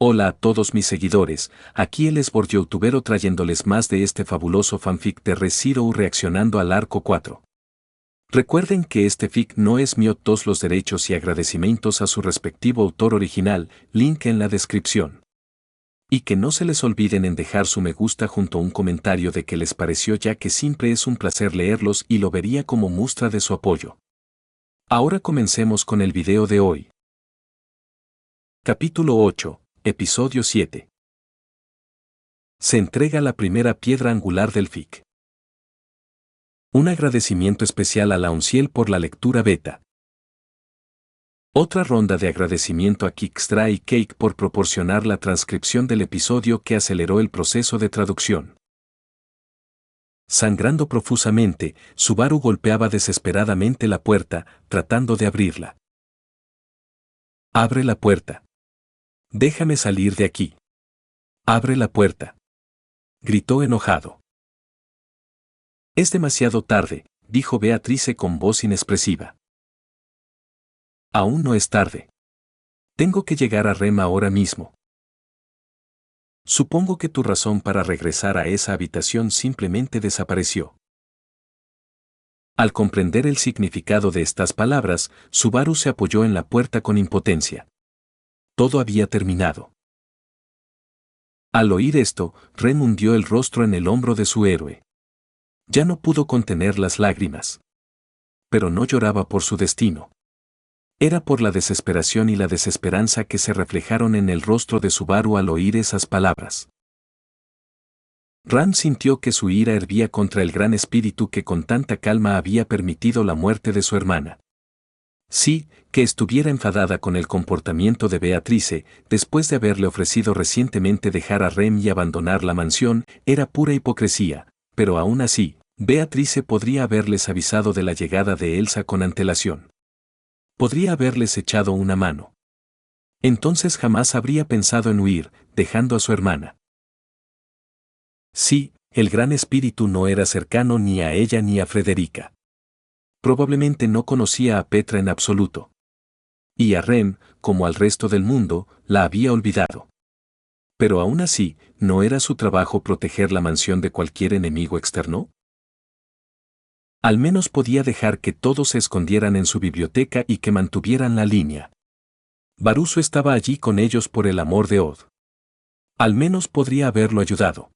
Hola a todos mis seguidores, aquí el youtubero trayéndoles más de este fabuloso fanfic de Re:Zero reaccionando al arco 4. Recuerden que este fic no es mío, todos los derechos y agradecimientos a su respectivo autor original, link en la descripción. Y que no se les olviden en dejar su me gusta junto a un comentario de qué les pareció, ya que siempre es un placer leerlos y lo vería como muestra de su apoyo. Ahora comencemos con el video de hoy. Capítulo 8. Episodio 7. Se entrega la primera piedra angular del fic. Un agradecimiento especial a la Unciel por la lectura beta. Otra ronda de agradecimiento a Kickstra y Cake por proporcionar la transcripción del episodio que aceleró el proceso de traducción. Sangrando profusamente, Subaru golpeaba desesperadamente la puerta, tratando de abrirla. Abre la puerta. Déjame salir de aquí. Abre la puerta. Gritó enojado. Es demasiado tarde, dijo Beatrice con voz inexpresiva. Aún no es tarde. Tengo que llegar a Rem ahora mismo. Supongo que tu razón para regresar a esa habitación simplemente desapareció. Al comprender el significado de estas palabras, Subaru se apoyó en la puerta con impotencia. Todo había terminado. Al oír esto, Rem hundió el rostro en el hombro de su héroe. Ya no pudo contener las lágrimas. Pero no lloraba por su destino. Era por la desesperación y la desesperanza que se reflejaron en el rostro de Subaru al oír esas palabras. Ran sintió que su ira hervía contra el gran espíritu que con tanta calma había permitido la muerte de su hermana. Sí, que estuviera enfadada con el comportamiento de Beatrice, después de haberle ofrecido recientemente dejar a Rem y abandonar la mansión, era pura hipocresía, pero aún así, Beatrice podría haberles avisado de la llegada de Elsa con antelación. Podría haberles echado una mano. Entonces jamás habría pensado en huir, dejando a su hermana. Sí, el gran espíritu no era cercano ni a ella ni a Frederica. Probablemente no conocía a Petra en absoluto. Y a Rem, como al resto del mundo, la había olvidado. Pero aún así, ¿no era su trabajo proteger la mansión de cualquier enemigo externo? Al menos podía dejar que todos se escondieran en su biblioteca y que mantuvieran la línea. Baruso estaba allí con ellos por el amor de Od. Al menos podría haberlo ayudado.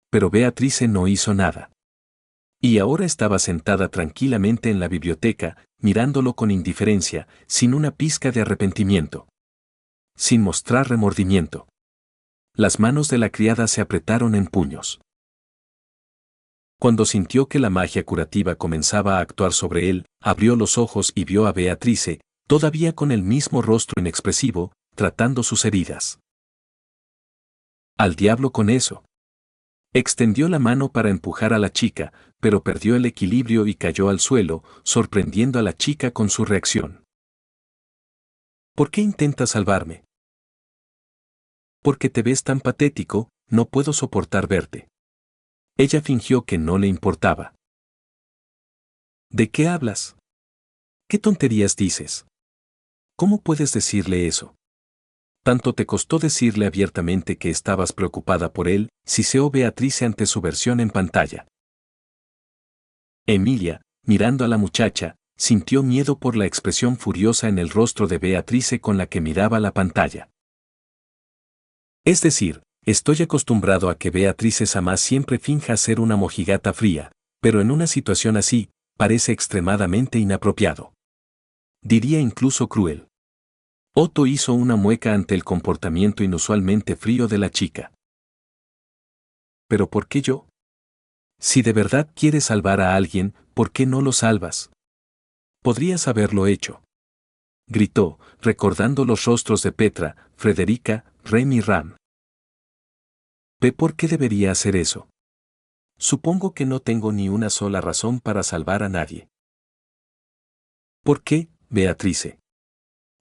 Pero Beatrice no hizo nada. Y ahora estaba sentada tranquilamente en la biblioteca, mirándolo con indiferencia, sin una pizca de arrepentimiento. Sin mostrar remordimiento. Las manos de la criada se apretaron en puños. Cuando sintió que la magia curativa comenzaba a actuar sobre él, abrió los ojos y vio a Beatrice, todavía con el mismo rostro inexpresivo, tratando sus heridas. Al diablo con eso. Extendió la mano para empujar a la chica, pero perdió el equilibrio y cayó al suelo, sorprendiendo a la chica con su reacción. ¿Por qué intentas salvarme? Porque te ves tan patético, no puedo soportar verte. Ella fingió que no le importaba. ¿De qué hablas? ¿Qué tonterías dices? ¿Cómo puedes decirle eso? Tanto te costó decirle abiertamente que estabas preocupada por él, siseó Beatrice ante su versión en pantalla. Emilia, mirando a la muchacha, sintió miedo por la expresión furiosa en el rostro de Beatrice con la que miraba la pantalla. Es decir, estoy acostumbrado a que Beatrice Samá siempre finja ser una mojigata fría, pero en una situación así, parece extremadamente inapropiado. Diría incluso cruel. Otto hizo una mueca ante el comportamiento inusualmente frío de la chica. ¿Pero por qué yo? Si de verdad quieres salvar a alguien, ¿por qué no lo salvas? Podrías haberlo hecho. Gritó, recordando los rostros de Petra, Frederica, Rem y Ram. ¿Por qué debería hacer eso? Supongo que no tengo ni una sola razón para salvar a nadie. ¿Por qué, Beatrice?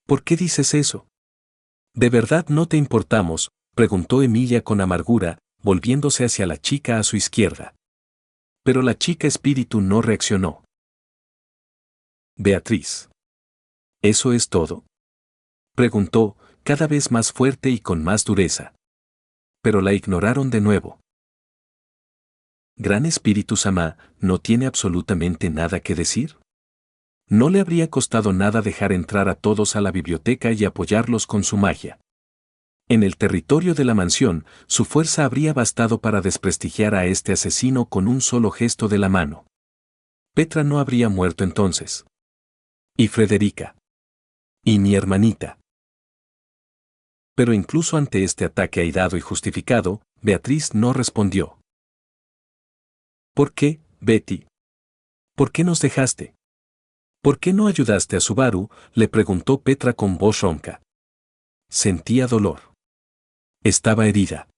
¿Por qué dices eso? ¿De verdad no te importamos?, preguntó Emilia con amargura, volviéndose hacia la chica a su izquierda. Pero la chica espíritu no reaccionó. Beatriz. ¿Eso es todo?, preguntó, cada vez más fuerte y con más dureza. Pero la ignoraron de nuevo. ¿Gran Espíritu Sama no tiene absolutamente nada que decir? No le habría costado nada dejar entrar a todos a la biblioteca y apoyarlos con su magia. En el territorio de la mansión, su fuerza habría bastado para desprestigiar a este asesino con un solo gesto de la mano. Petra no habría muerto entonces. Y Frederica. Y mi hermanita. Pero incluso ante este ataque airado y justificado, Beatriz no respondió. ¿Por qué, Betty? ¿Por qué nos dejaste? ¿Por qué no ayudaste a Subaru?, le preguntó Petra con voz ronca. Sentía dolor. Estaba herida.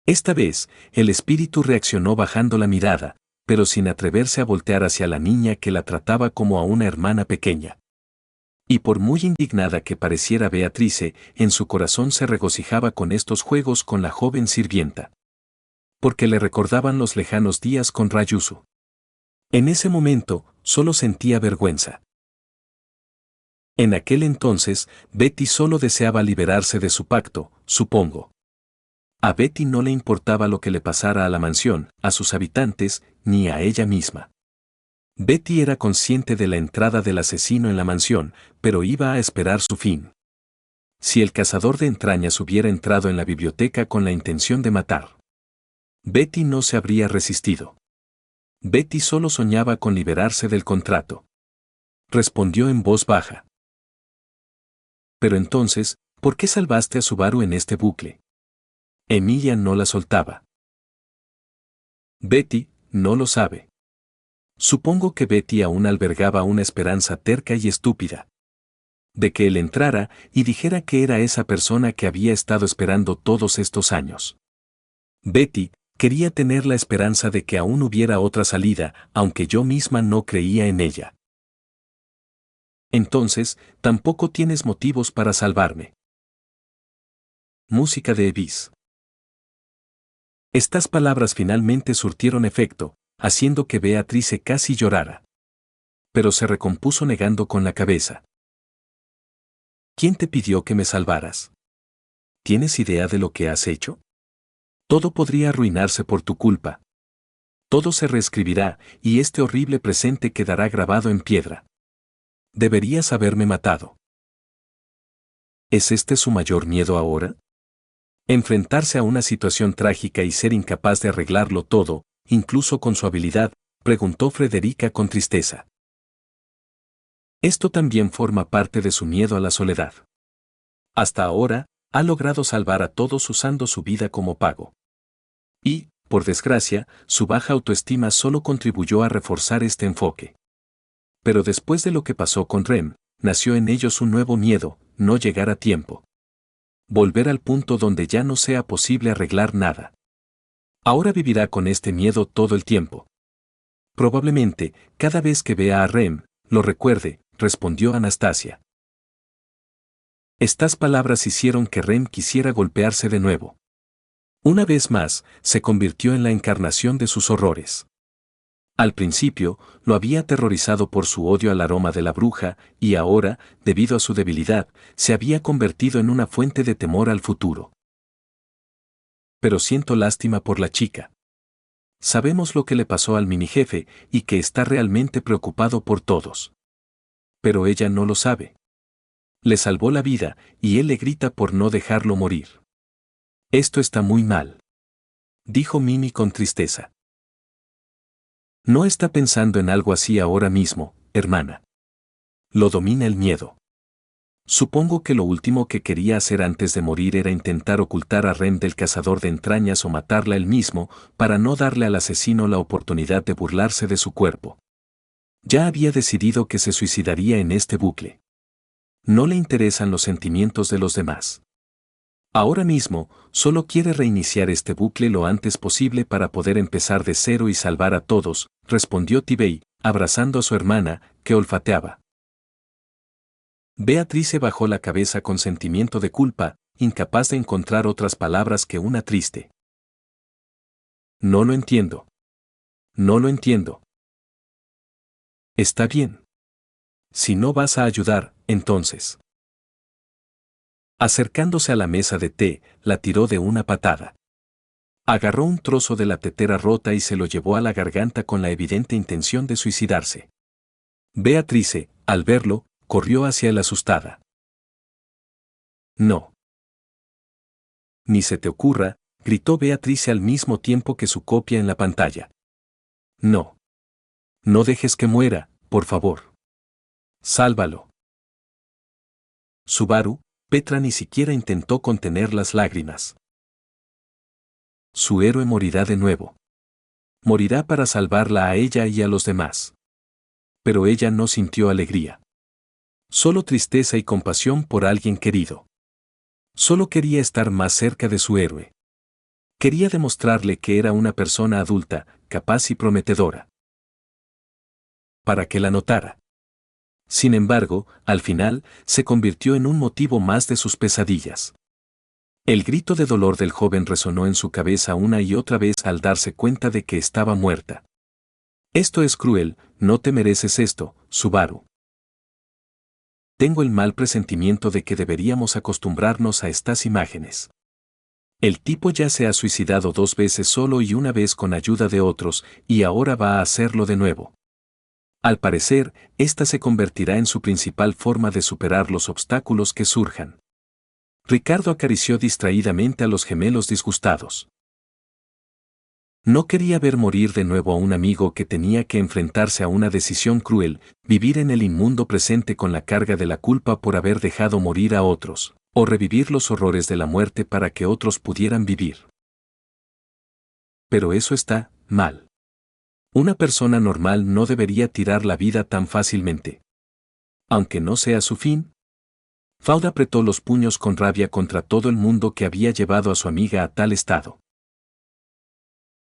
Esta vez, el espíritu reaccionó bajando la mirada, pero sin atreverse a voltear hacia la niña que la trataba como a una hermana pequeña. Y por muy indignada que pareciera Beatrice, en su corazón se regocijaba con estos juegos con la joven sirvienta. Porque le recordaban los lejanos días con Rayusu. En ese momento, solo sentía vergüenza. En aquel entonces, Betty solo deseaba liberarse de su pacto, supongo. A Betty no le importaba lo que le pasara a la mansión, a sus habitantes, ni a ella misma. Betty era consciente de la entrada del asesino en la mansión, pero iba a esperar su fin. Si el cazador de entrañas hubiera entrado en la biblioteca con la intención de matar, Betty no se habría resistido. Betty solo soñaba con liberarse del contrato. Respondió en voz baja. Pero entonces, ¿por qué salvaste a Subaru en este bucle? Emilia no la soltaba. Betty, no lo sabe. Supongo que Betty aún albergaba una esperanza terca y estúpida. De que él entrara y dijera que era esa persona que había estado esperando todos estos años. Betty quería tener la esperanza de que aún hubiera otra salida, aunque yo misma no creía en ella. Entonces, tampoco tienes motivos para salvarme. Música de Ebis. Estas palabras finalmente surtieron efecto, haciendo que Beatrice casi llorara. Pero se recompuso negando con la cabeza. ¿Quién te pidió que me salvaras? ¿Tienes idea de lo que has hecho? Todo podría arruinarse por tu culpa. Todo se reescribirá, y este horrible presente quedará grabado en piedra. Deberías haberme matado. ¿Es este su mayor miedo ahora? Enfrentarse a una situación trágica y ser incapaz de arreglarlo todo, incluso con su habilidad, preguntó Frederica con tristeza. Esto también forma parte de su miedo a la soledad. Hasta ahora, ha logrado salvar a todos usando su vida como pago. Y, por desgracia, su baja autoestima solo contribuyó a reforzar este enfoque. Pero después de lo que pasó con Rem, nació en ellos un nuevo miedo, no llegar a tiempo. Volver al punto donde ya no sea posible arreglar nada. Ahora vivirá con este miedo todo el tiempo. Probablemente, cada vez que vea a Rem, lo recuerde, respondió Anastasia. Estas palabras hicieron que Rem quisiera golpearse de nuevo. Una vez más, se convirtió en la encarnación de sus horrores. Al principio, lo había aterrorizado por su odio al aroma de la bruja, y ahora, debido a su debilidad, se había convertido en una fuente de temor al futuro. Pero siento lástima por la chica. Sabemos lo que le pasó al minijefe y que está realmente preocupado por todos. Pero ella no lo sabe. Le salvó la vida, y él le grita por no dejarlo morir. Esto está muy mal. Dijo Mimi con tristeza. No está pensando en algo así ahora mismo, hermana. Lo domina el miedo. Supongo que lo último que quería hacer antes de morir era intentar ocultar a Rem del cazador de entrañas o matarla él mismo, para no darle al asesino la oportunidad de burlarse de su cuerpo. Ya había decidido que se suicidaría en este bucle. No le interesan los sentimientos de los demás. Ahora mismo, solo quiere reiniciar este bucle lo antes posible para poder empezar de cero y salvar a todos, respondió Tibey, abrazando a su hermana, que olfateaba. Beatrice bajó la cabeza con sentimiento de culpa, incapaz de encontrar otras palabras que una triste. No lo entiendo. No lo entiendo. Está bien. Si no vas a ayudar, entonces. Acercándose a la mesa de té, la tiró de una patada. Agarró un trozo de la tetera rota y se lo llevó a la garganta con la evidente intención de suicidarse. Beatrice, al verlo, corrió hacia él asustada. No. Ni se te ocurra, gritó Beatrice al mismo tiempo que su copia en la pantalla. No. No dejes que muera, por favor. Sálvalo. Subaru, Petra ni siquiera intentó contener las lágrimas. Su héroe morirá de nuevo. Morirá para salvarla a ella y a los demás. Pero ella no sintió alegría. Solo tristeza y compasión por alguien querido. Solo quería estar más cerca de su héroe. Quería demostrarle que era una persona adulta, capaz y prometedora. Para que la notara. Sin embargo, al final, se convirtió en un motivo más de sus pesadillas. El grito de dolor del joven resonó en su cabeza una y otra vez al darse cuenta de que estaba muerta. Esto es cruel, no te mereces esto, Subaru. Tengo el mal presentimiento de que deberíamos acostumbrarnos a estas imágenes. El tipo ya se ha suicidado 2 veces solo y una vez con ayuda de otros, y ahora va a hacerlo de nuevo. Al parecer, esta se convertirá en su principal forma de superar los obstáculos que surjan. Ricardo acarició distraídamente a los gemelos disgustados. No quería ver morir de nuevo a un amigo que tenía que enfrentarse a una decisión cruel, vivir en el inmundo presente con la carga de la culpa por haber dejado morir a otros, o revivir los horrores de la muerte para que otros pudieran vivir. Pero eso está mal. Una persona normal no debería tirar la vida tan fácilmente. Aunque no sea su fin. Fauda apretó los puños con rabia contra todo el mundo que había llevado a su amiga a tal estado.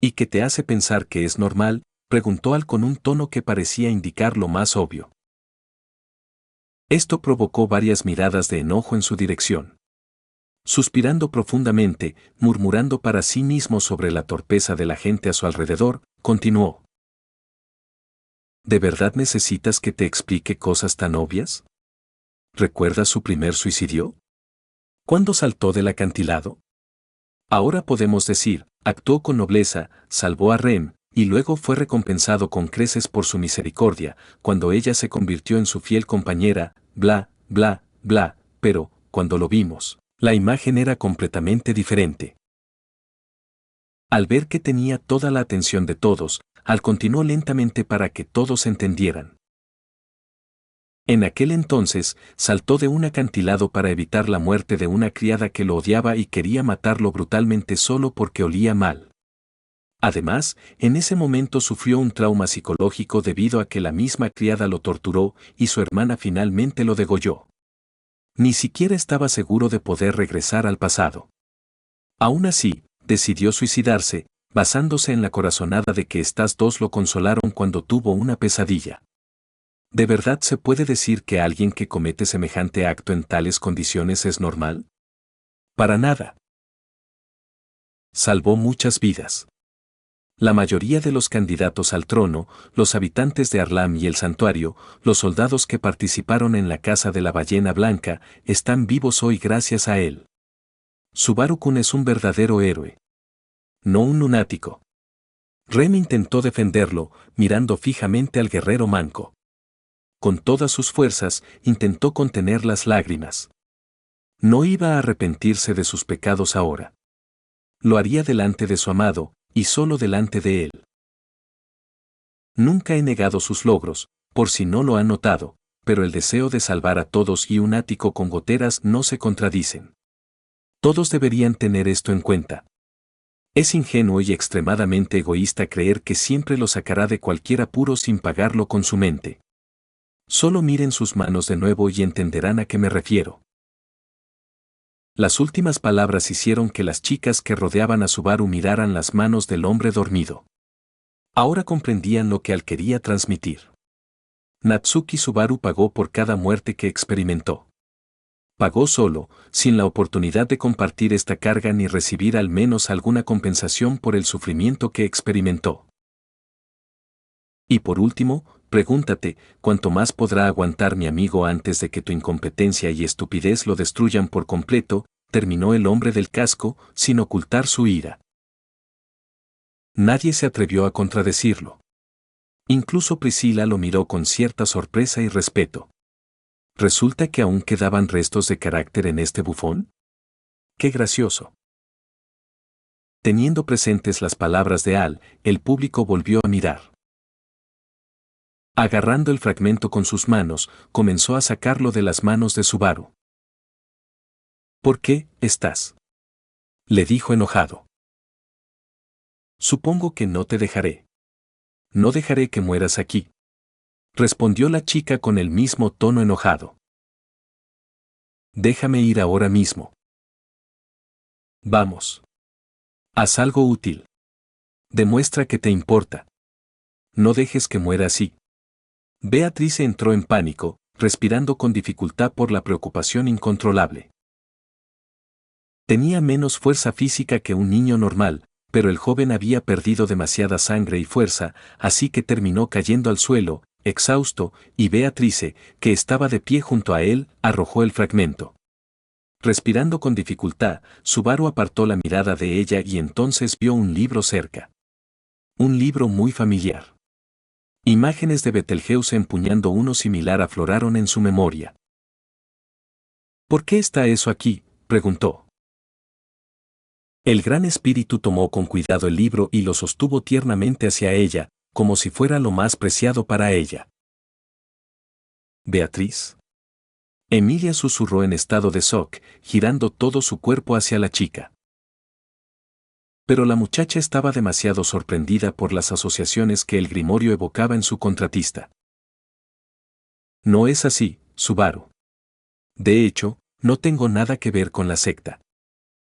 ¿Y qué te hace pensar que es normal?, preguntó Al con un tono que parecía indicar lo más obvio. Esto provocó varias miradas de enojo en su dirección. Suspirando profundamente, murmurando para sí mismo sobre la torpeza de la gente a su alrededor, continuó. ¿De verdad necesitas que te explique cosas tan obvias? ¿Recuerdas su primer suicidio? ¿Cuándo saltó del acantilado? Ahora podemos decir, actuó con nobleza, salvó a Rem, y luego fue recompensado con creces por su misericordia, cuando ella se convirtió en su fiel compañera, bla, bla, bla, pero, cuando lo vimos, la imagen era completamente diferente. Al ver que tenía toda la atención de todos, Al continuó lentamente para que todos entendieran. En aquel entonces, saltó de un acantilado para evitar la muerte de una criada que lo odiaba y quería matarlo brutalmente solo porque olía mal. Además, en ese momento sufrió un trauma psicológico debido a que la misma criada lo torturó y su hermana finalmente lo degolló. Ni siquiera estaba seguro de poder regresar al pasado. Aún así, decidió suicidarse, basándose en la corazonada de que estas dos lo consolaron cuando tuvo una pesadilla. ¿De verdad se puede decir que alguien que comete semejante acto en tales condiciones es normal? Para nada. Salvó muchas vidas. La mayoría de los candidatos al trono, los habitantes de Arlam y el santuario, los soldados que participaron en la caza de la ballena blanca, están vivos hoy gracias a él. Subaru-kun es un verdadero héroe. No un lunático. Rem intentó defenderlo, mirando fijamente al guerrero manco. Con todas sus fuerzas, intentó contener las lágrimas. No iba a arrepentirse de sus pecados ahora. Lo haría delante de su amado, y solo delante de él. Nunca he negado sus logros, por si no lo han notado, pero el deseo de salvar a todos y un ático con goteras no se contradicen. Todos deberían tener esto en cuenta. Es ingenuo y extremadamente egoísta creer que siempre lo sacará de cualquier apuro sin pagarlo con su mente. Solo miren sus manos de nuevo y entenderán a qué me refiero. Las últimas palabras hicieron que las chicas que rodeaban a Subaru miraran las manos del hombre dormido. Ahora comprendían lo que Al quería transmitir. Natsuki Subaru pagó por cada muerte que experimentó. Pagó solo, sin la oportunidad de compartir esta carga ni recibir al menos alguna compensación por el sufrimiento que experimentó. Y por último, pregúntate, ¿cuánto más podrá aguantar mi amigo antes de que tu incompetencia y estupidez lo destruyan por completo? Terminó el hombre del casco, sin ocultar su ira. Nadie se atrevió a contradecirlo. Incluso Priscila lo miró con cierta sorpresa y respeto. ¿Resulta que aún quedaban restos de carácter en este bufón? ¡Qué gracioso! Teniendo presentes las palabras de Al, el público volvió a mirar. Agarrando el fragmento con sus manos, comenzó a sacarlo de las manos de Subaru. ¿Por qué estás? Le dijo enojado. Supongo que no te dejaré. No dejaré que mueras aquí. Respondió la chica con el mismo tono enojado. Déjame ir ahora mismo. Vamos. Haz algo útil. Demuestra que te importa. No dejes que muera así. Beatrice entró en pánico, respirando con dificultad por la preocupación incontrolable. Tenía menos fuerza física que un niño normal, pero el joven había perdido demasiada sangre y fuerza, así que terminó cayendo al suelo, exhausto, y Beatrice, que estaba de pie junto a él, arrojó el fragmento. Respirando con dificultad, Subaru apartó la mirada de ella y entonces vio un libro cerca. Un libro muy familiar. Imágenes de Betelgeuse empuñando uno similar afloraron en su memoria. ¿Por qué está eso aquí?, preguntó. El gran espíritu tomó con cuidado el libro y lo sostuvo tiernamente hacia ella, como si fuera lo más preciado para ella. ¿Beatriz? Emilia susurró en estado de shock, girando todo su cuerpo hacia la chica. Pero la muchacha estaba demasiado sorprendida por las asociaciones que el grimorio evocaba en su contratista. No es así, Subaru. De hecho, no tengo nada que ver con la secta.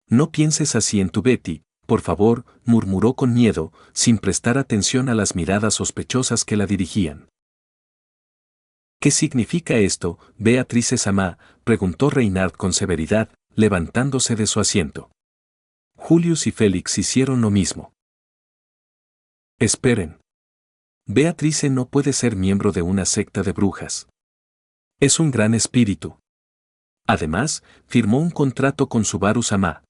No pienses así en tu Betty, por favor, murmuró con miedo, sin prestar atención a las miradas sospechosas que la dirigían. ¿Qué significa esto, Beatrice Samá?, preguntó Reynard con severidad, levantándose de su asiento. Julius y Félix hicieron lo mismo. Esperen. Beatrice no puede ser miembro de una secta de brujas. Es un gran espíritu. Además, firmó un contrato con Subaru Samá.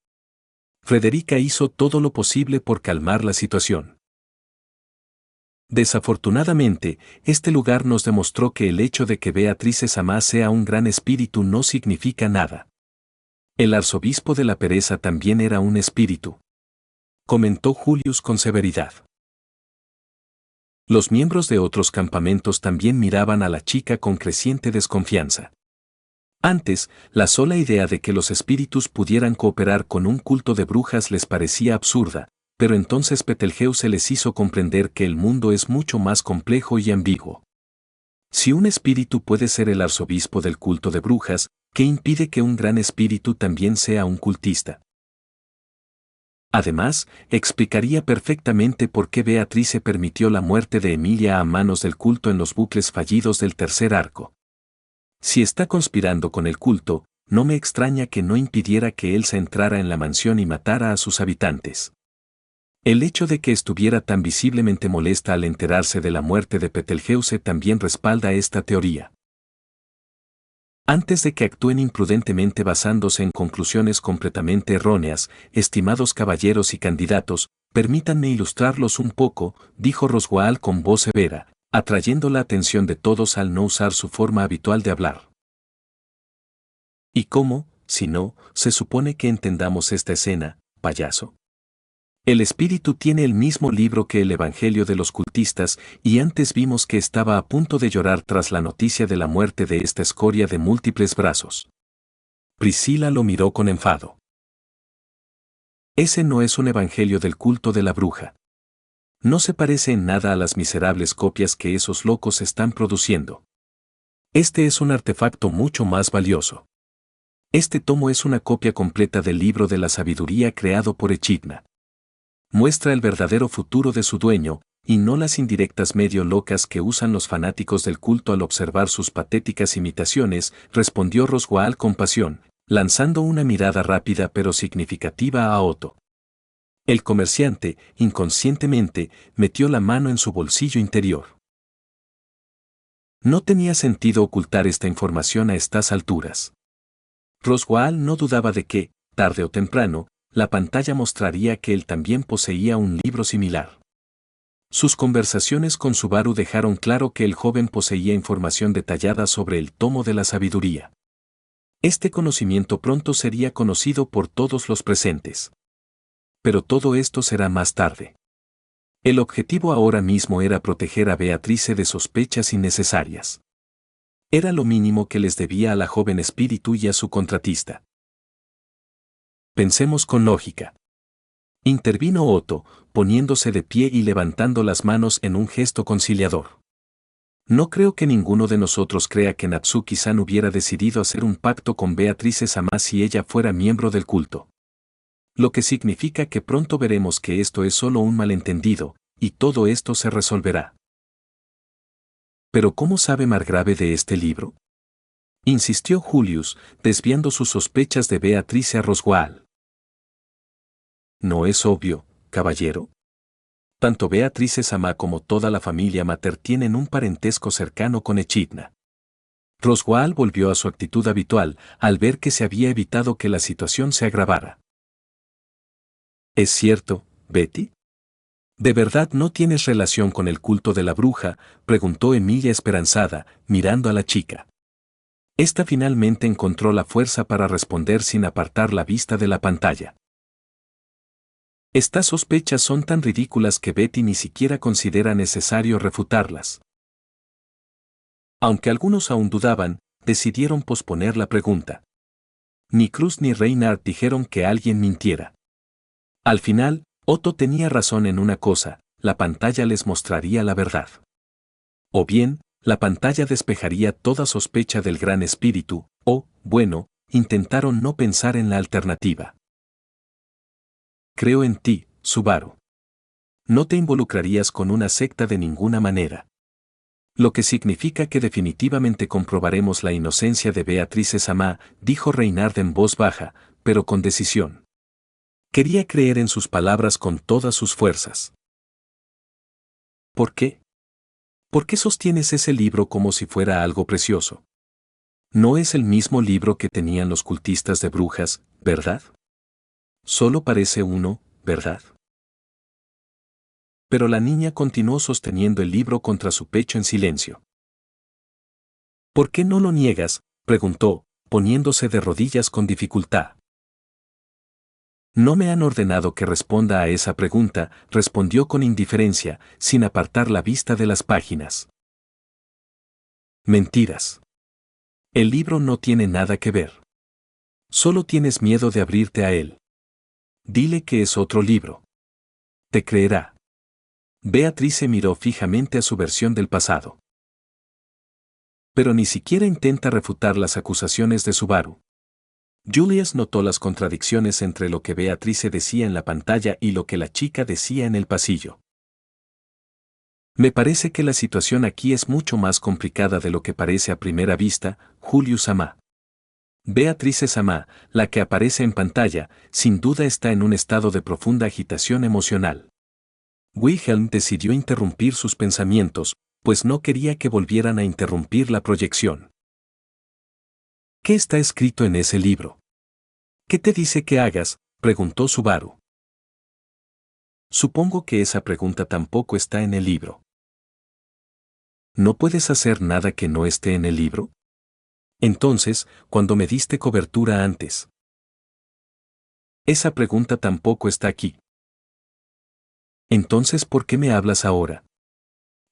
Frederica hizo todo lo posible por calmar la situación. Desafortunadamente, este lugar nos demostró que el hecho de que Beatrice Samá sea un gran espíritu no significa nada. El arzobispo de la Pereza también era un espíritu. Comentó Julius con severidad. Los miembros de otros campamentos también miraban a la chica con creciente desconfianza. Antes, la sola idea de que los espíritus pudieran cooperar con un culto de brujas les parecía absurda, pero entonces Betelgeuse les hizo comprender que el mundo es mucho más complejo y ambiguo. Si un espíritu puede ser el arzobispo del culto de brujas, ¿qué impide que un gran espíritu también sea un cultista? Además, explicaría perfectamente por qué Beatrice permitió la muerte de Emilia a manos del culto en los bucles fallidos del tercer arco. Si está conspirando con el culto, no me extraña que no impidiera que Elsa entrara en la mansión y matara a sus habitantes. El hecho de que estuviera tan visiblemente molesta al enterarse de la muerte de Betelgeuse también respalda esta teoría. Antes de que actúen imprudentemente basándose en conclusiones completamente erróneas, estimados caballeros y candidatos, permítanme ilustrarlos un poco, dijo Roswaal con voz severa, atrayendo la atención de todos al no usar su forma habitual de hablar. ¿Y cómo, si no, se supone que entendamos esta escena, payaso? El espíritu tiene el mismo libro que el Evangelio de los cultistas, y antes vimos que estaba a punto de llorar tras la noticia de la muerte de esta escoria de múltiples brazos. Priscila lo miró con enfado. Ese no es un evangelio del culto de la bruja. No se parece en nada a las miserables copias que esos locos están produciendo. Este es un artefacto mucho más valioso. Este tomo es una copia completa del libro de la sabiduría creado por Echidna. Muestra el verdadero futuro de su dueño, y no las indirectas medio locas que usan los fanáticos del culto al observar sus patéticas imitaciones, respondió Roswaal con pasión, lanzando una mirada rápida pero significativa a Otto. El comerciante, inconscientemente, metió la mano en su bolsillo interior. No tenía sentido ocultar esta información a estas alturas. Roswaal no dudaba de que, tarde o temprano, la pantalla mostraría que él también poseía un libro similar. Sus conversaciones con Subaru dejaron claro que el joven poseía información detallada sobre el tomo de la sabiduría. Este conocimiento pronto sería conocido por todos los presentes. Pero todo esto será más tarde. El objetivo ahora mismo era proteger a Beatrice de sospechas innecesarias. Era lo mínimo que les debía a la joven espíritu y a su contratista. Pensemos con lógica. Intervino Otto, poniéndose de pie y levantando las manos en un gesto conciliador. No creo que ninguno de nosotros crea que Natsuki-san hubiera decidido hacer un pacto con Beatrice-sama si ella fuera miembro del culto. Lo que significa que pronto veremos que esto es solo un malentendido, y todo esto se resolverá. ¿Pero cómo sabe Margrave de este libro? Insistió Julius, desviando sus sospechas de Beatrice a Roswaal. ¿No es obvio, caballero? Tanto Beatrice-sama como toda la familia Mater tienen un parentesco cercano con Echidna. Roswaal volvió a su actitud habitual al ver que se había evitado que la situación se agravara. ¿Es cierto, Betty? ¿De verdad no tienes relación con el culto de la bruja?, preguntó Emilia esperanzada, mirando a la chica. Esta finalmente encontró la fuerza para responder sin apartar la vista de la pantalla. Estas sospechas son tan ridículas que Betty ni siquiera considera necesario refutarlas. Aunque algunos aún dudaban, decidieron posponer la pregunta. Ni Cruz ni Reinhardt dijeron que alguien mintiera. Al final, Otto tenía razón en una cosa, la pantalla les mostraría la verdad. O bien, la pantalla despejaría toda sospecha del gran espíritu, o, bueno, intentaron no pensar en la alternativa. Creo en ti, Subaru. No te involucrarías con una secta de ninguna manera. Lo que significa que definitivamente comprobaremos la inocencia de Beatrice-sama, dijo Reinhardt en voz baja, pero con decisión. Quería creer en sus palabras con todas sus fuerzas. ¿Por qué? ¿Por qué sostienes ese libro como si fuera algo precioso? No es el mismo libro que tenían los cultistas de brujas, ¿verdad? Solo parece uno, ¿verdad? Pero la niña continuó sosteniendo el libro contra su pecho en silencio. ¿Por qué no lo niegas?, preguntó, poniéndose de rodillas con dificultad. No me han ordenado que responda a esa pregunta, respondió con indiferencia, sin apartar la vista de las páginas. Mentiras. El libro no tiene nada que ver. Solo tienes miedo de abrirte a él. Dile que es otro libro. Te creerá. Beatrice miró fijamente a su versión del pasado. Pero ni siquiera intenta refutar las acusaciones de Subaru. Julius notó las contradicciones entre lo que Beatrice decía en la pantalla y lo que la chica decía en el pasillo. Me parece que la situación aquí es mucho más complicada de lo que parece a primera vista, Julius-sama. Beatrice-sama, la que aparece en pantalla, sin duda está en un estado de profunda agitación emocional. Wilhelm decidió interrumpir sus pensamientos, pues no quería que volvieran a interrumpir la proyección. ¿Qué está escrito en ese libro? ¿Qué te dice que hagas?, preguntó Subaru. Supongo que esa pregunta tampoco está en el libro. ¿No puedes hacer nada que no esté en el libro? Entonces, cuando me diste cobertura antes. Esa pregunta tampoco está aquí. Entonces, ¿por qué me hablas ahora?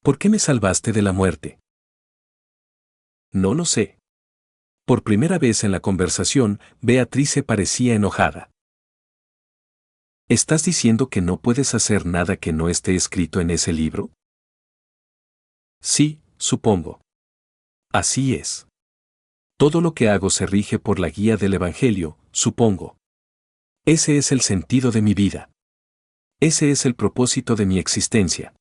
¿Por qué me salvaste de la muerte? No lo sé. Por primera vez en la conversación, Beatrice parecía enojada. ¿Estás diciendo que no puedes hacer nada que no esté escrito en ese libro? Sí, supongo. Así es. Todo lo que hago se rige por la guía del Evangelio, supongo. Ese es el sentido de mi vida. Ese es el propósito de mi existencia.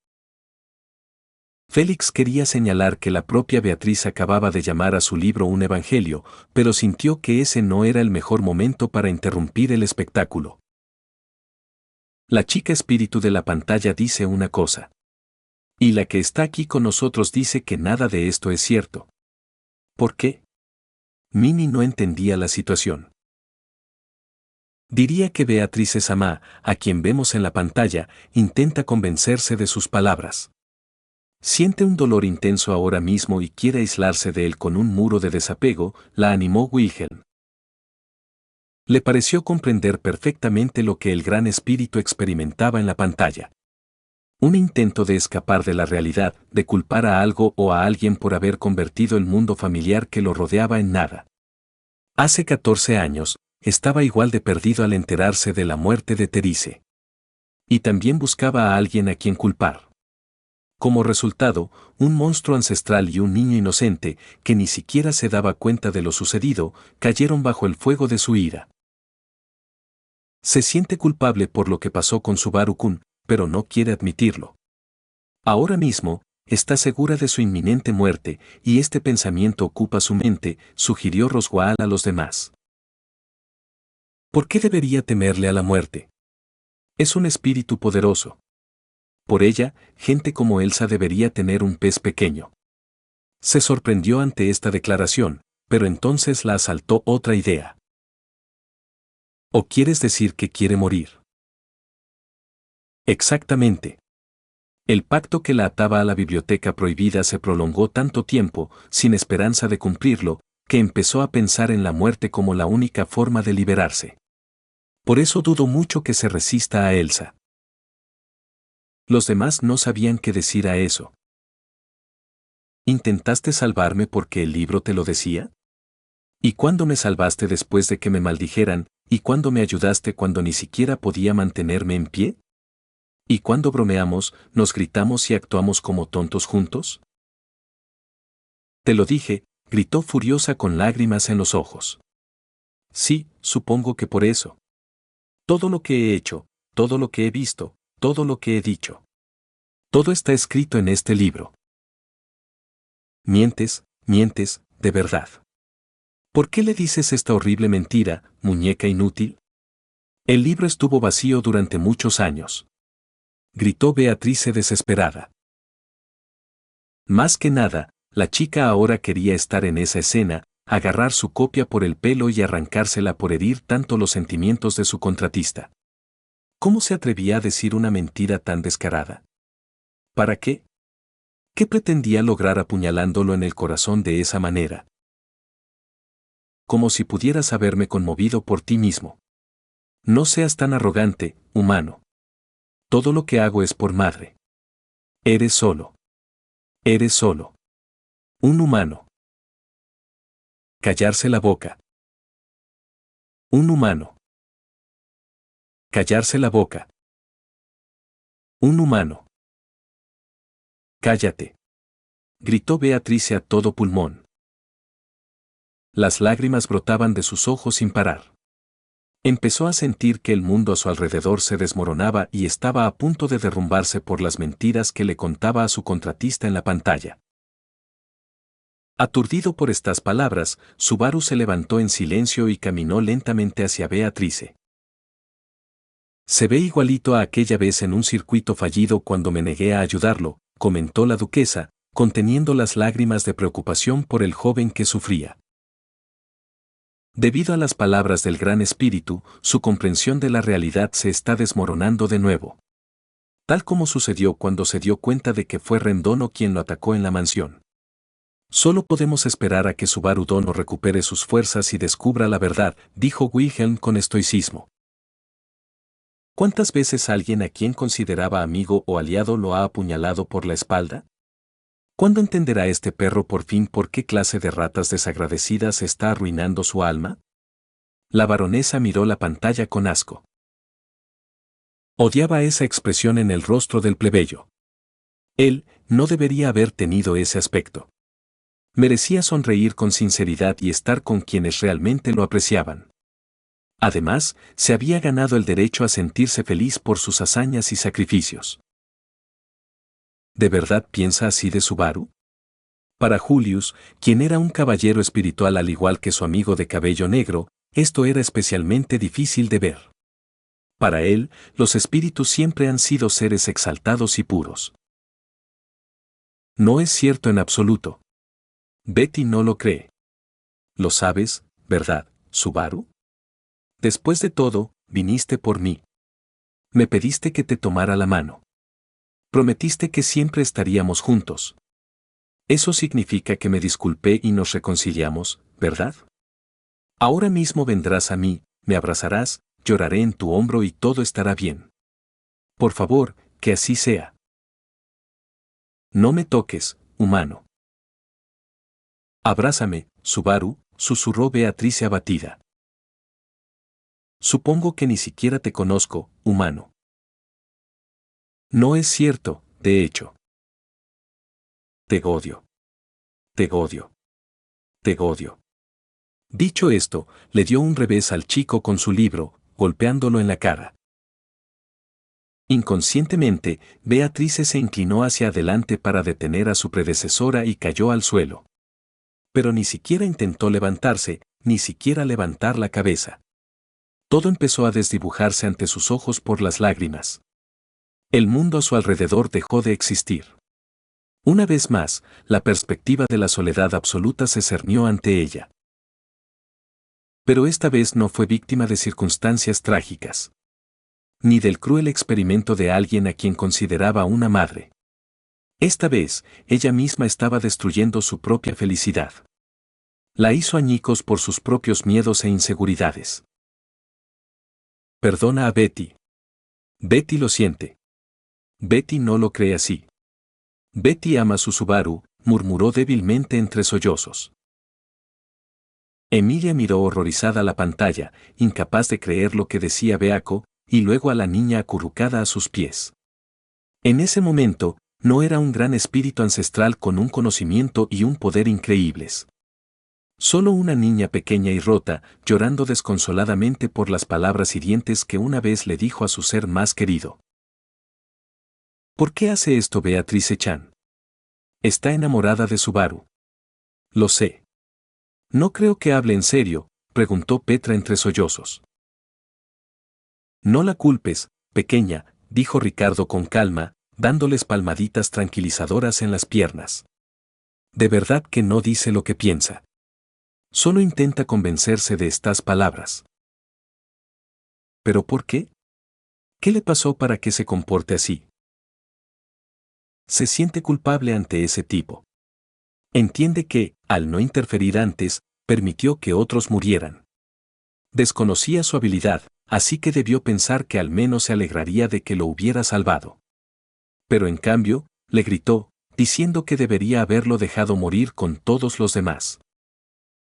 Félix quería señalar que la propia Beatriz acababa de llamar a su libro un evangelio, pero sintió que ese no era el mejor momento para interrumpir el espectáculo. La chica espíritu de la pantalla dice una cosa. Y la que está aquí con nosotros dice que nada de esto es cierto. ¿Por qué? Minnie no entendía la situación. Diría que Beatrice Samá, a quien vemos en la pantalla, intenta convencerse de sus palabras. Siente un dolor intenso ahora mismo y quiere aislarse de él con un muro de desapego, la animó Wilhelm. Le pareció comprender perfectamente lo que el gran espíritu experimentaba en la pantalla. Un intento de escapar de la realidad, de culpar a algo o a alguien por haber convertido el mundo familiar que lo rodeaba en nada. Hace 14 años, estaba igual de perdido al enterarse de la muerte de Therese. Y también buscaba a alguien a quien culpar. Como resultado, un monstruo ancestral y un niño inocente, que ni siquiera se daba cuenta de lo sucedido, cayeron bajo el fuego de su ira. Se siente culpable por lo que pasó con Subaru-kun, pero no quiere admitirlo. Ahora mismo, está segura de su inminente muerte, y este pensamiento ocupa su mente, sugirió Roswaal a los demás. ¿Por qué debería temerle a la muerte? Es un espíritu poderoso. Por ella, gente como Elsa debería tener un pez pequeño. Se sorprendió ante esta declaración, pero entonces la asaltó otra idea. ¿O quieres decir que quiere morir? Exactamente. El pacto que la ataba a la biblioteca prohibida se prolongó tanto tiempo, sin esperanza de cumplirlo, que empezó a pensar en la muerte como la única forma de liberarse. Por eso dudo mucho que se resista a Elsa. Los demás no sabían qué decir a eso. ¿Intentaste salvarme porque el libro te lo decía? ¿Y cuándo me salvaste después de que me maldijeran? ¿Y cuándo me ayudaste cuando ni siquiera podía mantenerme en pie? ¿Y cuando bromeamos, nos gritamos y actuamos como tontos juntos? Te lo dije, gritó furiosa con lágrimas en los ojos. Sí, supongo que por eso. Todo lo que he hecho, todo lo que he visto, todo lo que he dicho. Todo está escrito en este libro. Mientes, mientes, de verdad. ¿Por qué le dices esta horrible mentira, muñeca inútil? El libro estuvo vacío durante muchos años. Gritó Beatrice desesperada. Más que nada, la chica ahora quería estar en esa escena, agarrar su copia por el pelo y arrancársela por herir tanto los sentimientos de su contratista. ¿Cómo se atrevía a decir una mentira tan descarada? ¿Para qué? ¿Qué pretendía lograr apuñalándolo en el corazón de esa manera? Como si pudieras haberme conmovido por ti mismo. No seas tan arrogante, humano. Todo lo que hago es por madre. Eres solo. Eres solo. Un humano. Callarse la boca. Un humano. Callarse la boca. Un humano. Cállate. Gritó Beatrice a todo pulmón. Las lágrimas brotaban de sus ojos sin parar. Empezó a sentir que el mundo a su alrededor se desmoronaba y estaba a punto de derrumbarse por las mentiras que le contaba a su contratista en la pantalla. Aturdido por estas palabras, Subaru se levantó en silencio y caminó lentamente hacia Beatrice. Se ve igualito a aquella vez en un circuito fallido cuando me negué a ayudarlo, comentó la duquesa, conteniendo las lágrimas de preocupación por el joven que sufría. Debido a las palabras del Gran Espíritu, su comprensión de la realidad se está desmoronando de nuevo. Tal como sucedió cuando se dio cuenta de que fue Rendono quien lo atacó en la mansión. Solo podemos esperar a que Subaru Dono recupere sus fuerzas y descubra la verdad, dijo Wilhelm con estoicismo. ¿Cuántas veces alguien a quien consideraba amigo o aliado lo ha apuñalado por la espalda? ¿Cuándo entenderá este perro por fin por qué clase de ratas desagradecidas está arruinando su alma? La baronesa miró la pantalla con asco. Odiaba esa expresión en el rostro del plebeyo. Él no debería haber tenido ese aspecto. Merecía sonreír con sinceridad y estar con quienes realmente lo apreciaban. Además, se había ganado el derecho a sentirse feliz por sus hazañas y sacrificios. ¿De verdad piensa así de Subaru? Para Julius, quien era un caballero espiritual al igual que su amigo de cabello negro, esto era especialmente difícil de ver. Para él, los espíritus siempre han sido seres exaltados y puros. No es cierto en absoluto. Betty no lo cree. Lo sabes, ¿verdad, Subaru? Después de todo, viniste por mí. Me pediste que te tomara la mano. Prometiste que siempre estaríamos juntos. Eso significa que me disculpé y nos reconciliamos, ¿verdad? Ahora mismo vendrás a mí, me abrazarás, lloraré en tu hombro y todo estará bien. Por favor, que así sea. No me toques, humano. Abrázame, Subaru, susurró Beatrice abatida. Supongo que ni siquiera te conozco, humano. No es cierto, de hecho. Te odio. Te odio. Te odio. Dicho esto, le dio un revés al chico con su libro, golpeándolo en la cara. Inconscientemente, Beatrice se inclinó hacia adelante para detener a su predecesora y cayó al suelo. Pero ni siquiera intentó levantarse, ni siquiera levantar la cabeza. Todo empezó a desdibujarse ante sus ojos por las lágrimas. El mundo a su alrededor dejó de existir. Una vez más, la perspectiva de la soledad absoluta se cernió ante ella. Pero esta vez no fue víctima de circunstancias trágicas. Ni del cruel experimento de alguien a quien consideraba una madre. Esta vez, ella misma estaba destruyendo su propia felicidad. La hizo añicos por sus propios miedos e inseguridades. Perdona a Betty. Betty lo siente. Betty no lo cree así. Betty ama a su Subaru, murmuró débilmente entre sollozos. Emilia miró horrorizada la pantalla, incapaz de creer lo que decía Beaco, y luego a la niña acurrucada a sus pies. En ese momento, no era un gran espíritu ancestral con un conocimiento y un poder increíbles. Solo una niña pequeña y rota, llorando desconsoladamente por las palabras hirientes que una vez le dijo a su ser más querido. ¿Por qué hace esto Beatrice-chan? Está enamorada de Subaru. Lo sé. No creo que hable en serio, preguntó Petra entre sollozos. No la culpes, pequeña, dijo Ricardo con calma, dándoles palmaditas tranquilizadoras en las piernas. De verdad que no dice lo que piensa. Solo intenta convencerse de estas palabras. ¿Pero por qué? ¿Qué le pasó para que se comporte así? Se siente culpable ante ese tipo. Entiende que, al no interferir antes, permitió que otros murieran. Desconocía su habilidad, así que debió pensar que al menos se alegraría de que lo hubiera salvado. Pero en cambio, le gritó, diciendo que debería haberlo dejado morir con todos los demás.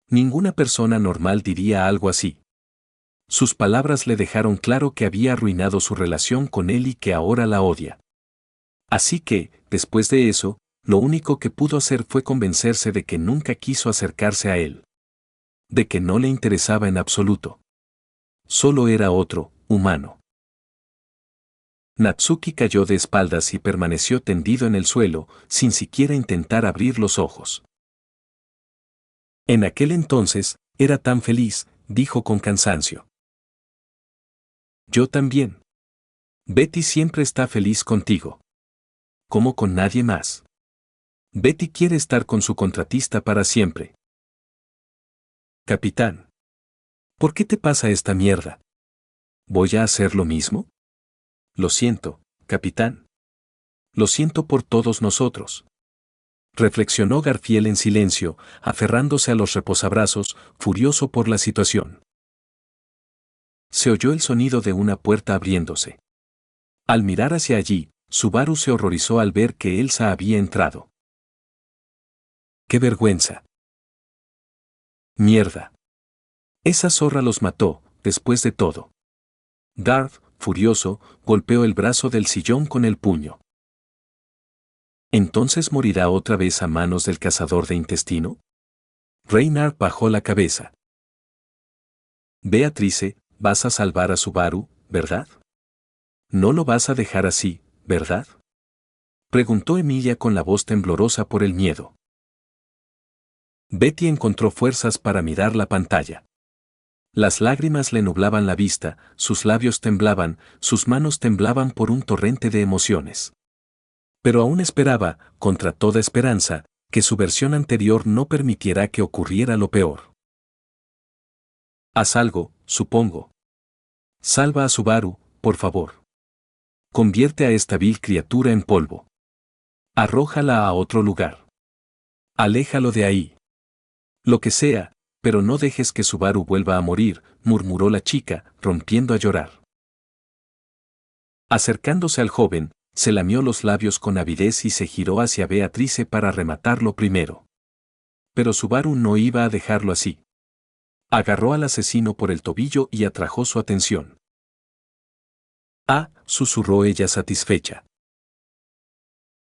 Ninguna persona normal diría algo así. Sus palabras le dejaron claro que había arruinado su relación con él y que ahora la odia. Así que, después de eso, lo único que pudo hacer fue convencerse de que nunca quiso acercarse a él. De que no le interesaba en absoluto. Solo era otro, humano. Natsuki cayó de espaldas y permaneció tendido en el suelo, sin siquiera intentar abrir los ojos. En aquel entonces, era tan feliz, dijo con cansancio. Yo también. Betty siempre está feliz contigo. Como con nadie más. Betty quiere estar con su contratista para siempre. Capitán. ¿Por qué te pasa esta mierda? ¿Voy a hacer lo mismo? Lo siento, capitán. Lo siento por todos nosotros. Reflexionó Garfield en silencio, aferrándose a los reposabrazos, furioso por la situación. Se oyó el sonido de una puerta abriéndose. Al mirar hacia allí, Subaru se horrorizó al ver que Elsa había entrado. ¡Qué vergüenza! ¡Mierda! Esa zorra los mató, después de todo. Darth, furioso, golpeó el brazo del sillón con el puño. ¿Entonces morirá otra vez a manos del cazador de intestino? Reynard bajó la cabeza. Beatrice, vas a salvar a Subaru, ¿verdad? No lo vas a dejar así, ¿verdad? Preguntó Emilia con la voz temblorosa por el miedo. Betty encontró fuerzas para mirar la pantalla. Las lágrimas le nublaban la vista, sus labios temblaban, sus manos temblaban por un torrente de emociones. Pero aún esperaba, contra toda esperanza, que su versión anterior no permitiera que ocurriera lo peor. Haz algo, supongo. Salva a Subaru, por favor. Convierte a esta vil criatura en polvo. Arrójala a otro lugar. Aléjalo de ahí. Lo que sea, pero no dejes que Subaru vuelva a morir, murmuró la chica, rompiendo a llorar. Acercándose al joven, se lamió los labios con avidez y se giró hacia Beatrice para rematarlo primero. Pero Subaru no iba a dejarlo así. Agarró al asesino por el tobillo y atrajo su atención. Ah, susurró ella satisfecha.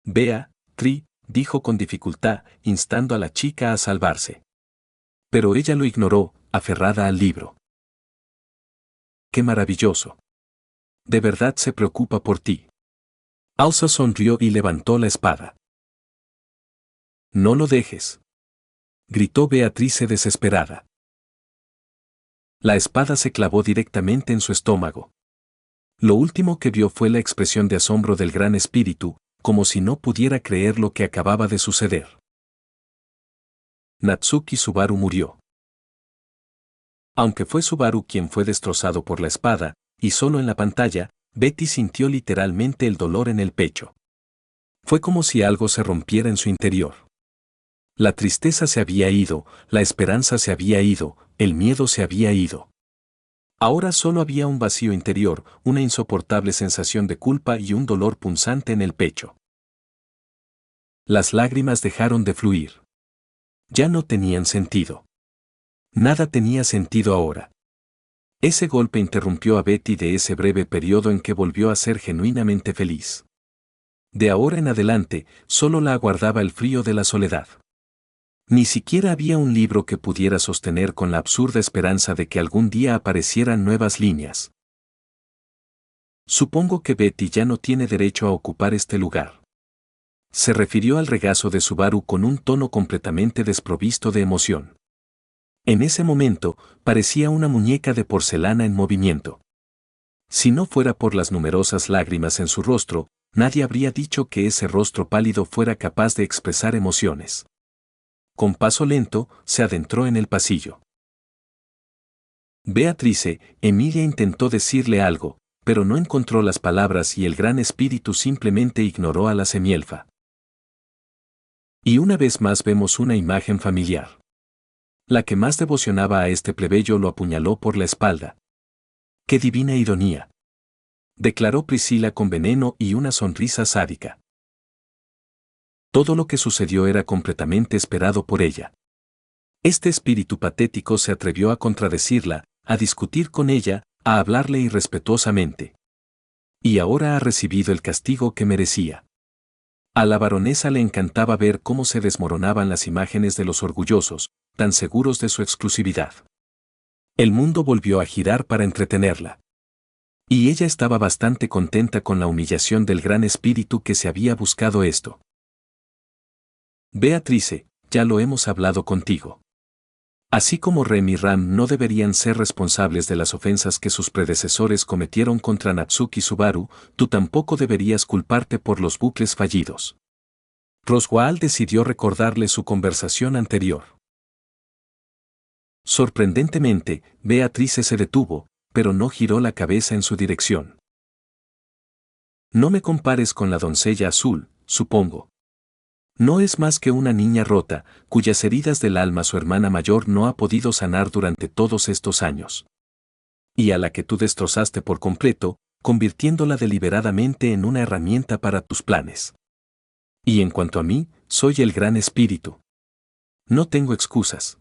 Bea, dijo con dificultad, instando a la chica a salvarse. Pero ella lo ignoró, aferrada al libro. ¡Qué maravilloso! De verdad se preocupa por ti. Elsa sonrió y levantó la espada. No lo dejes, gritó Beatrice desesperada. La espada se clavó directamente en su estómago. Lo último que vio fue la expresión de asombro del gran espíritu, como si no pudiera creer lo que acababa de suceder. Natsuki Subaru murió. Aunque fue Subaru quien fue destrozado por la espada, y solo en la pantalla, Betty sintió literalmente el dolor en el pecho. Fue como si algo se rompiera en su interior. La tristeza se había ido, la esperanza se había ido, el miedo se había ido. Ahora solo había un vacío interior, una insoportable sensación de culpa y un dolor punzante en el pecho. Las lágrimas dejaron de fluir. Ya no tenían sentido. Nada tenía sentido ahora. Ese golpe interrumpió a Betty de ese breve periodo en que volvió a ser genuinamente feliz. De ahora en adelante, solo la aguardaba el frío de la soledad. Ni siquiera había un libro que pudiera sostener con la absurda esperanza de que algún día aparecieran nuevas líneas. Supongo que Betty ya no tiene derecho a ocupar este lugar. Se refirió al regazo de Subaru con un tono completamente desprovisto de emoción. En ese momento, parecía una muñeca de porcelana en movimiento. Si no fuera por las numerosas lágrimas en su rostro, nadie habría dicho que ese rostro pálido fuera capaz de expresar emociones. Con paso lento, se adentró en el pasillo. Beatrice, Emilia intentó decirle algo, pero no encontró las palabras y el gran espíritu simplemente ignoró a la semielfa. Y una vez más vemos una imagen familiar. La que más devocionaba a este plebeyo lo apuñaló por la espalda. ¡Qué divina ironía!, declaró Priscila con veneno y una sonrisa sádica. Todo lo que sucedió era completamente esperado por ella. Este espíritu patético se atrevió a contradecirla, a discutir con ella, a hablarle irrespetuosamente. Y ahora ha recibido el castigo que merecía. A la baronesa le encantaba ver cómo se desmoronaban las imágenes de los orgullosos, tan seguros de su exclusividad. El mundo volvió a girar para entretenerla. Y ella estaba bastante contenta con la humillación del gran espíritu que se había buscado esto. Beatrice, ya lo hemos hablado contigo. Así como Rem y Ram no deberían ser responsables de las ofensas que sus predecesores cometieron contra Natsuki Subaru, tú tampoco deberías culparte por los bucles fallidos. Roswaal decidió recordarle su conversación anterior. Sorprendentemente, Beatrice se detuvo, pero no giró la cabeza en su dirección. No me compares con la doncella azul, supongo. No es más que una niña rota, cuyas heridas del alma su hermana mayor no ha podido sanar durante todos estos años. Y a la que tú destrozaste por completo, convirtiéndola deliberadamente en una herramienta para tus planes. Y en cuanto a mí, soy el gran espíritu. No tengo excusas.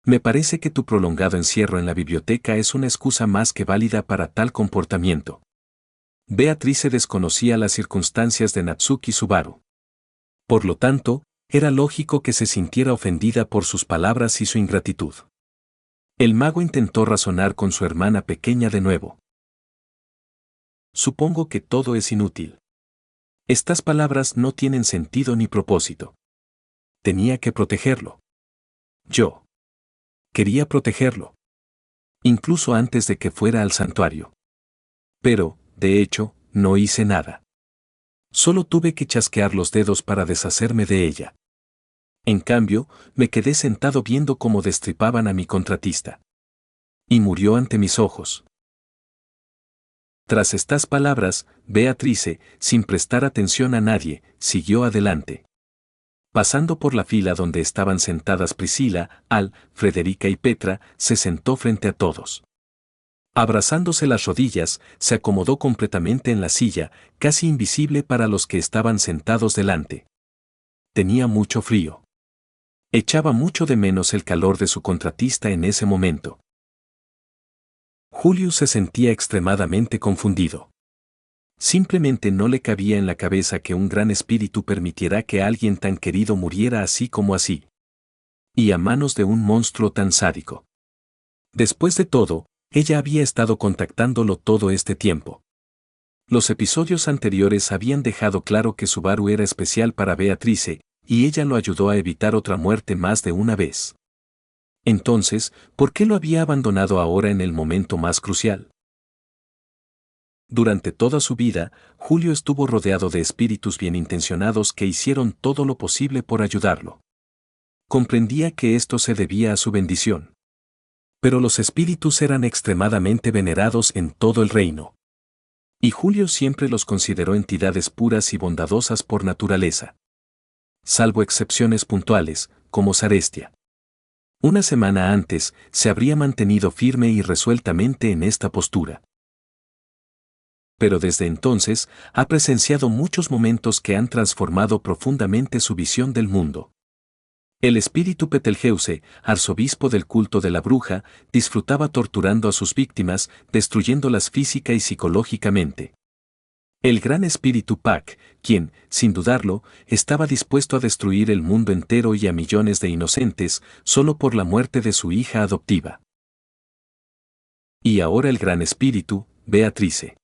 Me parece que tu prolongado encierro en la biblioteca es una excusa más que válida para tal comportamiento. Beatrice desconocía las circunstancias de Natsuki Subaru. Por lo tanto, era lógico que se sintiera ofendida por sus palabras y su ingratitud. El mago intentó razonar con su hermana pequeña de nuevo. Supongo que todo es inútil. Estas palabras no tienen sentido ni propósito. Tenía que protegerlo. Yo quería protegerlo. Incluso antes de que fuera al santuario. Pero, de hecho, no hice nada. Solo tuve que chasquear los dedos para deshacerme de ella. En cambio, me quedé sentado viendo cómo destripaban a mi contratista. Y murió ante mis ojos. Tras estas palabras, Beatrice, sin prestar atención a nadie, siguió adelante. Pasando por la fila donde estaban sentadas Priscila, Al, Frederica y Petra, se sentó frente a todos. Abrazándose las rodillas, se acomodó completamente en la silla, casi invisible para los que estaban sentados delante. Tenía mucho frío. Echaba mucho de menos el calor de su contratista en ese momento. Julius se sentía extremadamente confundido. Simplemente no le cabía en la cabeza que un gran espíritu permitiera que alguien tan querido muriera así como así. Y a manos de un monstruo tan sádico. Después de todo, ella había estado contactándolo todo este tiempo. Los episodios anteriores habían dejado claro que Subaru era especial para Beatrice, y ella lo ayudó a evitar otra muerte más de una vez. Entonces, ¿por qué lo había abandonado ahora en el momento más crucial? Durante toda su vida, Julio estuvo rodeado de espíritus bien intencionados que hicieron todo lo posible por ayudarlo. Comprendía que esto se debía a su bendición. Pero los espíritus eran extremadamente venerados en todo el reino. Y Julio siempre los consideró entidades puras y bondadosas por naturaleza. Salvo excepciones puntuales, como Sarestia. Una semana antes, se habría mantenido firme y resueltamente en esta postura. Pero desde entonces, ha presenciado muchos momentos que han transformado profundamente su visión del mundo. El espíritu Betelgeuse, arzobispo del culto de la bruja, disfrutaba torturando a sus víctimas, destruyéndolas física y psicológicamente. El gran espíritu Pac, quien, sin dudarlo, estaba dispuesto a destruir el mundo entero y a millones de inocentes, solo por la muerte de su hija adoptiva. Y ahora el gran espíritu, Beatrice.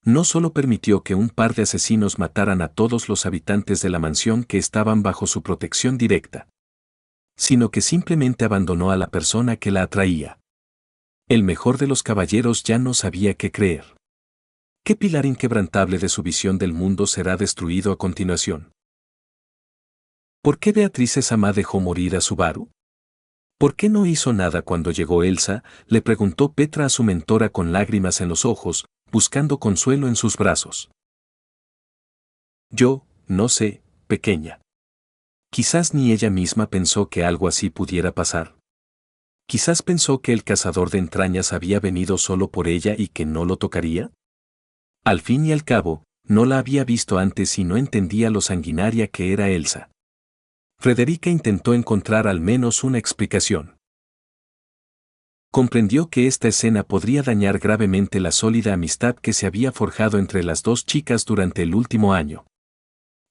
No solo permitió que un par de asesinos mataran a todos los habitantes de la mansión que estaban bajo su protección directa, sino que simplemente abandonó a la persona que la atraía. El mejor de los caballeros ya no sabía qué creer. ¿Qué pilar inquebrantable de su visión del mundo será destruido a continuación? ¿Por qué Beatrice Sama dejó morir a Subaru? ¿Por qué no hizo nada cuando llegó Elsa?, le preguntó Petra a su mentora con lágrimas en los ojos, buscando consuelo en sus brazos. Yo, no sé, pequeña. Quizás ni ella misma pensó que algo así pudiera pasar. Quizás pensó que el cazador de entrañas había venido solo por ella y que no lo tocaría. Al fin y al cabo, no la había visto antes y no entendía lo sanguinaria que era Elsa. Frederica intentó encontrar al menos una explicación. Comprendió que esta escena podría dañar gravemente la sólida amistad que se había forjado entre las dos chicas durante el último año.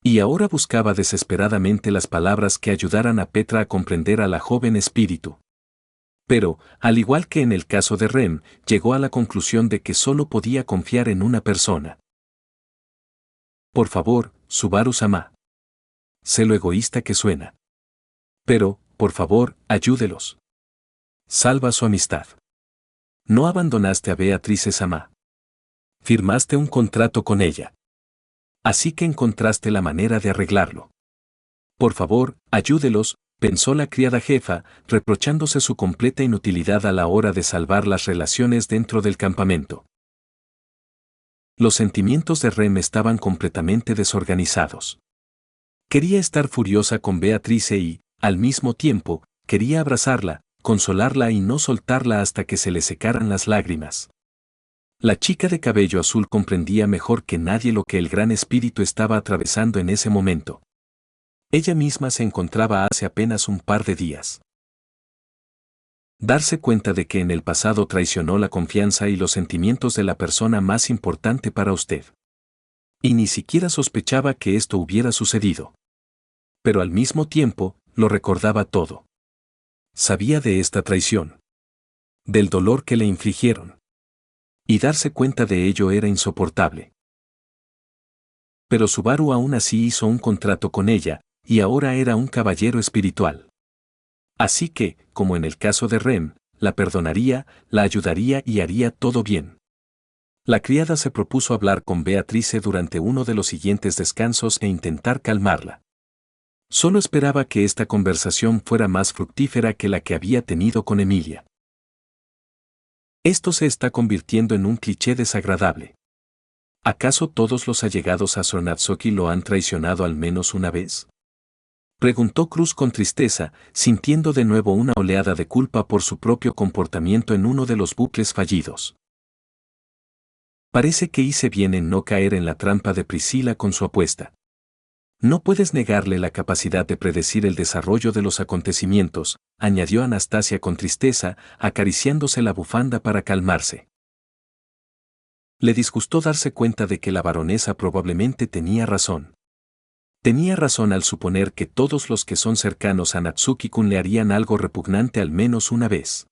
Y ahora buscaba desesperadamente las palabras que ayudaran a Petra a comprender a la joven espíritu. Pero, al igual que en el caso de Rem, llegó a la conclusión de que solo podía confiar en una persona. Por favor, Subaru-sama. Sé lo egoísta que suena. Pero, por favor, ayúdelos. Salva su amistad. No abandonaste a Beatrice Sama. Firmaste un contrato con ella. Así que encontraste la manera de arreglarlo. Por favor, ayúdelos, pensó la criada jefa, reprochándose su completa inutilidad a la hora de salvar las relaciones dentro del campamento. Los sentimientos de Rem estaban completamente desorganizados. Quería estar furiosa con Beatrice y, al mismo tiempo, quería abrazarla, consolarla y no soltarla hasta que se le secaran las lágrimas. La chica de cabello azul comprendía mejor que nadie lo que el gran espíritu estaba atravesando en ese momento. Ella misma se encontraba hace apenas un par de días. Darse cuenta de que en el pasado traicionó la confianza y los sentimientos de la persona más importante para usted. Y ni siquiera sospechaba que esto hubiera sucedido. Pero al mismo tiempo, lo recordaba todo. Sabía de esta traición. Del dolor que le infligieron. Y darse cuenta de ello era insoportable. Pero Subaru aún así hizo un contrato con ella, y ahora era un caballero espiritual. Así que, como en el caso de Rem, la perdonaría, la ayudaría y haría todo bien. La criada se propuso hablar con Beatrice durante uno de los siguientes descansos e intentar calmarla. Solo esperaba que esta conversación fuera más fructífera que la que había tenido con Emilia. Esto se está convirtiendo en un cliché desagradable. ¿Acaso todos los allegados a Sor Natsuki lo han traicionado al menos una vez? Preguntó Cruz con tristeza, sintiendo de nuevo una oleada de culpa por su propio comportamiento en uno de los bucles fallidos. Parece que hice bien en no caer en la trampa de Priscila con su apuesta. No puedes negarle la capacidad de predecir el desarrollo de los acontecimientos, añadió Anastasia con tristeza, acariciándose la bufanda para calmarse. Le disgustó darse cuenta de que la baronesa probablemente tenía razón. Tenía razón al suponer que todos los que son cercanos a Natsuki-kun le harían algo repugnante al menos una vez.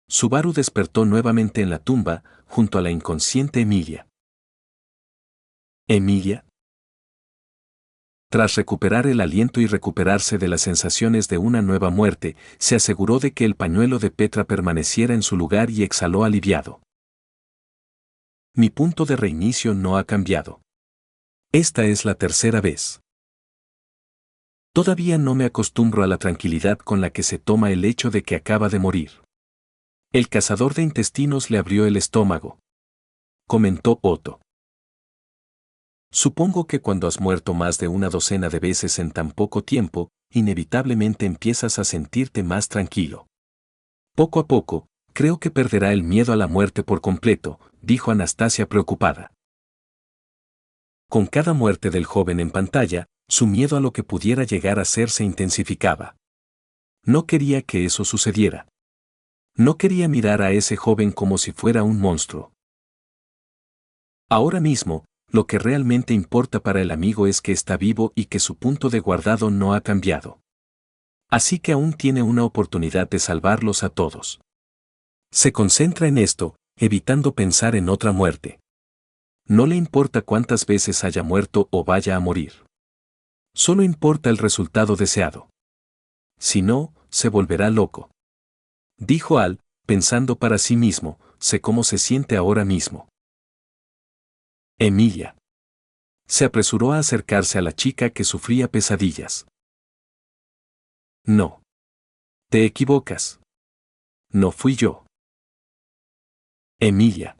Subaru despertó nuevamente en la tumba, junto a la inconsciente Emilia. ¿Emilia? Tras recuperar el aliento y recuperarse de las sensaciones de una nueva muerte, se aseguró de que el pañuelo de Petra permaneciera en su lugar y exhaló aliviado. Mi punto de reinicio no ha cambiado. Esta es la tercera vez. Todavía no me acostumbro a la tranquilidad con la que se toma el hecho de que acaba de morir. El cazador de intestinos le abrió el estómago, comentó Otto. Supongo que cuando has muerto más de una docena de veces en tan poco tiempo, inevitablemente empiezas a sentirte más tranquilo. Poco a poco, creo que perderá el miedo a la muerte por completo, dijo Anastasia preocupada. Con cada muerte del joven en pantalla, su miedo a lo que pudiera llegar a ser se intensificaba. No quería que eso sucediera. No quería mirar a ese joven como si fuera un monstruo. Ahora mismo, lo que realmente importa para el amigo es que está vivo y que su punto de guardado no ha cambiado. Así que aún tiene una oportunidad de salvarlos a todos. Se concentra en esto, evitando pensar en otra muerte. No le importa cuántas veces haya muerto o vaya a morir. Solo importa el resultado deseado. Si no, se volverá loco. Dijo Al, pensando para sí mismo, sé cómo se siente ahora mismo. Emilia. Se apresuró a acercarse a la chica que sufría pesadillas. No. Te equivocas. No fui yo. Emilia.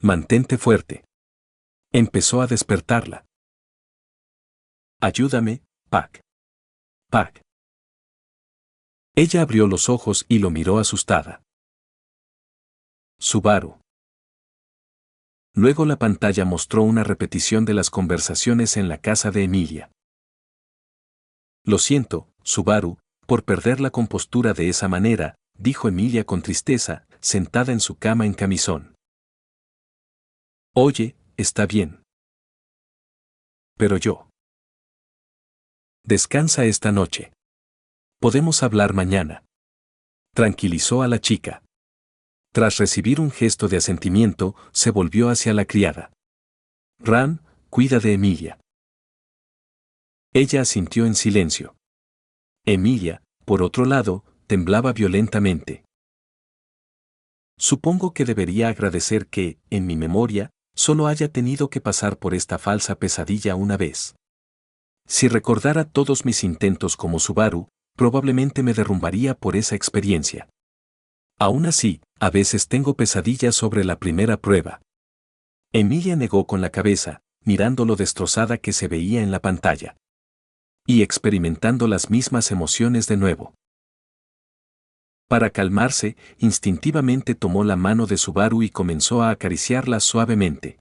Mantente fuerte. Empezó a despertarla. Ayúdame, Pac. Pac. Ella abrió los ojos y lo miró asustada. Subaru. Luego la pantalla mostró una repetición de las conversaciones en la casa de Emilia. Lo siento, Subaru, por perder la compostura de esa manera, dijo Emilia con tristeza, sentada en su cama en camisón. Oye, está bien. Pero yo. Descansa esta noche. Podemos hablar mañana. Tranquilizó a la chica. Tras recibir un gesto de asentimiento, se volvió hacia la criada. Ran, cuida de Emilia. Ella asintió en silencio. Emilia, por otro lado, temblaba violentamente. Supongo que debería agradecer que, en mi memoria, solo haya tenido que pasar por esta falsa pesadilla una vez. Si recordara todos mis intentos como Subaru, probablemente me derrumbaría por esa experiencia. Aún así, a veces tengo pesadillas sobre la primera prueba. Emilia negó con la cabeza, mirando lo destrozada que se veía en la pantalla. Y experimentando las mismas emociones de nuevo. Para calmarse, instintivamente tomó la mano de Subaru y comenzó a acariciarla suavemente.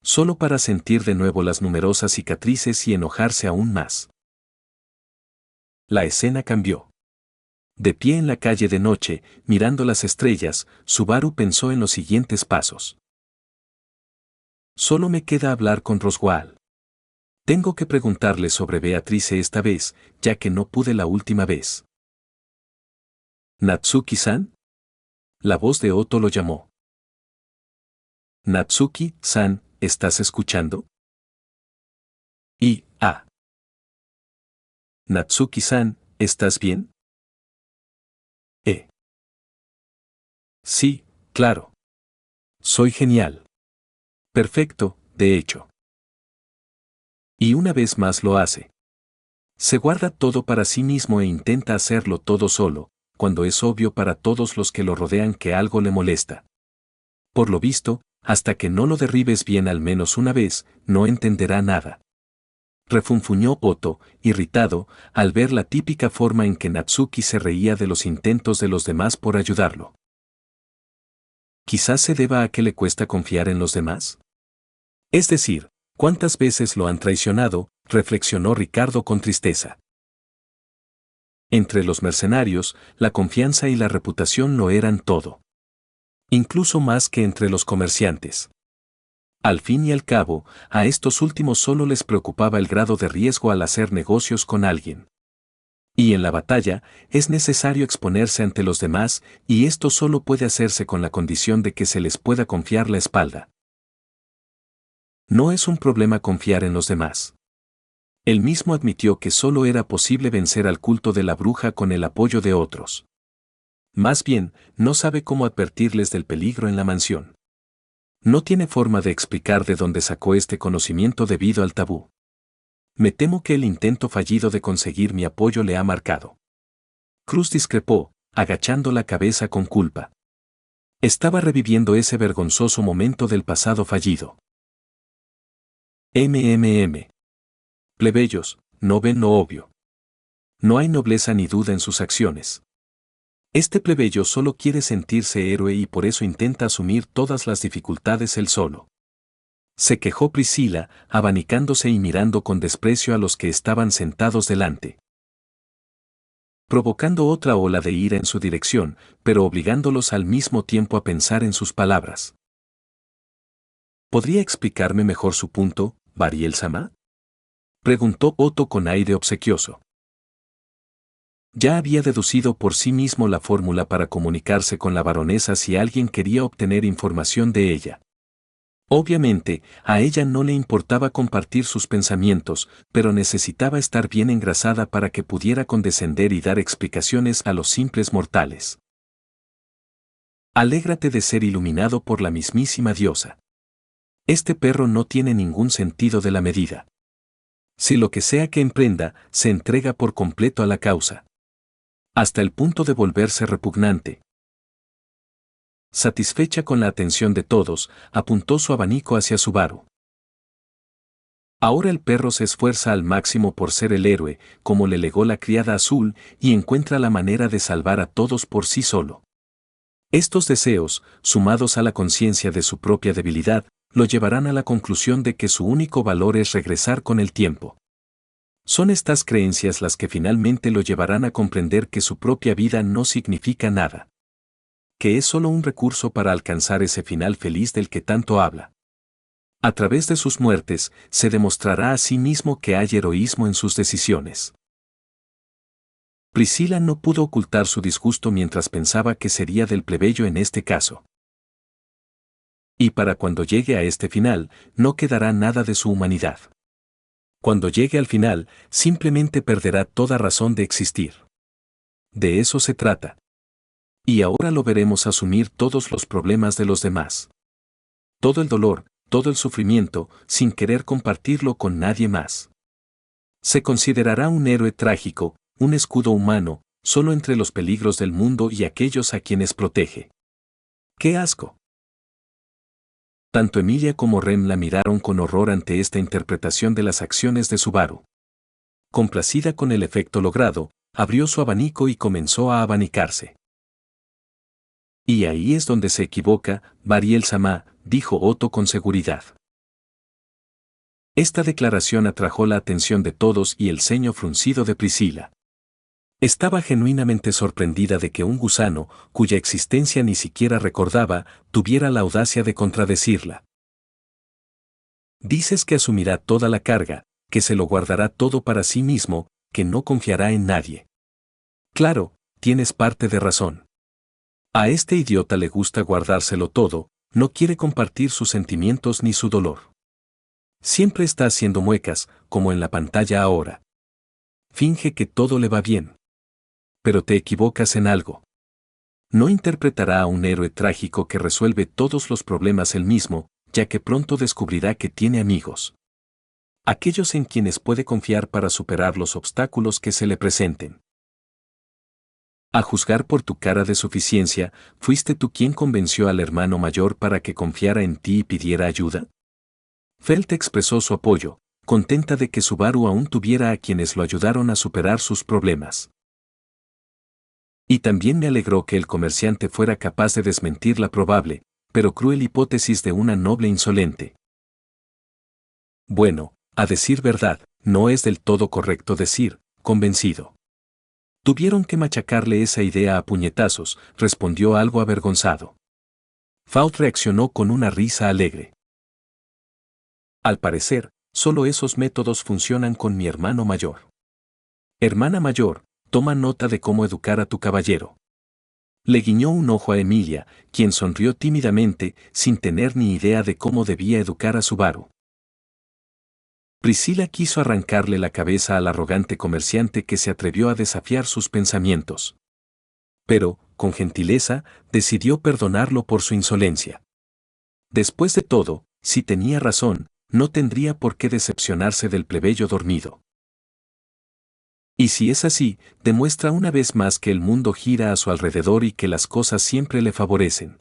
Solo para sentir de nuevo las numerosas cicatrices y enojarse aún más. La escena cambió. De pie en la calle de noche, mirando las estrellas, Subaru pensó en los siguientes pasos. Solo me queda hablar con Roswaal. Tengo que preguntarle sobre Beatrice esta vez, ya que no pude la última vez. ¿Natsuki-san? La voz de Otto lo llamó. Natsuki-san, ¿estás escuchando? Natsuki-san, ¿estás bien? Sí, claro. Soy genial. Perfecto, de hecho. Y una vez más lo hace. Se guarda todo para sí mismo e intenta hacerlo todo solo, cuando es obvio para todos los que lo rodean que algo le molesta. Por lo visto, hasta que no lo derribes bien al menos una vez, no entenderá nada. Refunfuñó Otto, irritado, al ver la típica forma en que Natsuki se reía de los intentos de los demás por ayudarlo. Quizás se deba a que le cuesta confiar en los demás. Es decir, ¿cuántas veces lo han traicionado?, reflexionó Ricardo con tristeza. Entre los mercenarios, la confianza y la reputación lo eran todo. Incluso más que entre los comerciantes. Al fin y al cabo, a estos últimos solo les preocupaba el grado de riesgo al hacer negocios con alguien. Y en la batalla, es necesario exponerse ante los demás, y esto solo puede hacerse con la condición de que se les pueda confiar la espalda. No es un problema confiar en los demás. Él mismo admitió que solo era posible vencer al culto de la bruja con el apoyo de otros. Más bien, no sabe cómo advertirles del peligro en la mansión. No tiene forma de explicar de dónde sacó este conocimiento debido al tabú. Me temo que el intento fallido de conseguir mi apoyo le ha marcado. Cruz discrepó, agachando la cabeza con culpa. Estaba reviviendo ese vergonzoso momento del pasado fallido. Plebeyos, no ven lo obvio. No hay nobleza ni duda en sus acciones. Este plebeyo solo quiere sentirse héroe y por eso intenta asumir todas las dificultades él solo. Se quejó Priscila, abanicándose y mirando con desprecio a los que estaban sentados delante. Provocando otra ola de ira en su dirección, pero obligándolos al mismo tiempo a pensar en sus palabras. ¿Podría explicarme mejor su punto, Bariel-sama?, preguntó Otto con aire obsequioso. Ya había deducido por sí mismo la fórmula para comunicarse con la baronesa si alguien quería obtener información de ella. Obviamente, a ella no le importaba compartir sus pensamientos, pero necesitaba estar bien engrasada para que pudiera condescender y dar explicaciones a los simples mortales. Alégrate de ser iluminado por la mismísima diosa. Este perro no tiene ningún sentido de la medida. Si lo que sea que emprenda, se entrega por completo a la causa. Hasta el punto de volverse repugnante. Satisfecha con la atención de todos, apuntó su abanico hacia Subaru. Ahora el perro se esfuerza al máximo por ser el héroe, como le legó la criada azul, y encuentra la manera de salvar a todos por sí solo. Estos deseos, sumados a la conciencia de su propia debilidad, lo llevarán a la conclusión de que su único valor es regresar con el tiempo. Son estas creencias las que finalmente lo llevarán a comprender que su propia vida no significa nada. Que es solo un recurso para alcanzar ese final feliz del que tanto habla. A través de sus muertes, se demostrará a sí mismo que hay heroísmo en sus decisiones. Priscila no pudo ocultar su disgusto mientras pensaba que sería del plebeyo en este caso. Y para cuando llegue a este final, no quedará nada de su humanidad. Cuando llegue al final, simplemente perderá toda razón de existir. De eso se trata. Y ahora lo veremos asumir todos los problemas de los demás. Todo el dolor, todo el sufrimiento, sin querer compartirlo con nadie más. Se considerará un héroe trágico, un escudo humano, solo entre los peligros del mundo y aquellos a quienes protege. ¡Qué asco! Tanto Emilia como Rem la miraron con horror ante esta interpretación de las acciones de Subaru. Complacida con el efecto logrado, abrió su abanico y comenzó a abanicarse. Y ahí es donde se equivoca, Bariel-sama, dijo Otto con seguridad. Esta declaración atrajo la atención de todos y el ceño fruncido de Priscila. Estaba genuinamente sorprendida de que un gusano, cuya existencia ni siquiera recordaba, tuviera la audacia de contradecirla. Dices que asumirá toda la carga, que se lo guardará todo para sí mismo, que no confiará en nadie. Claro, tienes parte de razón. A este idiota le gusta guardárselo todo, no quiere compartir sus sentimientos ni su dolor. Siempre está haciendo muecas, como en la pantalla ahora. Finge que todo le va bien. Pero te equivocas en algo. No interpretará a un héroe trágico que resuelve todos los problemas él mismo, ya que pronto descubrirá que tiene amigos. Aquellos en quienes puede confiar para superar los obstáculos que se le presenten. A juzgar por tu cara de suficiencia, ¿fuiste tú quien convenció al hermano mayor para que confiara en ti y pidiera ayuda? Felt expresó su apoyo, contenta de que Subaru aún tuviera a quienes lo ayudaron a superar sus problemas. Y también me alegró que el comerciante fuera capaz de desmentir la probable, pero cruel hipótesis de una noble insolente. Bueno, a decir verdad, no es del todo correcto decir, convencido. Tuvieron que machacarle esa idea a puñetazos, respondió algo avergonzado. Faut reaccionó con una risa alegre. Al parecer, solo esos métodos funcionan con mi hermano mayor. Hermana mayor, toma nota de cómo educar a tu caballero. Le guiñó un ojo a Emilia, quien sonrió tímidamente, sin tener ni idea de cómo debía educar a Subaru. Priscila quiso arrancarle la cabeza al arrogante comerciante que se atrevió a desafiar sus pensamientos. Pero, con gentileza, decidió perdonarlo por su insolencia. Después de todo, si tenía razón, no tendría por qué decepcionarse del plebeyo dormido. Y si es así, demuestra una vez más que el mundo gira a su alrededor y que las cosas siempre le favorecen.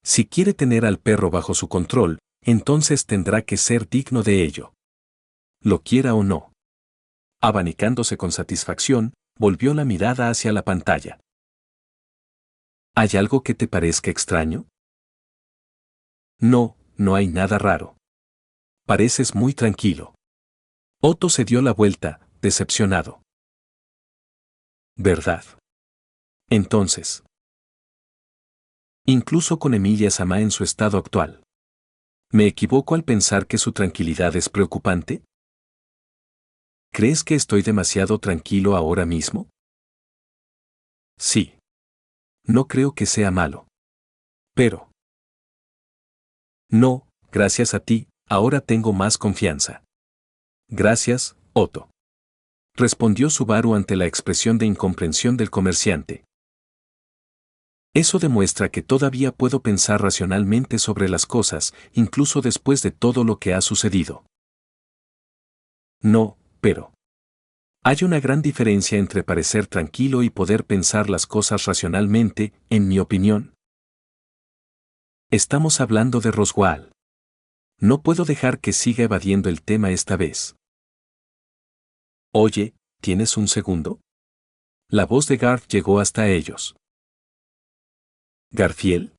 Si quiere tener al perro bajo su control, entonces tendrá que ser digno de ello. Lo quiera o no. Abanicándose con satisfacción, volvió la mirada hacia la pantalla. ¿Hay algo que te parezca extraño? No, no hay nada raro. Pareces muy tranquilo. Otto se dio la vuelta, decepcionado. ¿Verdad? Entonces. Incluso con Emilia Sama en su estado actual. ¿Me equivoco al pensar que su tranquilidad es preocupante? ¿Crees que estoy demasiado tranquilo ahora mismo? Sí. No creo que sea malo. Pero. No, gracias a ti, ahora tengo más confianza. Gracias, Otto. Respondió Subaru ante la expresión de incomprensión del comerciante. Eso demuestra que todavía puedo pensar racionalmente sobre las cosas, incluso después de todo lo que ha sucedido. No, pero. Hay una gran diferencia entre parecer tranquilo y poder pensar las cosas racionalmente, en mi opinión. Estamos hablando de Roswaal. No puedo dejar que siga evadiendo el tema esta vez. Oye, ¿tienes un segundo? La voz de Garth llegó hasta ellos. Garfield.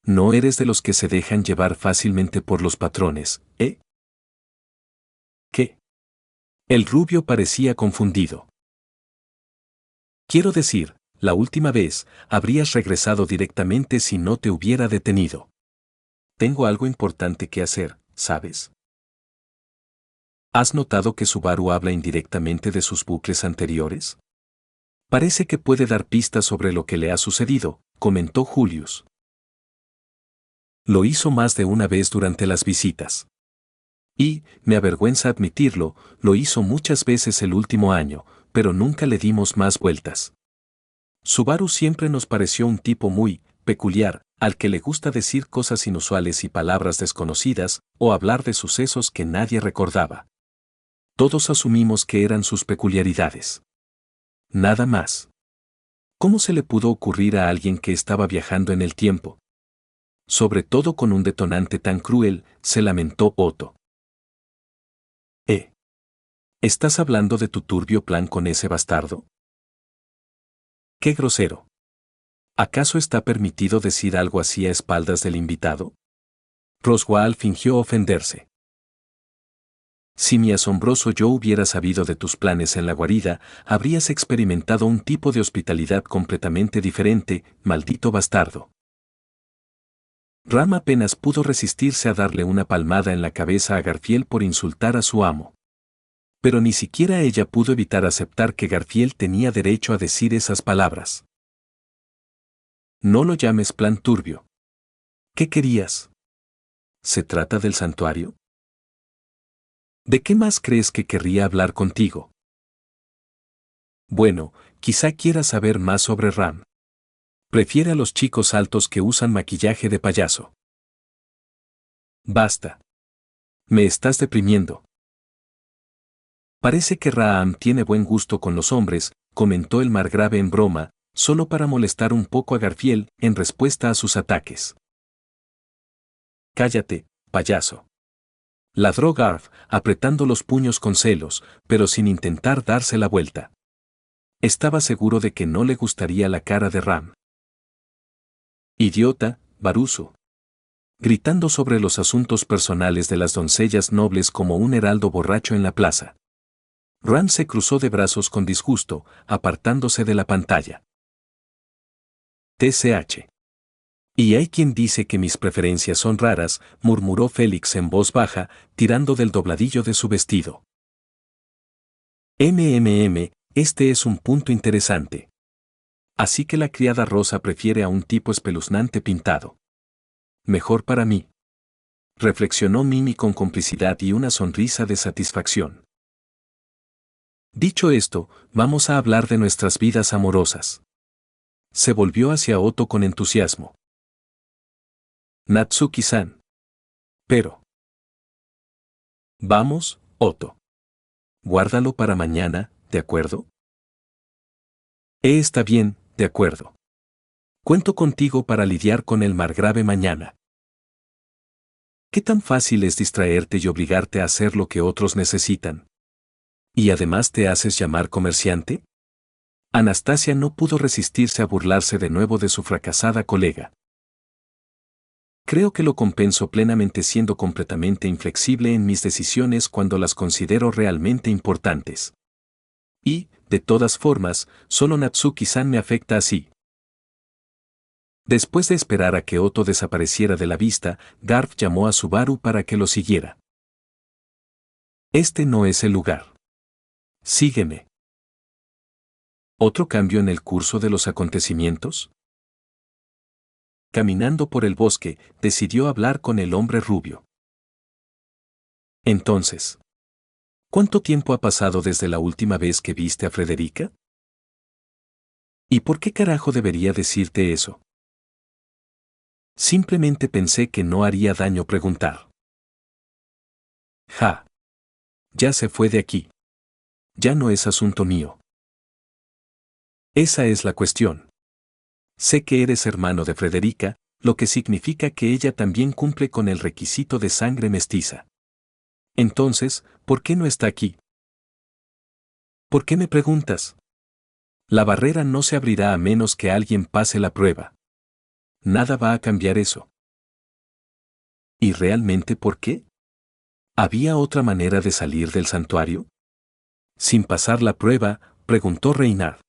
No eres de los que se dejan llevar fácilmente por los patrones, ¿eh? ¿Qué? El rubio parecía confundido. Quiero decir, la última vez, habrías regresado directamente si no te hubiera detenido. Tengo algo importante que hacer, ¿sabes? ¿Has notado que Subaru habla indirectamente de sus bucles anteriores? Parece que puede dar pistas sobre lo que le ha sucedido, comentó Julius. Lo hizo más de una vez durante las visitas. Y, me avergüenza admitirlo, lo hizo muchas veces el último año, pero nunca le dimos más vueltas. Subaru siempre nos pareció un tipo muy peculiar, al que le gusta decir cosas inusuales y palabras desconocidas, o hablar de sucesos que nadie recordaba. Todos asumimos que eran sus peculiaridades. Nada más. ¿Cómo se le pudo ocurrir a alguien que estaba viajando en el tiempo? Sobre todo con un detonante tan cruel, se lamentó Otto. ¿Estás hablando de tu turbio plan con ese bastardo? ¡Qué grosero! ¿Acaso está permitido decir algo así a espaldas del invitado? Roswaal fingió ofenderse. Si mi asombroso yo hubiera sabido de tus planes en la guarida, habrías experimentado un tipo de hospitalidad completamente diferente, maldito bastardo. Ram apenas pudo resistirse a darle una palmada en la cabeza a Garfield por insultar a su amo. Pero ni siquiera ella pudo evitar aceptar que Garfield tenía derecho a decir esas palabras. No lo llames plan turbio. ¿Qué querías? ¿Se trata del santuario? ¿De qué más crees que querría hablar contigo? Bueno, quizá quieras saber más sobre Ram. Prefiere a los chicos altos que usan maquillaje de payaso. Basta. Me estás deprimiendo. Parece que Raham tiene buen gusto con los hombres, comentó el margrave en broma, solo para molestar un poco a Garfield en respuesta a sus ataques. Cállate, payaso. Ladró Garf, apretando los puños con celos, pero sin intentar darse la vuelta. Estaba seguro de que no le gustaría la cara de Ram. Idiota, Baruso. Gritando sobre los asuntos personales de las doncellas nobles como un heraldo borracho en la plaza. Ram se cruzó de brazos con disgusto, apartándose de la pantalla. TCH. Y hay quien dice que mis preferencias son raras, murmuró Félix en voz baja, tirando del dobladillo de su vestido. Este es un punto interesante. Así que la criada Rosa prefiere a un tipo espeluznante pintado. Mejor para mí. Reflexionó Mimi con complicidad y una sonrisa de satisfacción. Dicho esto, vamos a hablar de nuestras vidas amorosas. Se volvió hacia Otto con entusiasmo. Natsuki-san. Pero. Vamos, Otto. Guárdalo para mañana, ¿de acuerdo? Está bien, de acuerdo. Cuento contigo para lidiar con el margrave mañana. ¿Qué tan fácil es distraerte y obligarte a hacer lo que otros necesitan? ¿Y además te haces llamar comerciante? Anastasia no pudo resistirse a burlarse de nuevo de su fracasada colega. Creo que lo compenso plenamente siendo completamente inflexible en mis decisiones cuando las considero realmente importantes. Y, de todas formas, solo Natsuki-san me afecta así. Después de esperar a que Otto desapareciera de la vista, Garf llamó a Subaru para que lo siguiera. Este no es el lugar. Sígueme. ¿Otro cambio en el curso de los acontecimientos? Caminando por el bosque, decidió hablar con el hombre rubio. Entonces, ¿cuánto tiempo ha pasado desde la última vez que viste a Frederica? ¿Y por qué carajo debería decirte eso? Simplemente pensé que no haría daño preguntar. Ja. Ya se fue de aquí. Ya no es asunto mío. Esa es la cuestión. Sé que eres hermano de Frederica, lo que significa que ella también cumple con el requisito de sangre mestiza. Entonces, ¿por qué no está aquí? ¿Por qué me preguntas? La barrera no se abrirá a menos que alguien pase la prueba. Nada va a cambiar eso. ¿Y realmente por qué? ¿Había otra manera de salir del santuario? Sin pasar la prueba, preguntó Reynard.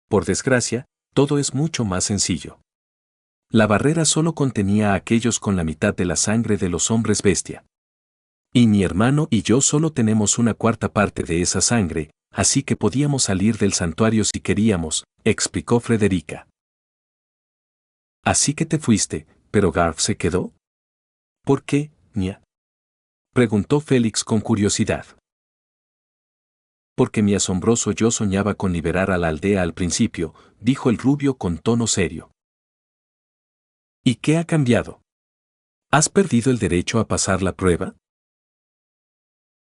Por desgracia, todo es mucho más sencillo. La barrera solo contenía a aquellos con la mitad de la sangre de los hombres bestia. Y mi hermano y yo solo tenemos una cuarta parte de esa sangre, así que podíamos salir del santuario si queríamos, explicó Frederica. Así que te fuiste, pero Garf se quedó. ¿Por qué, Nia? Preguntó Félix con curiosidad. Porque mi asombroso yo soñaba con liberar a la aldea al principio, dijo el rubio con tono serio. ¿Y qué ha cambiado? ¿Has perdido el derecho a pasar la prueba?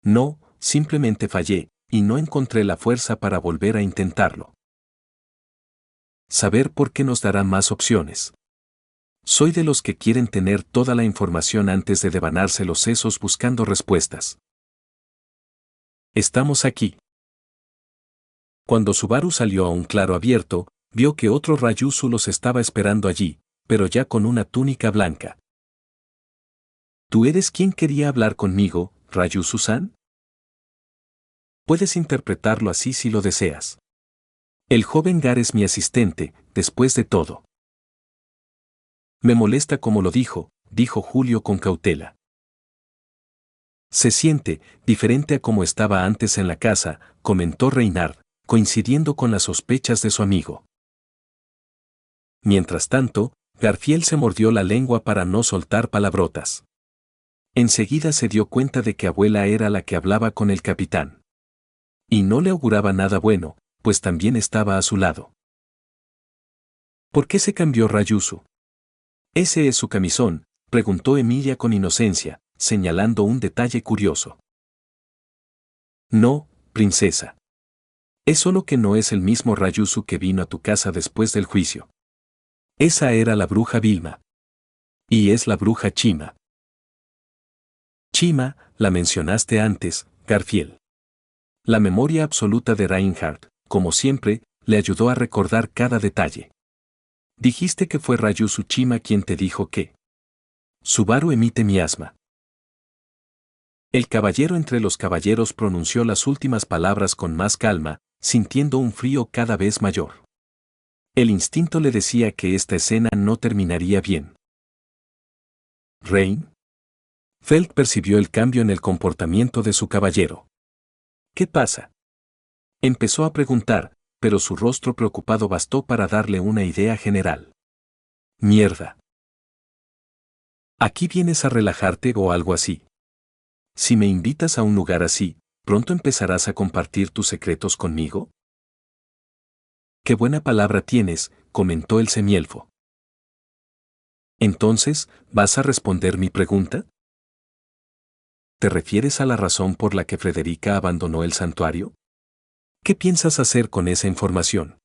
No, simplemente fallé, y no encontré la fuerza para volver a intentarlo. Saber por qué nos dará más opciones. Soy de los que quieren tener toda la información antes de devanarse los sesos buscando respuestas. Estamos aquí. Cuando Subaru salió a un claro abierto, vio que otro Ryuzu los estaba esperando allí, pero ya con una túnica blanca. ¿Tú eres quien quería hablar conmigo, Ryuzu-san? Puedes interpretarlo así si lo deseas. El joven Gar es mi asistente, después de todo. Me molesta como lo dijo Julio con cautela. Se siente diferente a como estaba antes en la casa, comentó Reynard, coincidiendo con las sospechas de su amigo. Mientras tanto, Garfield se mordió la lengua para no soltar palabrotas. Enseguida se dio cuenta de que abuela era la que hablaba con el capitán. Y no le auguraba nada bueno, pues también estaba a su lado. ¿Por qué se cambió Ryuzu? ¿Ese es su camisón?, preguntó Emilia con inocencia, señalando un detalle curioso. No, princesa. Es solo que no es el mismo Ryuzu que vino a tu casa después del juicio. Esa era la bruja Vilma. Y es la bruja Chima. Chima, la mencionaste antes, Garfield. La memoria absoluta de Reinhardt, como siempre, le ayudó a recordar cada detalle. Dijiste que fue Ryuzu Chima quien te dijo que Subaru emite miasma. El caballero entre los caballeros pronunció las últimas palabras con más calma, sintiendo un frío cada vez mayor. El instinto le decía que esta escena no terminaría bien. ¿Rein? Feld percibió el cambio en el comportamiento de su caballero. ¿Qué pasa? Empezó a preguntar, pero su rostro preocupado bastó para darle una idea general. Mierda. ¿Aquí vienes a relajarte o algo así? Si me invitas a un lugar así, ¿pronto empezarás a compartir tus secretos conmigo? Qué buena palabra tienes, comentó el semielfo. Entonces, ¿vas a responder mi pregunta? ¿Te refieres a la razón por la que Frederica abandonó el santuario? ¿Qué piensas hacer con esa información?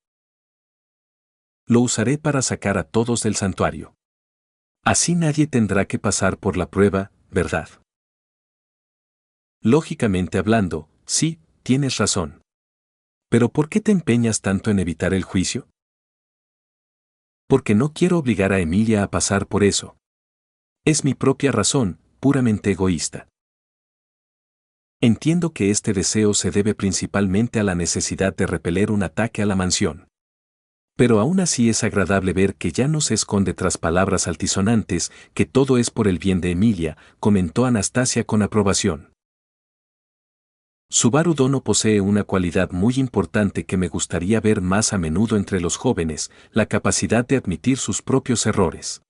Lo usaré para sacar a todos del santuario. Así nadie tendrá que pasar por la prueba, ¿verdad? Lógicamente hablando, sí, tienes razón. ¿Pero por qué te empeñas tanto en evitar el juicio? Porque no quiero obligar a Emilia a pasar por eso. Es mi propia razón, puramente egoísta. Entiendo que este deseo se debe principalmente a la necesidad de repeler un ataque a la mansión. Pero aún así es agradable ver que ya no se esconde tras palabras altisonantes, que todo es por el bien de Emilia, comentó Anastasia con aprobación. Subaru Dono posee una cualidad muy importante que me gustaría ver más a menudo entre los jóvenes, la capacidad de admitir sus propios errores.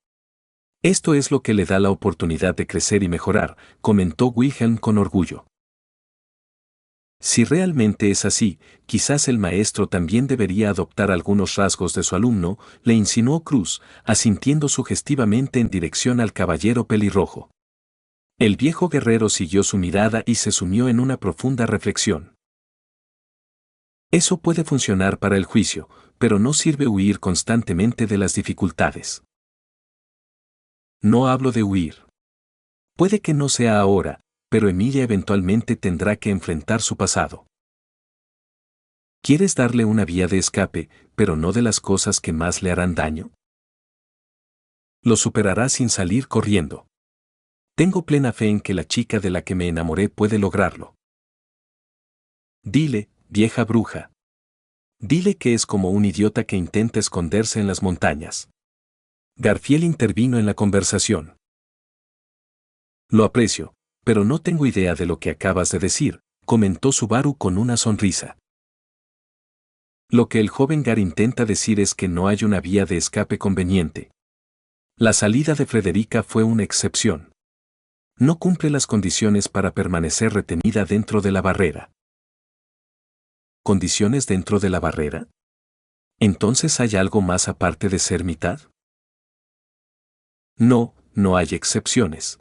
Esto es lo que le da la oportunidad de crecer y mejorar, comentó Wilhelm con orgullo. Si realmente es así, quizás el maestro también debería adoptar algunos rasgos de su alumno, le insinuó Cruz, asintiendo sugestivamente en dirección al caballero pelirrojo. El viejo guerrero siguió su mirada y se sumió en una profunda reflexión. Eso puede funcionar para el juicio, pero no sirve huir constantemente de las dificultades. No hablo de huir. Puede que no sea ahora, pero Emilia eventualmente tendrá que enfrentar su pasado. ¿Quieres darle una vía de escape, pero no de las cosas que más le harán daño? Lo superará sin salir corriendo. Tengo plena fe en que la chica de la que me enamoré puede lograrlo. Dile, vieja bruja. Dile que es como un idiota que intenta esconderse en las montañas. Garfield intervino en la conversación. Lo aprecio, pero no tengo idea de lo que acabas de decir, comentó Subaru con una sonrisa. Lo que el joven Gar intenta decir es que no hay una vía de escape conveniente. La salida de Frederica fue una excepción. No cumple las condiciones para permanecer retenida dentro de la barrera. ¿Condiciones dentro de la barrera? ¿Entonces hay algo más aparte de ser mitad? No, no hay excepciones.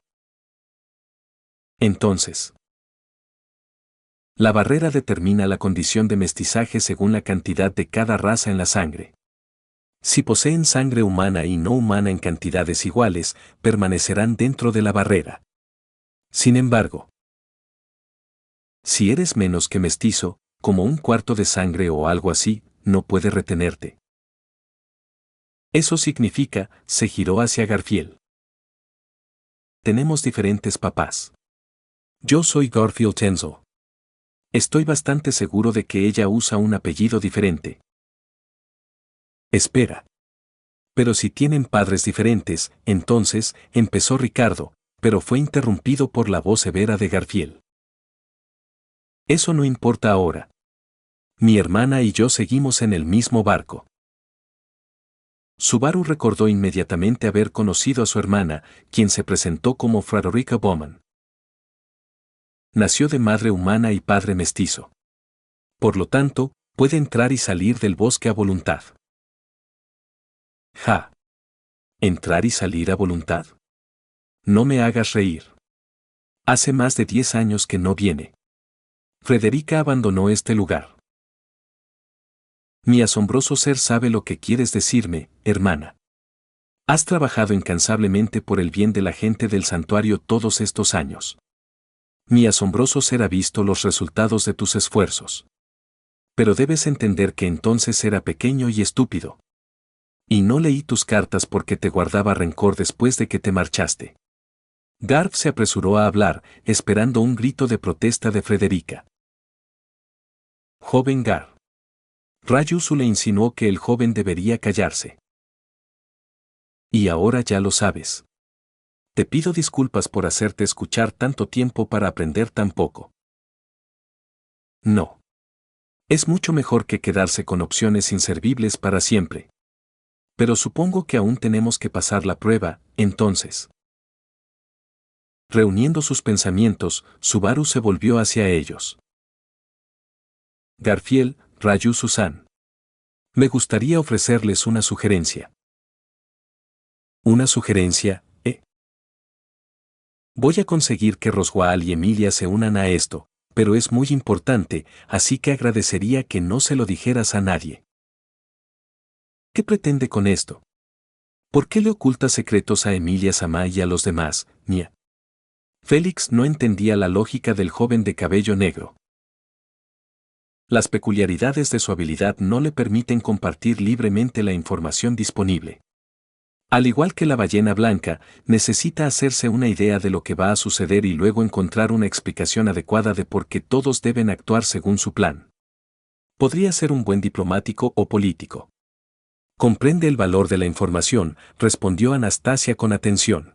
Entonces, la barrera determina la condición de mestizaje según la cantidad de cada raza en la sangre. Si poseen sangre humana y no humana en cantidades iguales, permanecerán dentro de la barrera. Sin embargo, si eres menos que mestizo, como un cuarto de sangre o algo así, no puede retenerte. Eso significa, se giró hacia Garfield. Tenemos diferentes papás. Yo soy Garfield Tenzo. Estoy bastante seguro de que ella usa un apellido diferente. Espera. Pero si tienen padres diferentes, entonces, empezó Ricardo, pero fue interrumpido por la voz severa de Garfield. Eso no importa ahora. Mi hermana y yo seguimos en el mismo barco. Subaru recordó inmediatamente haber conocido a su hermana, quien se presentó como Frederica Bowman. Nació de madre humana y padre mestizo. Por lo tanto, puede entrar y salir del bosque a voluntad. Ja. ¿Entrar y salir a voluntad? No me hagas reír. Hace más de 10 años que no viene. Frederica abandonó este lugar. Mi asombroso ser sabe lo que quieres decirme, hermana. Has trabajado incansablemente por el bien de la gente del santuario todos estos años. Mi asombroso ser ha visto los resultados de tus esfuerzos. Pero debes entender que entonces era pequeño y estúpido. Y no leí tus cartas porque te guardaba rencor después de que te marchaste. Garf se apresuró a hablar, esperando un grito de protesta de Frederica. Joven Garf. Rayusu le insinuó que el joven debería callarse. Y ahora ya lo sabes. Te pido disculpas por hacerte escuchar tanto tiempo para aprender tan poco. No. Es mucho mejor que quedarse con opciones inservibles para siempre. Pero supongo que aún tenemos que pasar la prueba, entonces. Reuniendo sus pensamientos, Subaru se volvió hacia ellos. Garfiel, Rayusu-san. Me gustaría ofrecerles una sugerencia. ¿Una sugerencia, Voy a conseguir que Roswaal y Emilia se unan a esto, pero es muy importante, así que agradecería que no se lo dijeras a nadie. ¿Qué pretende con esto? ¿Por qué le oculta secretos a Emilia-sama y a los demás, Nia? Félix no entendía la lógica del joven de cabello negro. Las peculiaridades de su habilidad no le permiten compartir libremente la información disponible. Al igual que la ballena blanca, necesita hacerse una idea de lo que va a suceder y luego encontrar una explicación adecuada de por qué todos deben actuar según su plan. Podría ser un buen diplomático o político. Comprende el valor de la información, respondió Anastasia con atención.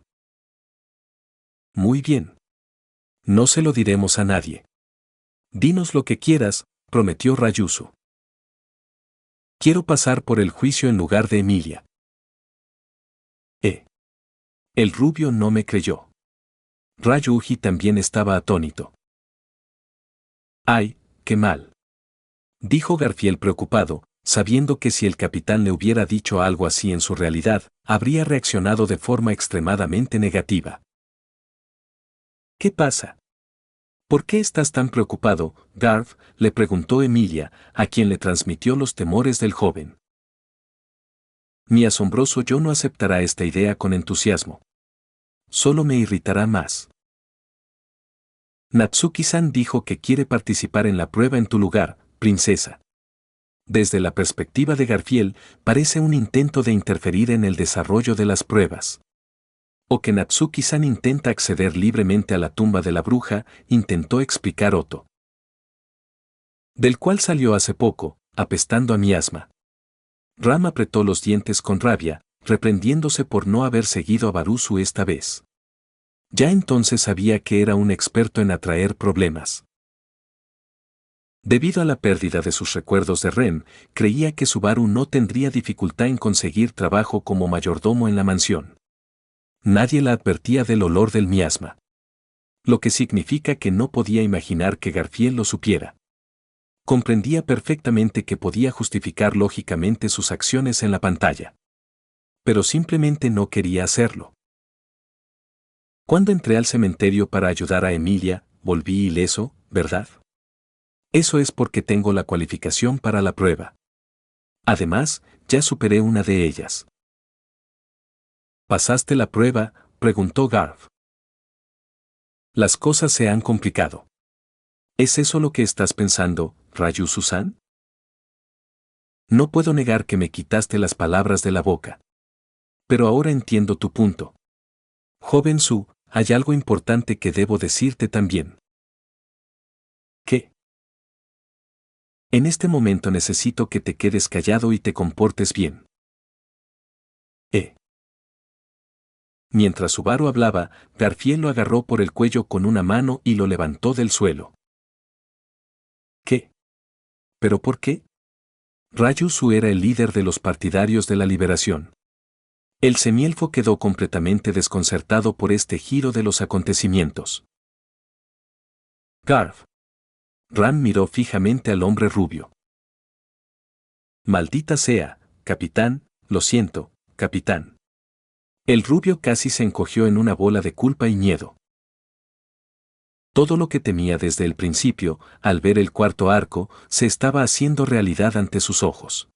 Muy bien. No se lo diremos a nadie. Dinos lo que quieras, prometió Rayusu. Quiero pasar por el juicio en lugar de Emilia. El rubio no me creyó. Rayuji también estaba atónito. ¡Ay, qué mal! Dijo Garfiel preocupado, sabiendo que si el capitán le hubiera dicho algo así en su realidad, habría reaccionado de forma extremadamente negativa. ¿Qué pasa? ¿Por qué estás tan preocupado, Garf? Le preguntó Emilia, a quien le transmitió los temores del joven. Mi asombroso yo no aceptará esta idea con entusiasmo. Solo me irritará más. Natsuki-san dijo que quiere participar en la prueba en tu lugar, princesa. Desde la perspectiva de Garfiel, parece un intento de interferir en el desarrollo de las pruebas. O que Natsuki-san intenta acceder libremente a la tumba de la bruja, intentó explicar Otto. Del cual salió hace poco, apestando a miasma. Ram apretó los dientes con rabia, reprendiéndose por no haber seguido a Barusu esta vez. Ya entonces sabía que era un experto en atraer problemas. Debido a la pérdida de sus recuerdos de Ren, creía que Subaru no tendría dificultad en conseguir trabajo como mayordomo en la mansión. Nadie la advertía del olor del miasma. Lo que significa que no podía imaginar que Garfiel lo supiera. Comprendía perfectamente que podía justificar lógicamente sus acciones en la pantalla. Pero simplemente no quería hacerlo. Cuando entré al cementerio para ayudar a Emilia, volví ileso, ¿verdad? Eso es porque tengo la cualificación para la prueba. Además, ya superé una de ellas. ¿Pasaste la prueba?, preguntó Garf. Las cosas se han complicado. ¿Es eso lo que estás pensando, Rayusu-san? No puedo negar que me quitaste las palabras de la boca. Pero ahora entiendo tu punto. Joven Su, hay algo importante que debo decirte también. ¿Qué? En este momento necesito que te quedes callado y te comportes bien. Mientras Subaru hablaba, Garfiel lo agarró por el cuello con una mano y lo levantó del suelo. ¿Qué? ¿Pero por qué? Rayusu era el líder de los partidarios de la liberación. El semielfo quedó completamente desconcertado por este giro de los acontecimientos. Garf. Ram miró fijamente al hombre rubio. Maldita sea, capitán, lo siento, capitán. El rubio casi se encogió en una bola de culpa y miedo. Todo lo que temía desde el principio, al ver el cuarto arco, se estaba haciendo realidad ante sus ojos.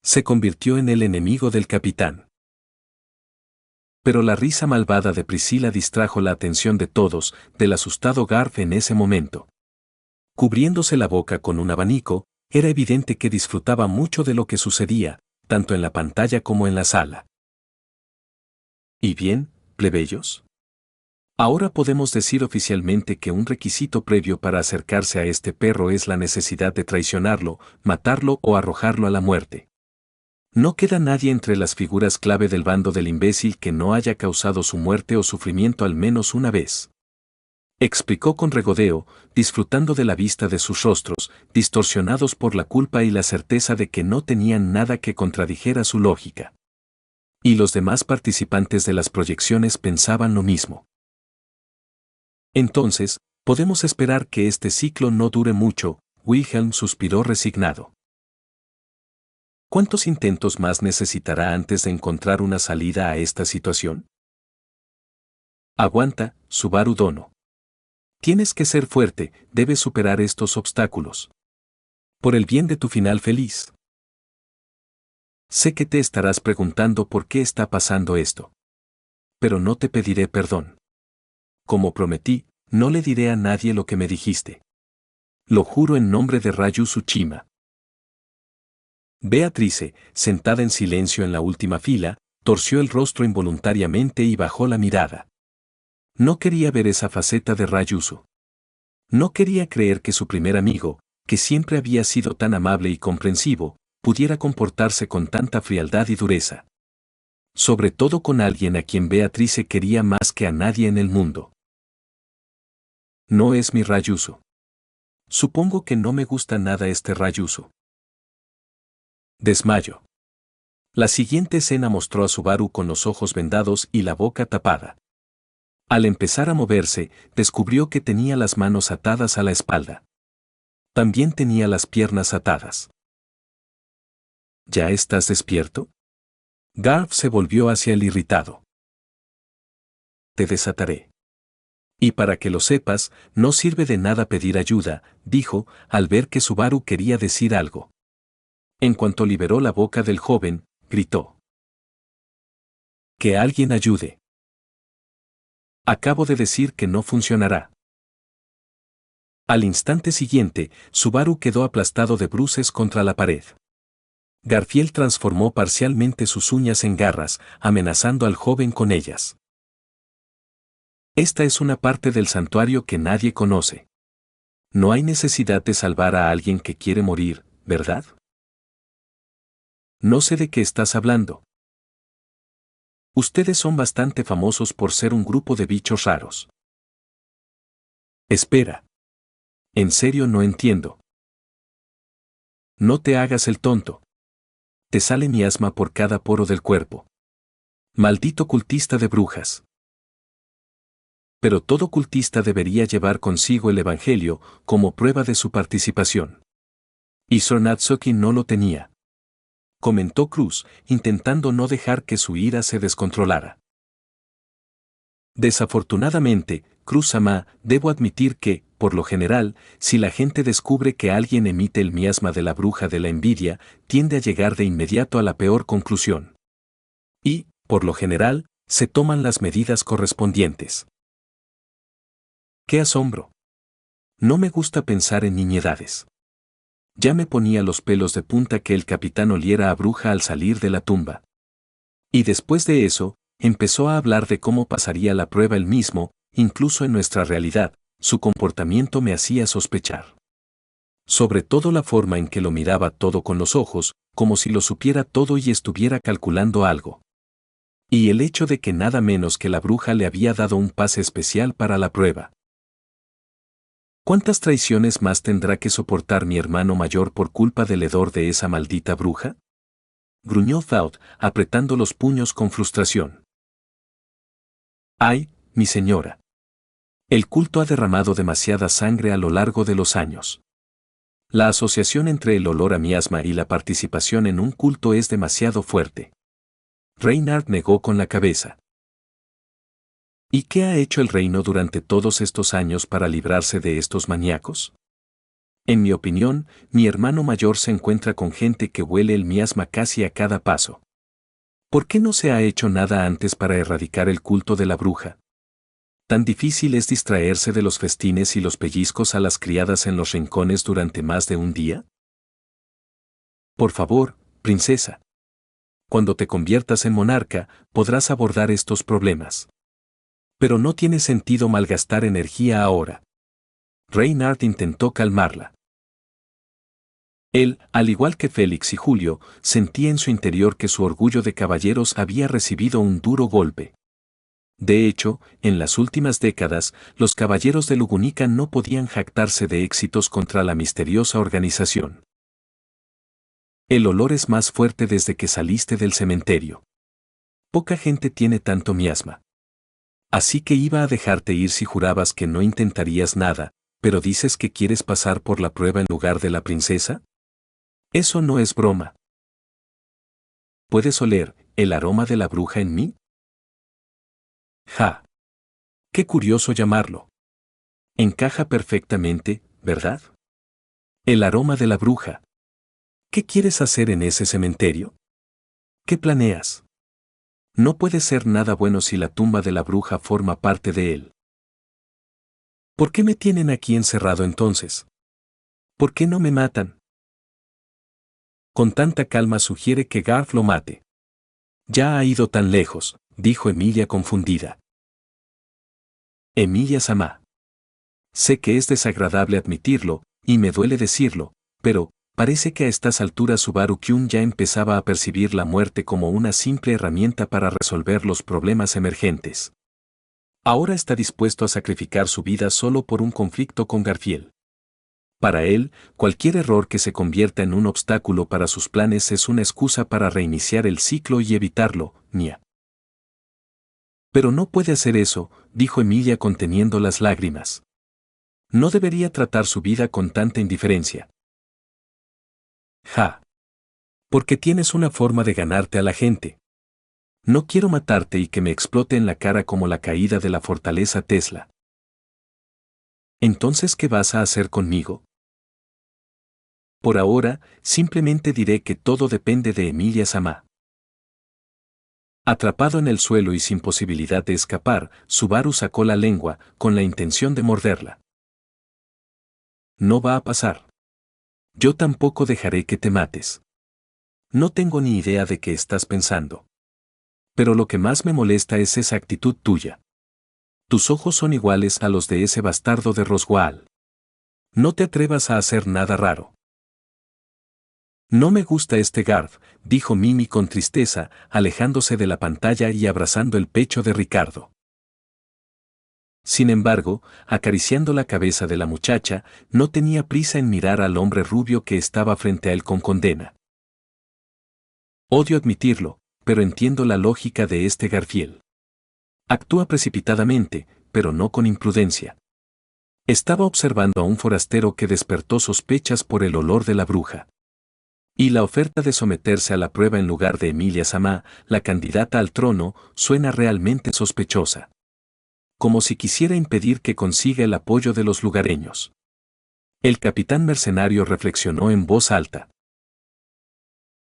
Se convirtió en el enemigo del capitán. Pero la risa malvada de Priscila distrajo la atención de todos, del asustado Garth en ese momento. Cubriéndose la boca con un abanico, era evidente que disfrutaba mucho de lo que sucedía, tanto en la pantalla como en la sala. ¿Y bien, plebeyos? Ahora podemos decir oficialmente que un requisito previo para acercarse a este perro es la necesidad de traicionarlo, matarlo o arrojarlo a la muerte. No queda nadie entre las figuras clave del bando del imbécil que no haya causado su muerte o sufrimiento al menos una vez. Explicó con regodeo, disfrutando de la vista de sus rostros, distorsionados por la culpa y la certeza de que no tenían nada que contradijera su lógica. Y los demás participantes de las proyecciones pensaban lo mismo. Entonces, podemos esperar que este ciclo no dure mucho, Wilhelm suspiró resignado. ¿Cuántos intentos más necesitará antes de encontrar una salida a esta situación? Aguanta, Subaru Dono. Tienes que ser fuerte, debes superar estos obstáculos. Por el bien de tu final feliz. Sé que te estarás preguntando por qué está pasando esto. Pero no te pediré perdón. Como prometí, no le diré a nadie lo que me dijiste. Lo juro en nombre de Ryu Tsushima. Beatrice, sentada en silencio en la última fila, torció el rostro involuntariamente y bajó la mirada. No quería ver esa faceta de Ryusu. No quería creer que su primer amigo, que siempre había sido tan amable y comprensivo, pudiera comportarse con tanta frialdad y dureza. Sobre todo con alguien a quien Beatrice quería más que a nadie en el mundo. No es mi Ryusu. Supongo que no me gusta nada este Ryusu. Desmayo. La siguiente escena mostró a Subaru con los ojos vendados y la boca tapada. Al empezar a moverse, descubrió que tenía las manos atadas a la espalda. También tenía las piernas atadas. ¿Ya estás despierto? Garth se volvió hacia el irritado. Te desataré. Y para que lo sepas, no sirve de nada pedir ayuda, dijo, al ver que Subaru quería decir algo. En cuanto liberó la boca del joven, gritó. Que alguien ayude. Acabo de decir que no funcionará. Al instante siguiente, Subaru quedó aplastado de bruces contra la pared. Garfield transformó parcialmente sus uñas en garras, amenazando al joven con ellas. Esta es una parte del santuario que nadie conoce. No hay necesidad de salvar a alguien que quiere morir, ¿verdad? No sé de qué estás hablando. Ustedes son bastante famosos por ser un grupo de bichos raros. Espera. En serio no entiendo. No te hagas el tonto. Te sale miasma por cada poro del cuerpo. Maldito cultista de brujas. Pero todo cultista debería llevar consigo el Evangelio como prueba de su participación. Y Sor Natsuki no lo tenía. Comentó Cruz, intentando no dejar que su ira se descontrolara. Desafortunadamente, Cruz-sama, debo admitir que, por lo general, si la gente descubre que alguien emite el miasma de la bruja de la envidia, tiende a llegar de inmediato a la peor conclusión. Y, por lo general, se toman las medidas correspondientes. ¡Qué asombro! No me gusta pensar en niñedades. Ya me ponía los pelos de punta que el capitán oliera a bruja al salir de la tumba. Y después de eso, empezó a hablar de cómo pasaría la prueba él mismo, incluso en nuestra realidad, su comportamiento me hacía sospechar. Sobre todo la forma en que lo miraba todo con los ojos, como si lo supiera todo y estuviera calculando algo. Y el hecho de que nada menos que la bruja le había dado un pase especial para la prueba. ¿Cuántas traiciones más tendrá que soportar mi hermano mayor por culpa del hedor de esa maldita bruja? Gruñó Thought, apretando los puños con frustración. ¡Ay, mi señora! El culto ha derramado demasiada sangre a lo largo de los años. La asociación entre el olor a miasma y la participación en un culto es demasiado fuerte. Reynard negó con la cabeza. ¿Y qué ha hecho el reino durante todos estos años para librarse de estos maníacos? En mi opinión, mi hermano mayor se encuentra con gente que huele el miasma casi a cada paso. ¿Por qué no se ha hecho nada antes para erradicar el culto de la bruja? ¿Tan difícil es distraerse de los festines y los pellizcos a las criadas en los rincones durante más de un día? Por favor, princesa. Cuando te conviertas en monarca, podrás abordar estos problemas. Pero no tiene sentido malgastar energía ahora. Reynard intentó calmarla. Él, al igual que Félix y Julio, sentía en su interior que su orgullo de caballeros había recibido un duro golpe. De hecho, en las últimas décadas, los caballeros de Lugunica no podían jactarse de éxitos contra la misteriosa organización. El olor es más fuerte desde que saliste del cementerio. Poca gente tiene tanto miasma. Así que iba a dejarte ir si jurabas que no intentarías nada, pero dices que quieres pasar por la prueba en lugar de la princesa. Eso no es broma. ¿Puedes oler el aroma de la bruja en mí? Ja. Qué curioso llamarlo. Encaja perfectamente, ¿verdad? El aroma de la bruja. ¿Qué quieres hacer en ese cementerio? ¿Qué planeas? No puede ser nada bueno si la tumba de la bruja forma parte de él. ¿Por qué me tienen aquí encerrado entonces? ¿Por qué no me matan? Con tanta calma sugiere que Garth lo mate. Ya ha ido tan lejos, dijo Emilia confundida. Emilia Samá. Sé que es desagradable admitirlo, y me duele decirlo, pero, parece que a estas alturas Subaru-kun ya empezaba a percibir la muerte como una simple herramienta para resolver los problemas emergentes. Ahora está dispuesto a sacrificar su vida solo por un conflicto con Garfield. Para él, cualquier error que se convierta en un obstáculo para sus planes es una excusa para reiniciar el ciclo y evitarlo, Nia. Pero no puede hacer eso, dijo Emilia conteniendo las lágrimas. No debería tratar su vida con tanta indiferencia. Ja. Porque tienes una forma de ganarte a la gente. No quiero matarte y que me explote en la cara como la caída de la fortaleza Tesla. Entonces, ¿qué vas a hacer conmigo? Por ahora, simplemente diré que todo depende de Emilia Samá. Atrapado en el suelo y sin posibilidad de escapar, Subaru sacó la lengua, con la intención de morderla. No va a pasar. Yo tampoco dejaré que te mates. No tengo ni idea de qué estás pensando. Pero lo que más me molesta es esa actitud tuya. Tus ojos son iguales a los de ese bastardo de Roswell. No te atrevas a hacer nada raro. No me gusta este Garth, dijo Mimi con tristeza, alejándose de la pantalla y abrazando el pecho de Ricardo. Sin embargo, acariciando la cabeza de la muchacha, no tenía prisa en mirar al hombre rubio que estaba frente a él con condena. Odio admitirlo, pero entiendo la lógica de este Garfield. Actúa precipitadamente, pero no con imprudencia. Estaba observando a un forastero que despertó sospechas por el olor de la bruja. Y la oferta de someterse a la prueba en lugar de Emilia Samá, la candidata al trono, suena realmente sospechosa. Como si quisiera impedir que consiga el apoyo de los lugareños. El capitán mercenario reflexionó en voz alta.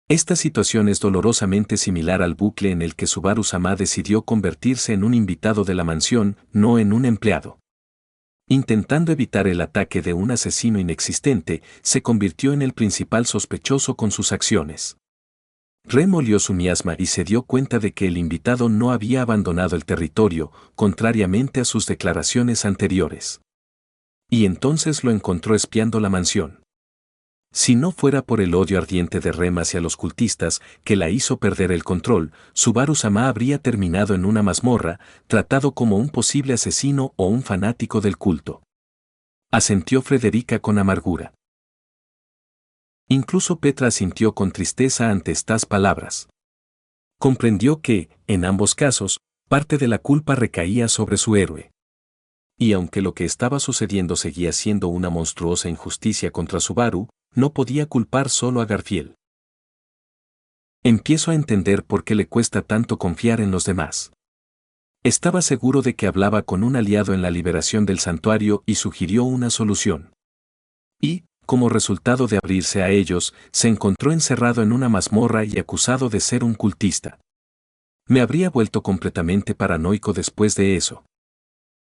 Esta situación es dolorosamente similar al bucle en el que Subaru-sama decidió convertirse en un invitado de la mansión, no en un empleado. Intentando evitar el ataque de un asesino inexistente, se convirtió en el principal sospechoso con sus acciones. Remolió su miasma y se dio cuenta de que el invitado no había abandonado el territorio, contrariamente a sus declaraciones anteriores. Y entonces lo encontró espiando la mansión. Si no fuera por el odio ardiente de Rem hacia los cultistas, que la hizo perder el control, Subaru-sama habría terminado en una mazmorra, tratado como un posible asesino o un fanático del culto. Asintió Frederica con amargura. Incluso Petra asintió con tristeza ante estas palabras. Comprendió que, en ambos casos, parte de la culpa recaía sobre su héroe. Y aunque lo que estaba sucediendo seguía siendo una monstruosa injusticia contra Subaru, no podía culpar solo a Garfield. Empiezo a entender por qué le cuesta tanto confiar en los demás. Estaba seguro de que hablaba con un aliado en la liberación del santuario y sugirió una solución. Y, como resultado de abrirse a ellos, se encontró encerrado en una mazmorra y acusado de ser un cultista. Me habría vuelto completamente paranoico después de eso.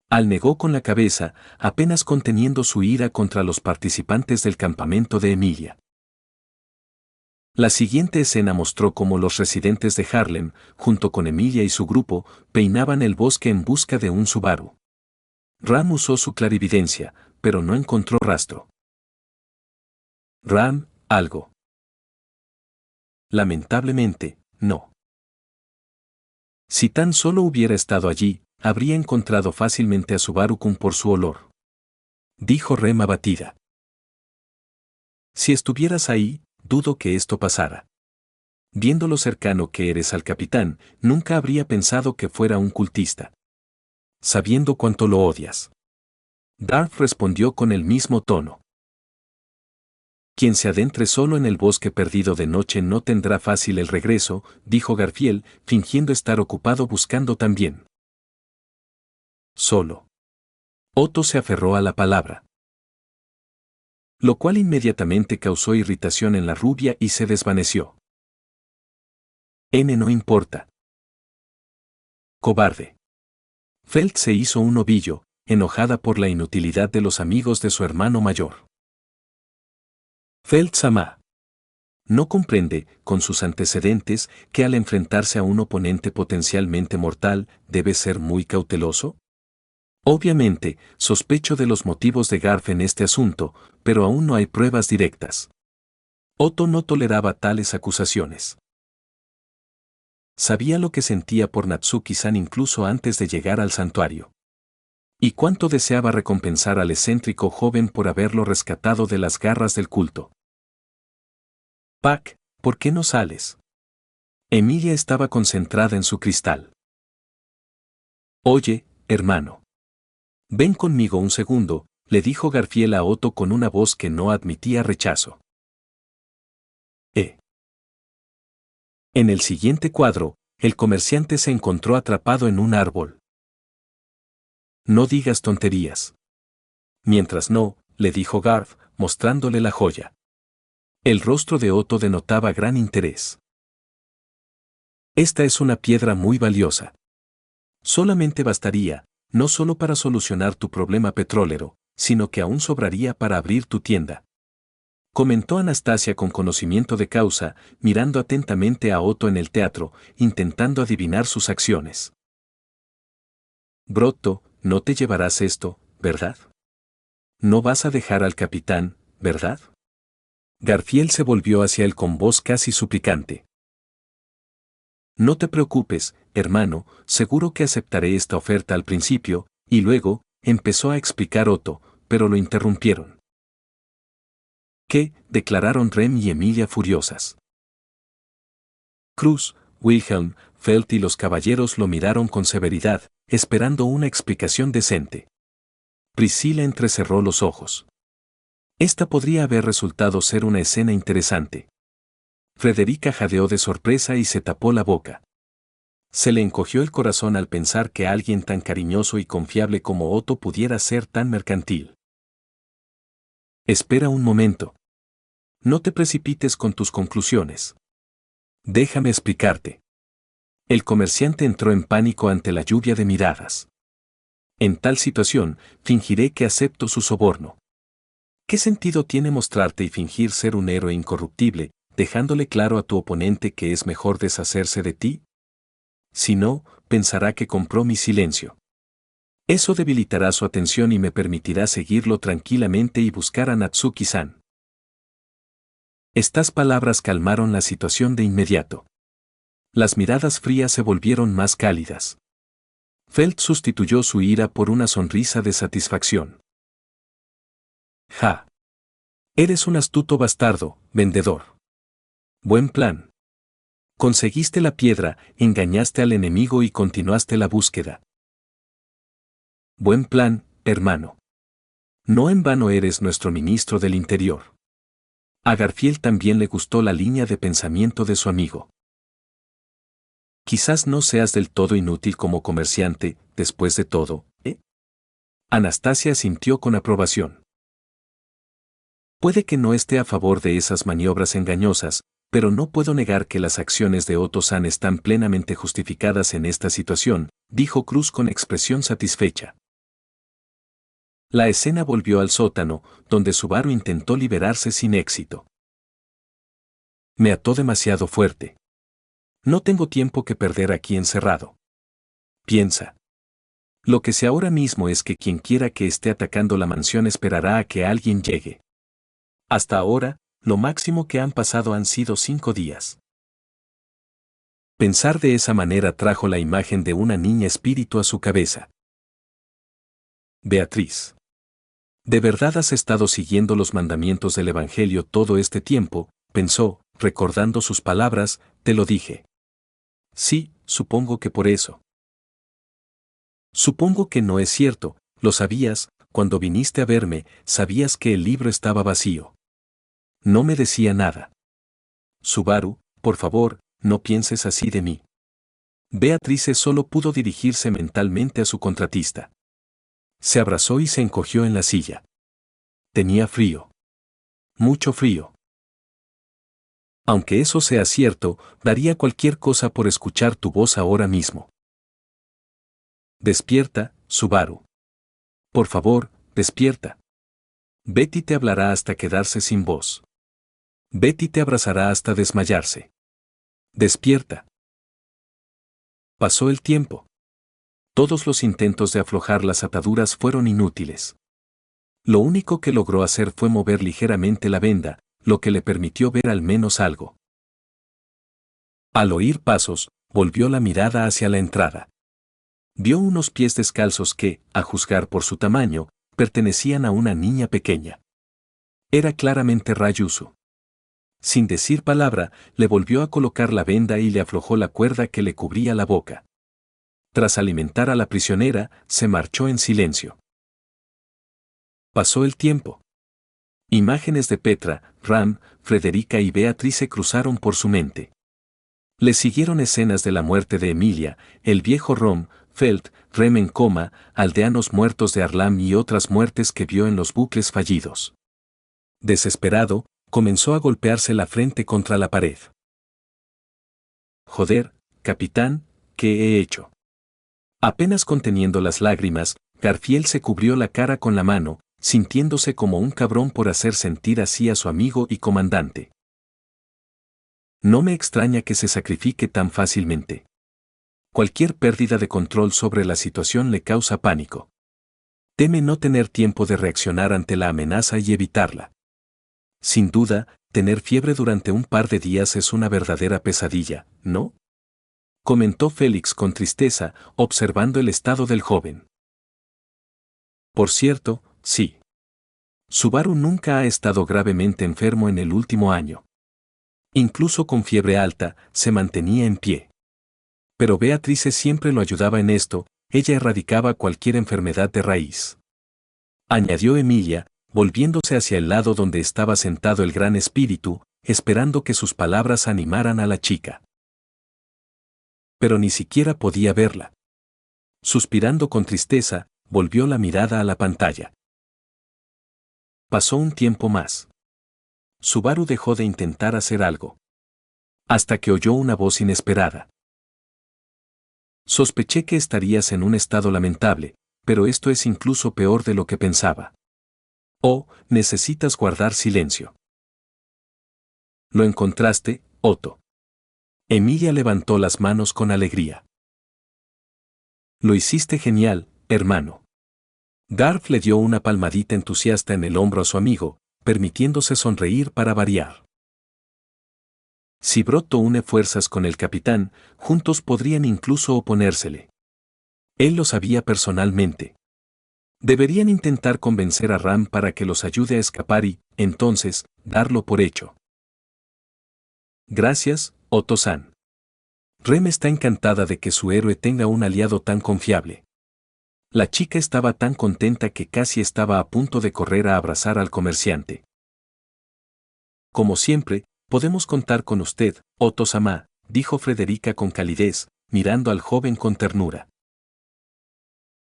Al negó con la cabeza, apenas conteniendo su ira contra los participantes del campamento de Emilia. La siguiente escena mostró cómo los residentes de Harlem, junto con Emilia y su grupo, peinaban el bosque en busca de un Subaru. Ram usó su clarividencia, pero no encontró rastro. Ram, algo. Lamentablemente, no. Si tan solo hubiera estado allí, habría encontrado fácilmente a Subaru-kun por su olor. Dijo Rem abatida. Si estuvieras ahí, dudo que esto pasara. Viendo lo cercano que eres al capitán, nunca habría pensado que fuera un cultista. Sabiendo cuánto lo odias. Darth respondió con el mismo tono. Quien se adentre solo en el bosque perdido de noche no tendrá fácil el regreso, dijo Garfield, fingiendo estar ocupado buscando también. Solo. Otto se aferró a la palabra. Lo cual inmediatamente causó irritación en la rubia y se desvaneció. No importa. Cobarde. Felt se hizo un ovillo, enojada por la inutilidad de los amigos de su hermano mayor. Felt-sama. ¿No comprende, con sus antecedentes, que al enfrentarse a un oponente potencialmente mortal, debe ser muy cauteloso? Obviamente, sospecho de los motivos de Garf en este asunto, pero aún no hay pruebas directas. Otto no toleraba tales acusaciones. Sabía lo que sentía por Natsuki-san incluso antes de llegar al santuario. Y cuánto deseaba recompensar al excéntrico joven por haberlo rescatado de las garras del culto. Pac, ¿por qué no sales? Emilia estaba concentrada en su cristal. Oye, hermano. Ven conmigo un segundo, le dijo Garfield a Otto con una voz que no admitía rechazo. En el siguiente cuadro, el comerciante se encontró atrapado en un árbol. No digas tonterías. Mientras no, le dijo Garth, mostrándole la joya. El rostro de Otto denotaba gran interés. Esta es una piedra muy valiosa. Solamente bastaría, no solo para solucionar tu problema petrolero, sino que aún sobraría para abrir tu tienda. Comentó Anastasia con conocimiento de causa, mirando atentamente a Otto en el teatro, intentando adivinar sus acciones. Brotto, no te llevarás esto, ¿verdad? No vas a dejar al capitán, ¿verdad? Garfield se volvió hacia él con voz casi suplicante. No te preocupes, hermano, seguro que aceptaré esta oferta al principio, y luego, empezó a explicar Otto, pero lo interrumpieron. ¿Qué? Declararon Rem y Emilia furiosas. Cruz, Wilhelm, Felt y los caballeros lo miraron con severidad, esperando una explicación decente. Priscilla entrecerró los ojos. Esta podría haber resultado ser una escena interesante. Frederica jadeó de sorpresa y se tapó la boca. Se le encogió el corazón al pensar que alguien tan cariñoso y confiable como Otto pudiera ser tan mercantil. Espera un momento. No te precipites con tus conclusiones. Déjame explicarte. El comerciante entró en pánico ante la lluvia de miradas. En tal situación, fingiré que acepto su soborno. ¿Qué sentido tiene mostrarte y fingir ser un héroe incorruptible, dejándole claro a tu oponente que es mejor deshacerse de ti? Si no, pensará que compró mi silencio. Eso debilitará su atención y me permitirá seguirlo tranquilamente y buscar a Natsuki-san. Estas palabras calmaron la situación de inmediato. Las miradas frías se volvieron más cálidas. Felt sustituyó su ira por una sonrisa de satisfacción. Ja. Eres un astuto bastardo, vendedor. Buen plan. Conseguiste la piedra, engañaste al enemigo y continuaste la búsqueda. Buen plan, hermano. No en vano eres nuestro ministro del Interior. A Garfield también le gustó la línea de pensamiento de su amigo. Quizás no seas del todo inútil como comerciante, después de todo, ¿eh? Anastasia asintió con aprobación. Puede que no esté a favor de esas maniobras engañosas, pero no puedo negar que las acciones de Otto-san están plenamente justificadas en esta situación, dijo Cruz con expresión satisfecha. La escena volvió al sótano, donde Subaru intentó liberarse sin éxito. Me ató demasiado fuerte. No tengo tiempo que perder aquí encerrado. Piensa. Lo que sé ahora mismo es que quien quiera que esté atacando la mansión esperará a que alguien llegue. Hasta ahora, lo máximo que han pasado han sido 5 días. Pensar de esa manera trajo la imagen de una niña espíritu a su cabeza. Beatriz. ¿De verdad has estado siguiendo los mandamientos del Evangelio todo este tiempo? Pensó, recordando sus palabras, te lo dije. Sí, supongo que por eso. Supongo que no es cierto, lo sabías, cuando viniste a verme, sabías que el libro estaba vacío. No me decía nada. Subaru, por favor, no pienses así de mí. Beatrice solo pudo dirigirse mentalmente a su contratista. Se abrazó y se encogió en la silla. Tenía frío. Mucho frío. Aunque eso sea cierto, daría cualquier cosa por escuchar tu voz ahora mismo. Despierta, Subaru. Por favor, despierta. Betty te hablará hasta quedarse sin voz. Betty te abrazará hasta desmayarse. Despierta. Pasó el tiempo. Todos los intentos de aflojar las ataduras fueron inútiles. Lo único que logró hacer fue mover ligeramente la venda, lo que le permitió ver al menos algo. Al oír pasos, volvió la mirada hacia la entrada. Vio unos pies descalzos que, a juzgar por su tamaño, pertenecían a una niña pequeña. Era claramente Rayusu. Sin decir palabra, le volvió a colocar la venda y le aflojó la cuerda que le cubría la boca. Tras alimentar a la prisionera, se marchó en silencio. Pasó el tiempo. Imágenes de Petra, Ram, Frederica y Beatriz se cruzaron por su mente. Le siguieron escenas de la muerte de Emilia, el viejo Rom, Feld, Rem en coma, aldeanos muertos de Arlam y otras muertes que vio en los bucles fallidos. Desesperado, comenzó a golpearse la frente contra la pared. Joder, capitán, ¿qué he hecho? Apenas conteniendo las lágrimas, Garfield se cubrió la cara con la mano, sintiéndose como un cabrón por hacer sentir así a su amigo y comandante. No me extraña que se sacrifique tan fácilmente. Cualquier pérdida de control sobre la situación le causa pánico. Teme no tener tiempo de reaccionar ante la amenaza y evitarla. Sin duda, tener fiebre durante un par de días es una verdadera pesadilla, ¿no? Comentó Félix con tristeza, observando el estado del joven. Por cierto, sí. Subaru nunca ha estado gravemente enfermo en el último año. Incluso con fiebre alta, se mantenía en pie. Pero Beatrice siempre lo ayudaba en esto, ella erradicaba cualquier enfermedad de raíz. Añadió Emilia, volviéndose hacia el lado donde estaba sentado el gran espíritu, esperando que sus palabras animaran a la chica. Pero ni siquiera podía verla. Suspirando con tristeza, volvió la mirada a la pantalla. Pasó un tiempo más. Subaru dejó de intentar hacer algo. Hasta que oyó una voz inesperada. Sospeché que estarías en un estado lamentable, pero esto es incluso peor de lo que pensaba. Oh, necesitas guardar silencio. ¿Lo encontraste, Otto? Emilia levantó las manos con alegría. Lo hiciste genial, hermano. Garf le dio una palmadita entusiasta en el hombro a su amigo, permitiéndose sonreír para variar. Si Brotto une fuerzas con el capitán, juntos podrían incluso oponérsele. Él lo sabía personalmente. Deberían intentar convencer a Ram para que los ayude a escapar y, entonces, darlo por hecho. Gracias, Otto-san. Rem está encantada de que su héroe tenga un aliado tan confiable. La chica estaba tan contenta que casi estaba a punto de correr a abrazar al comerciante. Como siempre, podemos contar con usted, Otto-sama, dijo Frederica con calidez, mirando al joven con ternura.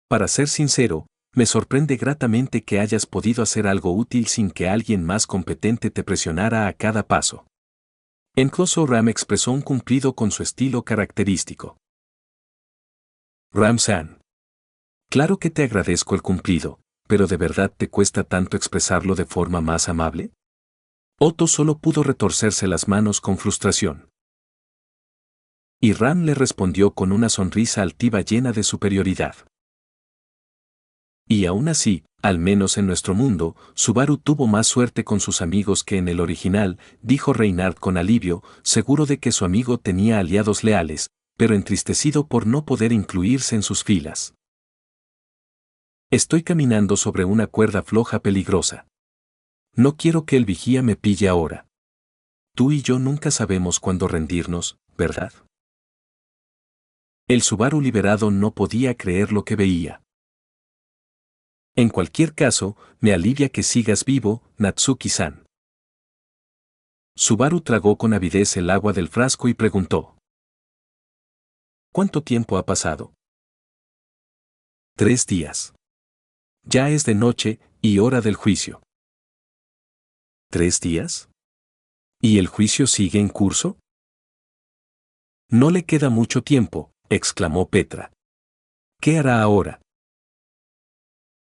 Para ser sincero, me sorprende gratamente que hayas podido hacer algo útil sin que alguien más competente te presionara a cada paso. Incluso Ram expresó un cumplido con su estilo característico. Ram-san. Claro que te agradezco el cumplido, pero ¿de verdad te cuesta tanto expresarlo de forma más amable? Otto solo pudo retorcerse las manos con frustración. Y Ram le respondió con una sonrisa altiva llena de superioridad. Y aún así, al menos en nuestro mundo, Subaru tuvo más suerte con sus amigos que en el original, dijo Reinhardt con alivio, seguro de que su amigo tenía aliados leales, pero entristecido por no poder incluirse en sus filas. Estoy caminando sobre una cuerda floja peligrosa. No quiero que el vigía me pille ahora. Tú y yo nunca sabemos cuándo rendirnos, ¿verdad? El Subaru liberado no podía creer lo que veía. En cualquier caso, me alivia que sigas vivo, Natsuki-san. Subaru tragó con avidez el agua del frasco y preguntó. ¿Cuánto tiempo ha pasado? 3 días. Ya es de noche y hora del juicio. ¿3 días? ¿Y el juicio sigue en curso? No le queda mucho tiempo, exclamó Petra. ¿Qué hará ahora?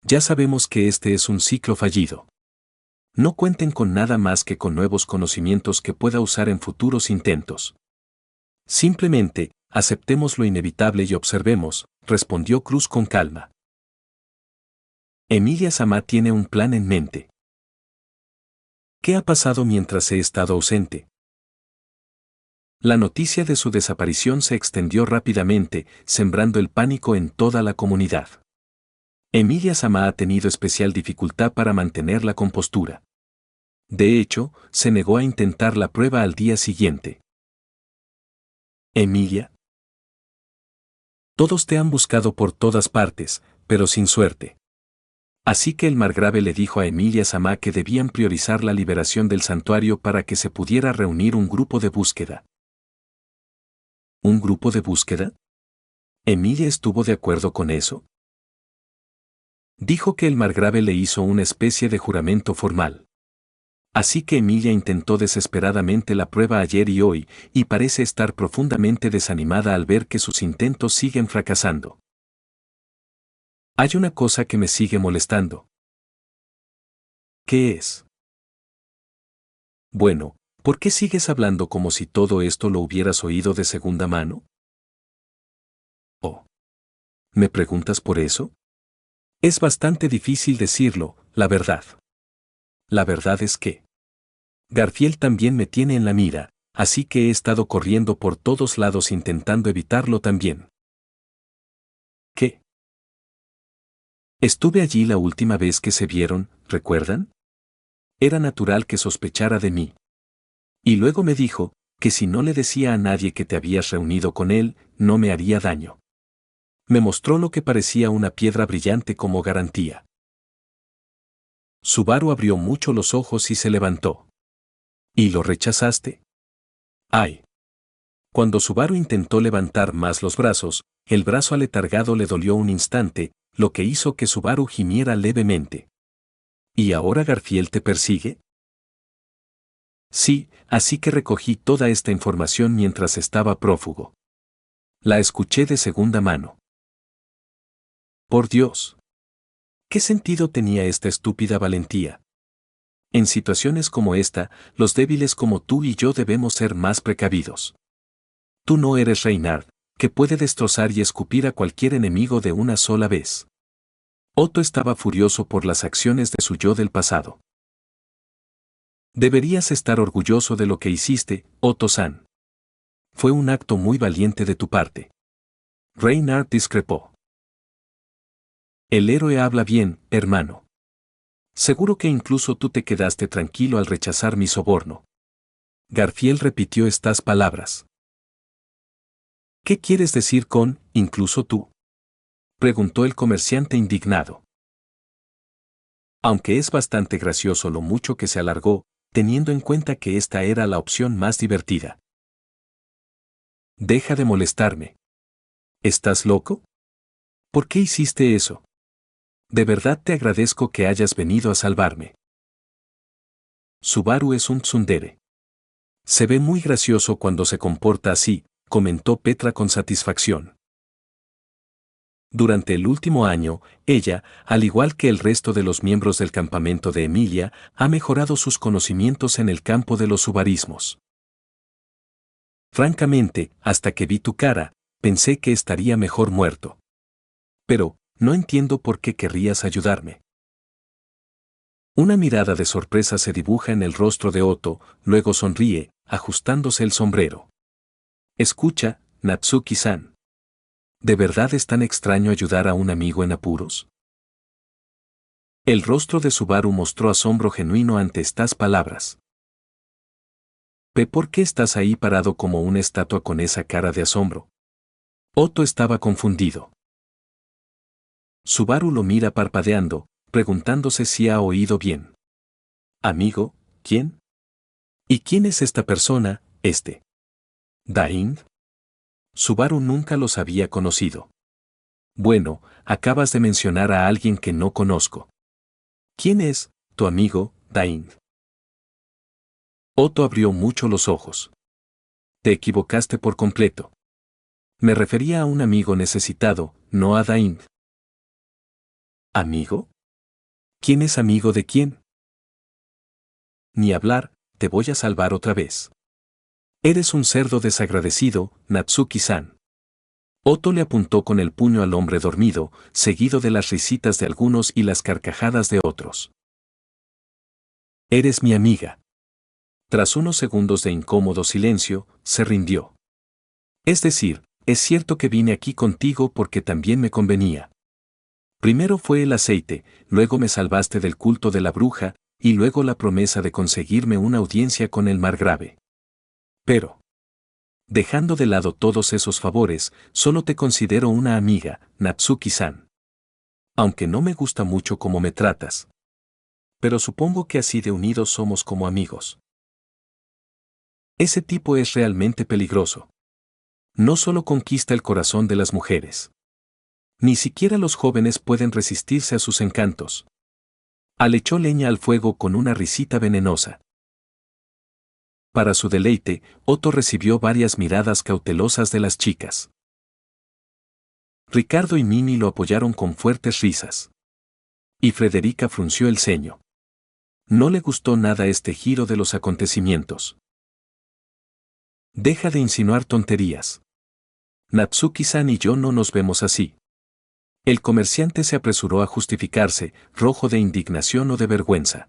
Ya sabemos que este es un ciclo fallido. No cuenten con nada más que con nuevos conocimientos que pueda usar en futuros intentos. Simplemente, aceptemos lo inevitable y observemos, respondió Cruz con calma. Emilia Sama tiene un plan en mente. ¿Qué ha pasado mientras he estado ausente? La noticia de su desaparición se extendió rápidamente, sembrando el pánico en toda la comunidad. Emilia Sama ha tenido especial dificultad para mantener la compostura. De hecho, se negó a intentar la prueba al día siguiente. Emilia. Todos te han buscado por todas partes, pero sin suerte. Así que el margrave le dijo a Emilia Sama que debían priorizar la liberación del santuario para que se pudiera reunir un grupo de búsqueda. ¿Un grupo de búsqueda? ¿Emilia estuvo de acuerdo con eso? Dijo que el margrave le hizo una especie de juramento formal. Así que Emilia intentó desesperadamente la prueba ayer y hoy, y parece estar profundamente desanimada al ver que sus intentos siguen fracasando. Hay una cosa que me sigue molestando. ¿Qué es? Bueno, ¿por qué sigues hablando como si todo esto lo hubieras oído de segunda mano? Oh. ¿Me preguntas por eso? Es bastante difícil decirlo, la verdad. La verdad es que Garfield también me tiene en la mira, así que he estado corriendo por todos lados intentando evitarlo también. ¿Qué? Estuve allí la última vez que se vieron, ¿recuerdan? Era natural que sospechara de mí. Y luego me dijo que si no le decía a nadie que te habías reunido con él, no me haría daño. Me mostró lo que parecía una piedra brillante como garantía. Subaru abrió mucho los ojos y se levantó. ¿Y lo rechazaste? ¡Ay! Cuando Subaru intentó levantar más los brazos, el brazo aletargado le dolió un instante, lo que hizo que Subaru gimiera levemente. ¿Y ahora Garfield te persigue? Sí, así que recogí toda esta información mientras estaba prófugo. La escuché de segunda mano. Por Dios. ¿Qué sentido tenía esta estúpida valentía? En situaciones como esta, los débiles como tú y yo debemos ser más precavidos. Tú no eres Reinhardt, que puede destrozar y escupir a cualquier enemigo de una sola vez. Otto estaba furioso por las acciones de su yo del pasado. Deberías estar orgulloso de lo que hiciste, Otto-san. Fue un acto muy valiente de tu parte. Reinhardt discrepó. El héroe habla bien, hermano. Seguro que incluso tú te quedaste tranquilo al rechazar mi soborno. Garfield repitió estas palabras. ¿Qué quieres decir con, incluso tú? Preguntó el comerciante indignado. Aunque es bastante gracioso lo mucho que se alargó, teniendo en cuenta que esta era la opción más divertida. Deja de molestarme. ¿Estás loco? ¿Por qué hiciste eso? De verdad te agradezco que hayas venido a salvarme. Subaru es un tsundere. Se ve muy gracioso cuando se comporta así, comentó Petra con satisfacción. Durante el último año, ella, al igual que el resto de los miembros del campamento de Emilia, ha mejorado sus conocimientos en el campo de los subarismos. Francamente, hasta que vi tu cara, pensé que estaría mejor muerto. Pero, no entiendo por qué querrías ayudarme. Una mirada de sorpresa se dibuja en el rostro de Otto, luego sonríe, ajustándose el sombrero. Escucha, Natsuki-san. ¿De verdad es tan extraño ayudar a un amigo en apuros? El rostro de Subaru mostró asombro genuino ante estas palabras. ¿Por qué estás ahí parado como una estatua con esa cara de asombro? Otto estaba confundido. Subaru lo mira parpadeando, preguntándose si ha oído bien. Amigo, ¿quién? ¿Y quién es esta persona, este? ¿Dain? Subaru nunca los había conocido. Bueno, acabas de mencionar a alguien que no conozco. ¿Quién es, tu amigo, Dain? Otto abrió mucho los ojos. Te equivocaste por completo. Me refería a un amigo necesitado, no a Dain. ¿Amigo? ¿Quién es amigo de quién? Ni hablar, te voy a salvar otra vez. Eres un cerdo desagradecido, Natsuki-san. Otto le apuntó con el puño al hombre dormido, seguido de las risitas de algunos y las carcajadas de otros. Eres mi amiga. Tras unos segundos de incómodo silencio, se rindió. Es decir, es cierto que vine aquí contigo porque también me convenía. Primero fue el aceite, luego me salvaste del culto de la bruja, y luego la promesa de conseguirme una audiencia con el margrave. Pero, dejando de lado todos esos favores, solo te considero una amiga, Natsuki-san. Aunque no me gusta mucho cómo me tratas. Pero supongo que así de unidos somos como amigos. Ese tipo es realmente peligroso. No solo conquista el corazón de las mujeres. Ni siquiera los jóvenes pueden resistirse a sus encantos. Echó leña al fuego con una risita venenosa. Para su deleite, Otto recibió varias miradas cautelosas de las chicas. Ricardo y Mimi lo apoyaron con fuertes risas. Y Frederica frunció el ceño. No le gustó nada este giro de los acontecimientos. Deja de insinuar tonterías. Natsuki-san y yo no nos vemos así. El comerciante se apresuró a justificarse, rojo de indignación o de vergüenza.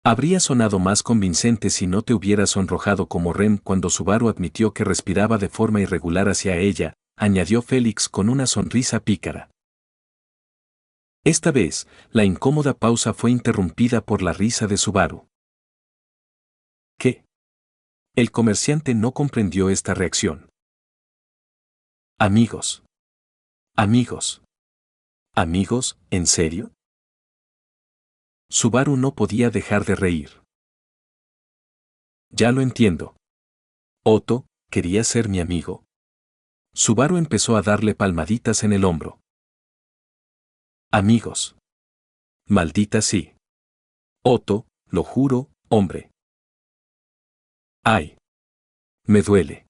Habría sonado más convincente si no te hubieras sonrojado como Rem cuando Subaru admitió que respiraba de forma irregular hacia ella, añadió Félix con una sonrisa pícara. Esta vez, la incómoda pausa fue interrumpida por la risa de Subaru. ¿Qué? El comerciante no comprendió esta reacción. Amigos. Amigos. ¿Amigos, en serio? Subaru no podía dejar de reír. Ya lo entiendo. Otto, ¿querías ser mi amigo? Subaru empezó a darle palmaditas en el hombro. Amigos. Maldita sí. Otto, lo juro, hombre. Ay. Me duele.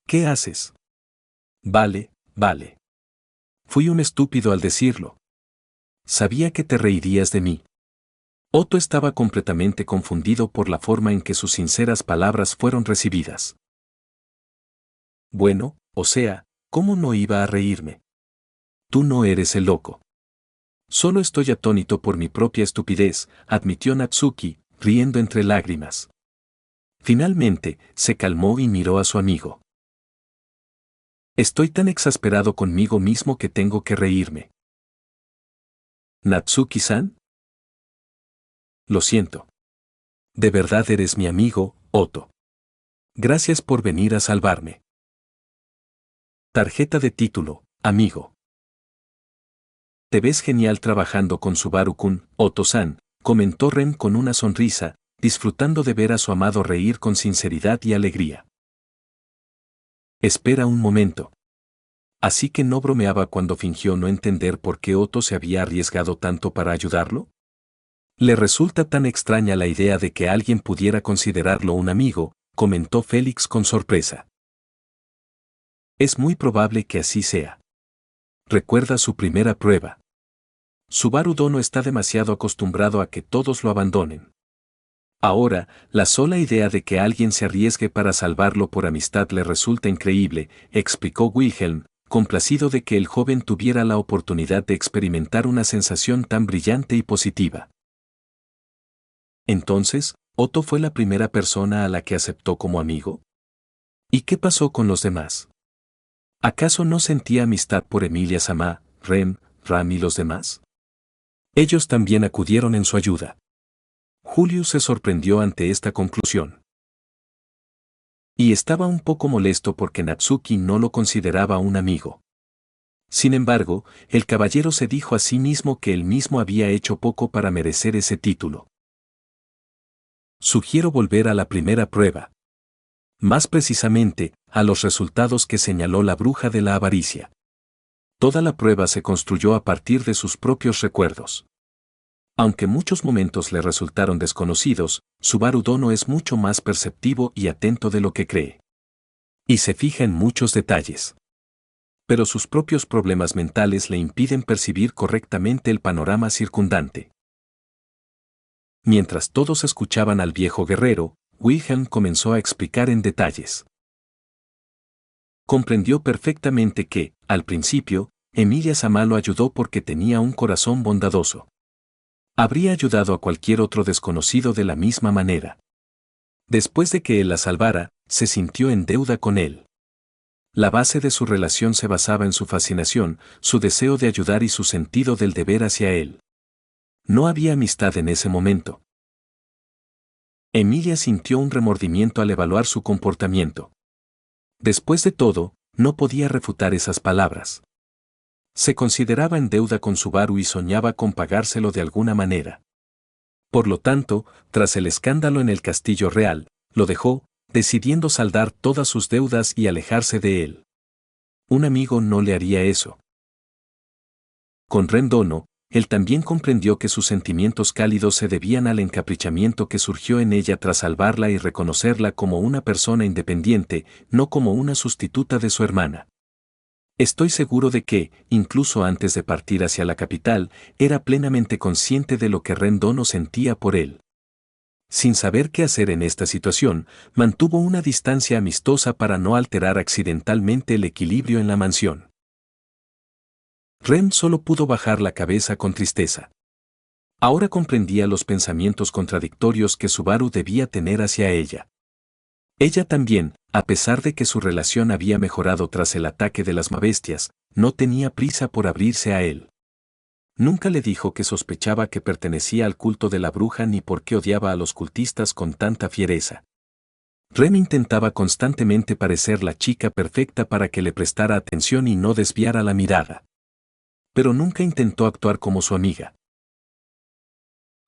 ¿Qué haces? Vale, vale. Fui un estúpido al decirlo. Sabía que te reirías de mí. Otto estaba completamente confundido por la forma en que sus sinceras palabras fueron recibidas. Bueno, o sea, ¿cómo no iba a reírme? Tú no eres el loco. Solo estoy atónito por mi propia estupidez, admitió Natsuki, riendo entre lágrimas. Finalmente, se calmó y miró a su amigo. Estoy tan exasperado conmigo mismo que tengo que reírme. ¿Natsuki-san? Lo siento. De verdad eres mi amigo, Otto. Gracias por venir a salvarme. Tarjeta de título, amigo. Te ves genial trabajando con Subaru-kun, Otto-san, comentó Ren con una sonrisa, disfrutando de ver a su amado reír con sinceridad y alegría. Espera un momento. Así que no bromeaba cuando fingió no entender por qué Otto se había arriesgado tanto para ayudarlo. Le resulta tan extraña la idea de que alguien pudiera considerarlo un amigo, comentó Félix con sorpresa. Es muy probable que así sea. Recuerda su primera prueba. Subaru Dono está demasiado acostumbrado a que todos lo abandonen. Ahora, la sola idea de que alguien se arriesgue para salvarlo por amistad le resulta increíble, explicó Wilhelm, complacido de que el joven tuviera la oportunidad de experimentar una sensación tan brillante y positiva. Entonces, ¿Otto fue la primera persona a la que aceptó como amigo? ¿Y qué pasó con los demás? ¿Acaso no sentía amistad por Emilia Samá, Rem, Ram y los demás? Ellos también acudieron en su ayuda. Julius se sorprendió ante esta conclusión. Y estaba un poco molesto porque Natsuki no lo consideraba un amigo. Sin embargo, el caballero se dijo a sí mismo que él mismo había hecho poco para merecer ese título. Sugiero volver a la primera prueba. Más precisamente, a los resultados que señaló la bruja de la avaricia. Toda la prueba se construyó a partir de sus propios recuerdos. Aunque muchos momentos le resultaron desconocidos, Subaru Dono es mucho más perceptivo y atento de lo que cree. Y se fija en muchos detalles. Pero sus propios problemas mentales le impiden percibir correctamente el panorama circundante. Mientras todos escuchaban al viejo guerrero, Wilhelm comenzó a explicar en detalles. Comprendió perfectamente que, al principio, Emilia Samá lo ayudó porque tenía un corazón bondadoso. Habría ayudado a cualquier otro desconocido de la misma manera. Después de que él la salvara, se sintió en deuda con él. La base de su relación se basaba en su fascinación, su deseo de ayudar y su sentido del deber hacia él. No había amistad en ese momento. Emilia sintió un remordimiento al evaluar su comportamiento. Después de todo, no podía refutar esas palabras. Se consideraba en deuda con Subaru y soñaba con pagárselo de alguna manera. Por lo tanto, tras el escándalo en el Castillo Real, lo dejó, decidiendo saldar todas sus deudas y alejarse de él. Un amigo no le haría eso. Con Ren Dono, él también comprendió que sus sentimientos cálidos se debían al encaprichamiento que surgió en ella tras salvarla y reconocerla como una persona independiente, no como una sustituta de su hermana. Estoy seguro de que, incluso antes de partir hacia la capital, era plenamente consciente de lo que Ren Dono sentía por él. Sin saber qué hacer en esta situación, mantuvo una distancia amistosa para no alterar accidentalmente el equilibrio en la mansión. Ren solo pudo bajar la cabeza con tristeza. Ahora comprendía los pensamientos contradictorios que Subaru debía tener hacia ella. Ella también, a pesar de que su relación había mejorado tras el ataque de las mabestias, no tenía prisa por abrirse a él. Nunca le dijo que sospechaba que pertenecía al culto de la bruja ni por qué odiaba a los cultistas con tanta fiereza. Ren intentaba constantemente parecer la chica perfecta para que le prestara atención y no desviara la mirada. Pero nunca intentó actuar como su amiga.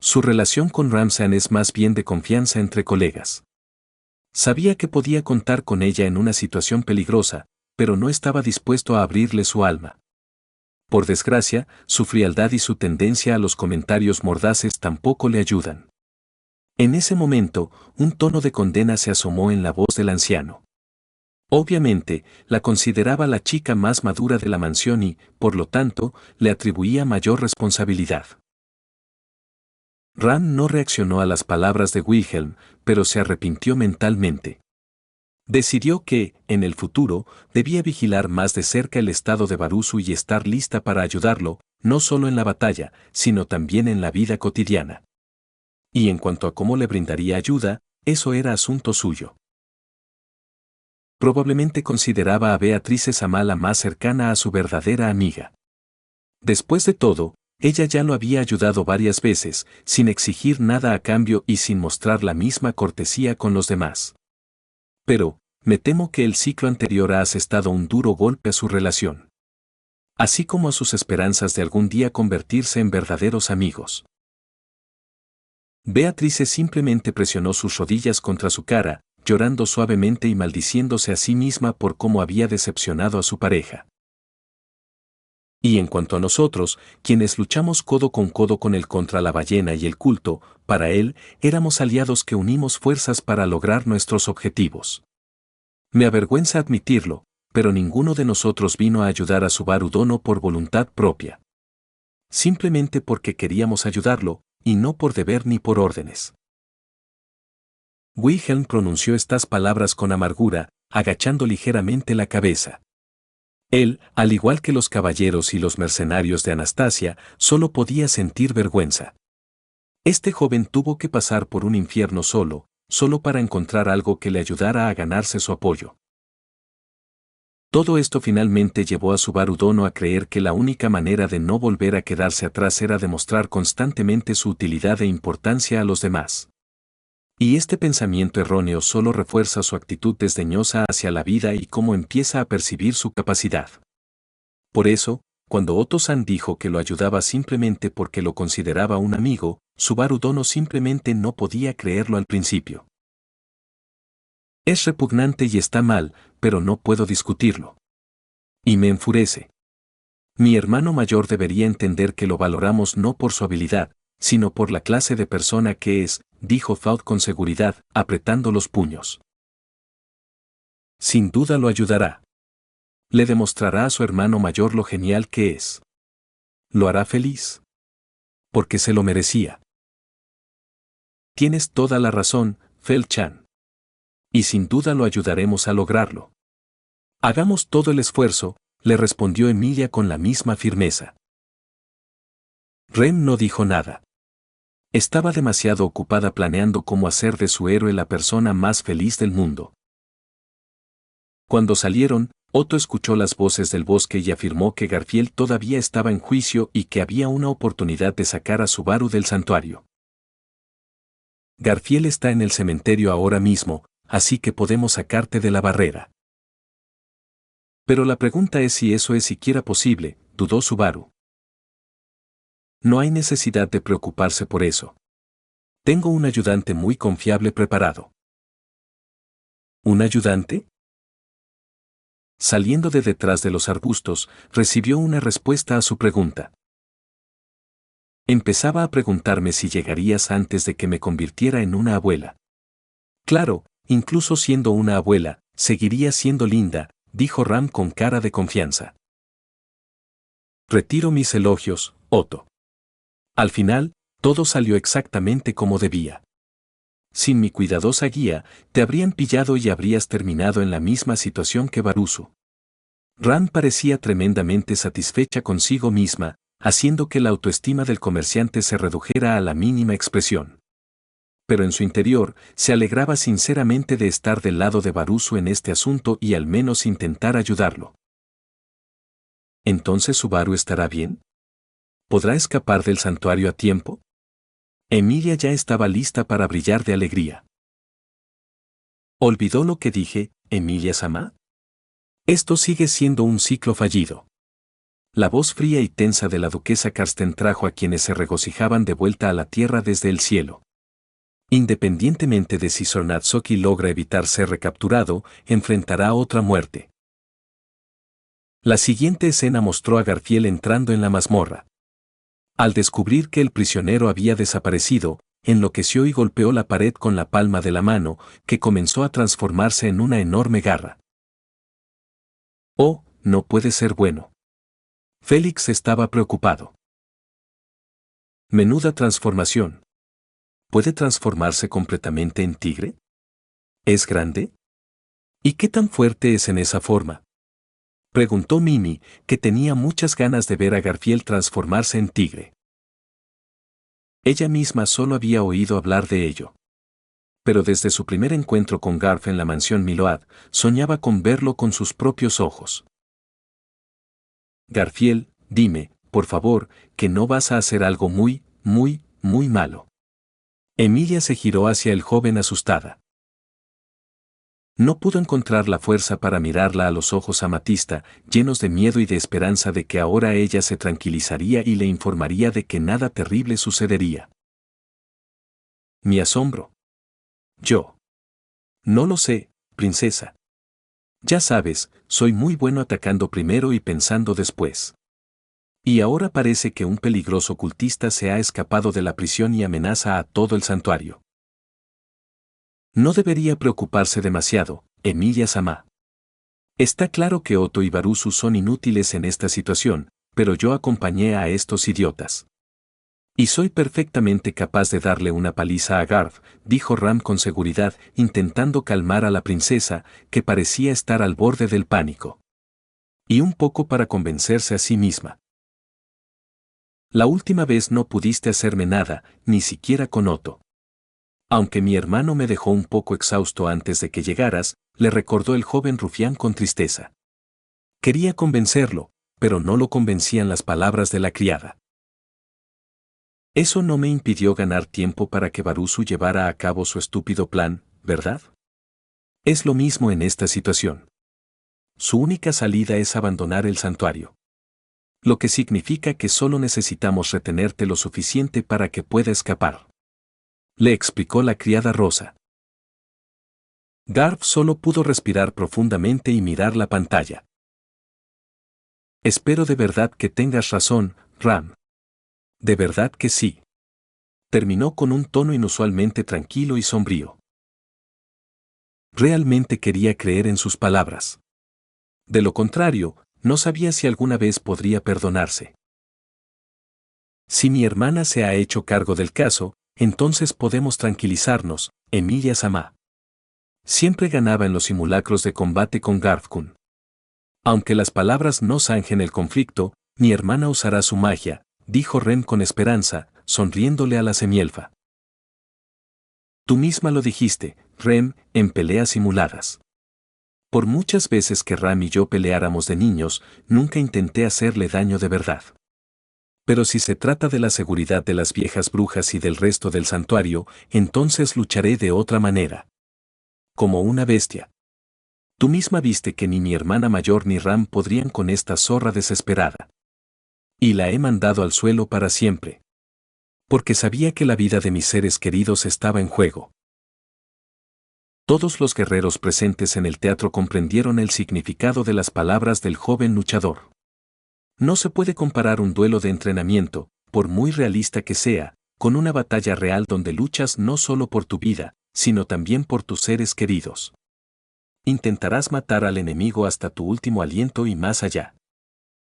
Su relación con Ramsan es más bien de confianza entre colegas. Sabía que podía contar con ella en una situación peligrosa, pero no estaba dispuesto a abrirle su alma. Por desgracia, su frialdad y su tendencia a los comentarios mordaces tampoco le ayudan. En ese momento, un tono de condena se asomó en la voz del anciano. Obviamente, la consideraba la chica más madura de la mansión y, por lo tanto, le atribuía mayor responsabilidad. Ran no reaccionó a las palabras de Wilhelm, pero se arrepintió mentalmente. Decidió que, en el futuro, debía vigilar más de cerca el estado de Barusu y estar lista para ayudarlo, no solo en la batalla, sino también en la vida cotidiana. Y en cuanto a cómo le brindaría ayuda, eso era asunto suyo. Probablemente consideraba a Beatrice Samá la más cercana a su verdadera amiga. Después de todo, ella ya lo había ayudado varias veces, sin exigir nada a cambio y sin mostrar la misma cortesía con los demás. Pero, me temo que el ciclo anterior ha asestado un duro golpe a su relación. Así como a sus esperanzas de algún día convertirse en verdaderos amigos. Beatrice simplemente presionó sus rodillas contra su cara, llorando suavemente y maldiciéndose a sí misma por cómo había decepcionado a su pareja. Y en cuanto a nosotros, quienes luchamos codo con él contra la ballena y el culto, para él, éramos aliados que unimos fuerzas para lograr nuestros objetivos. Me avergüenza admitirlo, pero ninguno de nosotros vino a ayudar a Subaru Dono por voluntad propia. Simplemente porque queríamos ayudarlo, y no por deber ni por órdenes. Wilhelm pronunció estas palabras con amargura, agachando ligeramente la cabeza. Él, al igual que los caballeros y los mercenarios de Anastasia, solo podía sentir vergüenza. Este joven tuvo que pasar por un infierno solo para encontrar algo que le ayudara a ganarse su apoyo. Todo esto finalmente llevó a Subaru Dono a creer que la única manera de no volver a quedarse atrás era demostrar constantemente su utilidad e importancia a los demás. Y este pensamiento erróneo solo refuerza su actitud desdeñosa hacia la vida y cómo empieza a percibir su capacidad. Por eso, cuando Otto-san dijo que lo ayudaba simplemente porque lo consideraba un amigo, Subaru Dono simplemente no podía creerlo al principio. Es repugnante y está mal, pero no puedo discutirlo. Y me enfurece. Mi hermano mayor debería entender que lo valoramos no por su habilidad, sino por la clase de persona que es, dijo Faust con seguridad, apretando los puños. Sin duda lo ayudará. Le demostrará a su hermano mayor lo genial que es. Lo hará feliz. Porque se lo merecía. Tienes toda la razón, Fel-chan. Y sin duda lo ayudaremos a lograrlo. Hagamos todo el esfuerzo, le respondió Emilia con la misma firmeza. Ren no dijo nada. Estaba demasiado ocupada planeando cómo hacer de su héroe la persona más feliz del mundo. Cuando salieron, Otto escuchó las voces del bosque y afirmó que Garfield todavía estaba en juicio y que había una oportunidad de sacar a Subaru del santuario. Garfield está en el cementerio ahora mismo, así que podemos sacarte de la barrera. Pero la pregunta es si eso es siquiera posible, dudó Subaru. No hay necesidad de preocuparse por eso. Tengo un ayudante muy confiable preparado. ¿Un ayudante? Saliendo de detrás de los arbustos, recibió una respuesta a su pregunta. Empezaba a preguntarme si llegarías antes de que me convirtiera en una abuela. Claro, incluso siendo una abuela, seguiría siendo linda, dijo Ram con cara de confianza. Retiro mis elogios, Otto. Al final, todo salió exactamente como debía. Sin mi cuidadosa guía, te habrían pillado y habrías terminado en la misma situación que Barusu. Ran parecía tremendamente satisfecha consigo misma, haciendo que la autoestima del comerciante se redujera a la mínima expresión. Pero en su interior, se alegraba sinceramente de estar del lado de Barusu en este asunto y al menos intentar ayudarlo. ¿Entonces Subaru estará bien? ¿Podrá escapar del santuario a tiempo? Emilia ya estaba lista para brillar de alegría. ¿Olvidó lo que dije, Emilia-sama? Esto sigue siendo un ciclo fallido. La voz fría y tensa de la duquesa Karsten trajo a quienes se regocijaban de vuelta a la tierra desde el cielo. Independientemente de si Sor Natsuki logra evitar ser recapturado, enfrentará otra muerte. La siguiente escena mostró a Garfield entrando en la mazmorra. Al descubrir que el prisionero había desaparecido, enloqueció y golpeó la pared con la palma de la mano, que comenzó a transformarse en una enorme garra. Oh, no puede ser bueno. Félix estaba preocupado. Menuda transformación. ¿Puede transformarse completamente en tigre? ¿Es grande? ¿Y qué tan fuerte es en esa forma? Preguntó Mimi, que tenía muchas ganas de ver a Garfield transformarse en tigre. Ella misma solo había oído hablar de ello. Pero desde su primer encuentro con Garf en la mansión Miload, soñaba con verlo con sus propios ojos. Garfield, dime, por favor, que no vas a hacer algo muy, muy, muy malo. Emilia se giró hacia el joven asustada. No pudo encontrar la fuerza para mirarla a los ojos amatista, llenos de miedo y de esperanza de que ahora ella se tranquilizaría y le informaría de que nada terrible sucedería. Mi asombro. Yo. No lo sé, princesa. Ya sabes, soy muy bueno atacando primero y pensando después. Y ahora parece que un peligroso cultista se ha escapado de la prisión y amenaza a todo el santuario. No debería preocuparse demasiado, Emilia-sama. Está claro que Otto y Barusu son inútiles en esta situación, pero yo acompañé a estos idiotas. Y soy perfectamente capaz de darle una paliza a Garth, dijo Ram con seguridad, intentando calmar a la princesa, que parecía estar al borde del pánico. Y un poco para convencerse a sí misma. La última vez no pudiste hacerme nada, ni siquiera con Otto. Aunque mi hermano me dejó un poco exhausto antes de que llegaras, le recordó el joven rufián con tristeza. Quería convencerlo, pero no lo convencían las palabras de la criada. Eso no me impidió ganar tiempo para que Barusu llevara a cabo su estúpido plan, ¿verdad? Es lo mismo en esta situación. Su única salida es abandonar el santuario. Lo que significa que solo necesitamos retenerte lo suficiente para que pueda escapar. Le explicó la criada Rosa. Garth solo pudo respirar profundamente y mirar la pantalla. Espero de verdad que tengas razón, Ram. De verdad que sí. Terminó con un tono inusualmente tranquilo y sombrío. Realmente quería creer en sus palabras. De lo contrario, no sabía si alguna vez podría perdonarse. Si mi hermana se ha hecho cargo del caso, entonces podemos tranquilizarnos, Emilia-sama. Siempre ganaba en los simulacros de combate con Garth-kun. Aunque las palabras no zanjen el conflicto, mi hermana usará su magia, dijo Ren con esperanza, sonriéndole a la semielfa. Tú misma lo dijiste, Ren, en peleas simuladas. Por muchas veces que Ram y yo peleáramos de niños, nunca intenté hacerle daño de verdad. Pero si se trata de la seguridad de las viejas brujas y del resto del santuario, entonces lucharé de otra manera. Como una bestia. Tú misma viste que ni mi hermana mayor ni Ram podrían con esta zorra desesperada. Y la he mandado al suelo para siempre. Porque sabía que la vida de mis seres queridos estaba en juego. Todos los guerreros presentes en el teatro comprendieron el significado de las palabras del joven luchador. No se puede comparar un duelo de entrenamiento, por muy realista que sea, con una batalla real donde luchas no solo por tu vida, sino también por tus seres queridos. Intentarás matar al enemigo hasta tu último aliento y más allá.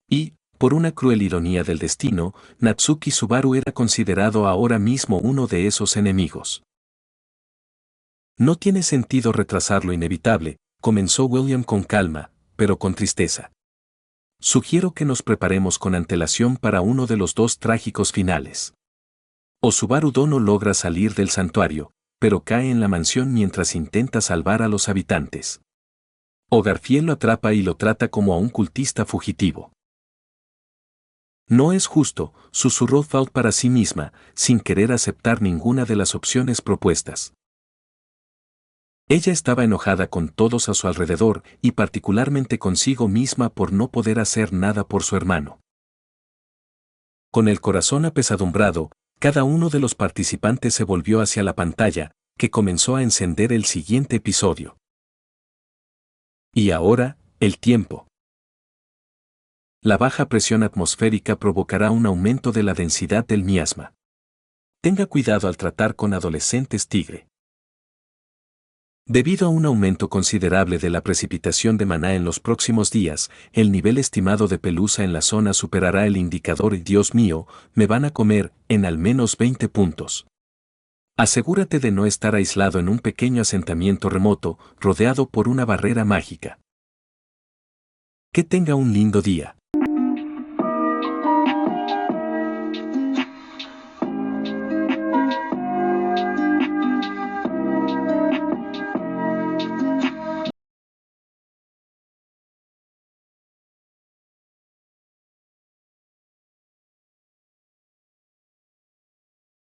Y, por una cruel ironía del destino, Natsuki Subaru era considerado ahora mismo uno de esos enemigos. No tiene sentido retrasar lo inevitable, comenzó William con calma, pero con tristeza. Sugiero que nos preparemos con antelación para uno de los dos trágicos finales. O Subaru Dono logra salir del santuario, pero cae en la mansión mientras intenta salvar a los habitantes. O Garfield lo atrapa y lo trata como a un cultista fugitivo. No es justo, susurró Faust para sí misma, sin querer aceptar ninguna de las opciones propuestas. Ella estaba enojada con todos a su alrededor y particularmente consigo misma por no poder hacer nada por su hermano. Con el corazón apesadumbrado, cada uno de los participantes se volvió hacia la pantalla, que comenzó a encender el siguiente episodio. Y ahora, el tiempo. La baja presión atmosférica provocará un aumento de la densidad del miasma. Tenga cuidado al tratar con adolescentes tigre. Debido a un aumento considerable de la precipitación de maná en los próximos días, el nivel estimado de pelusa en la zona superará el indicador y Dios mío, me van a comer, en al menos 20 puntos. Asegúrate de no estar aislado en un pequeño asentamiento remoto, rodeado por una barrera mágica. Que tenga un lindo día.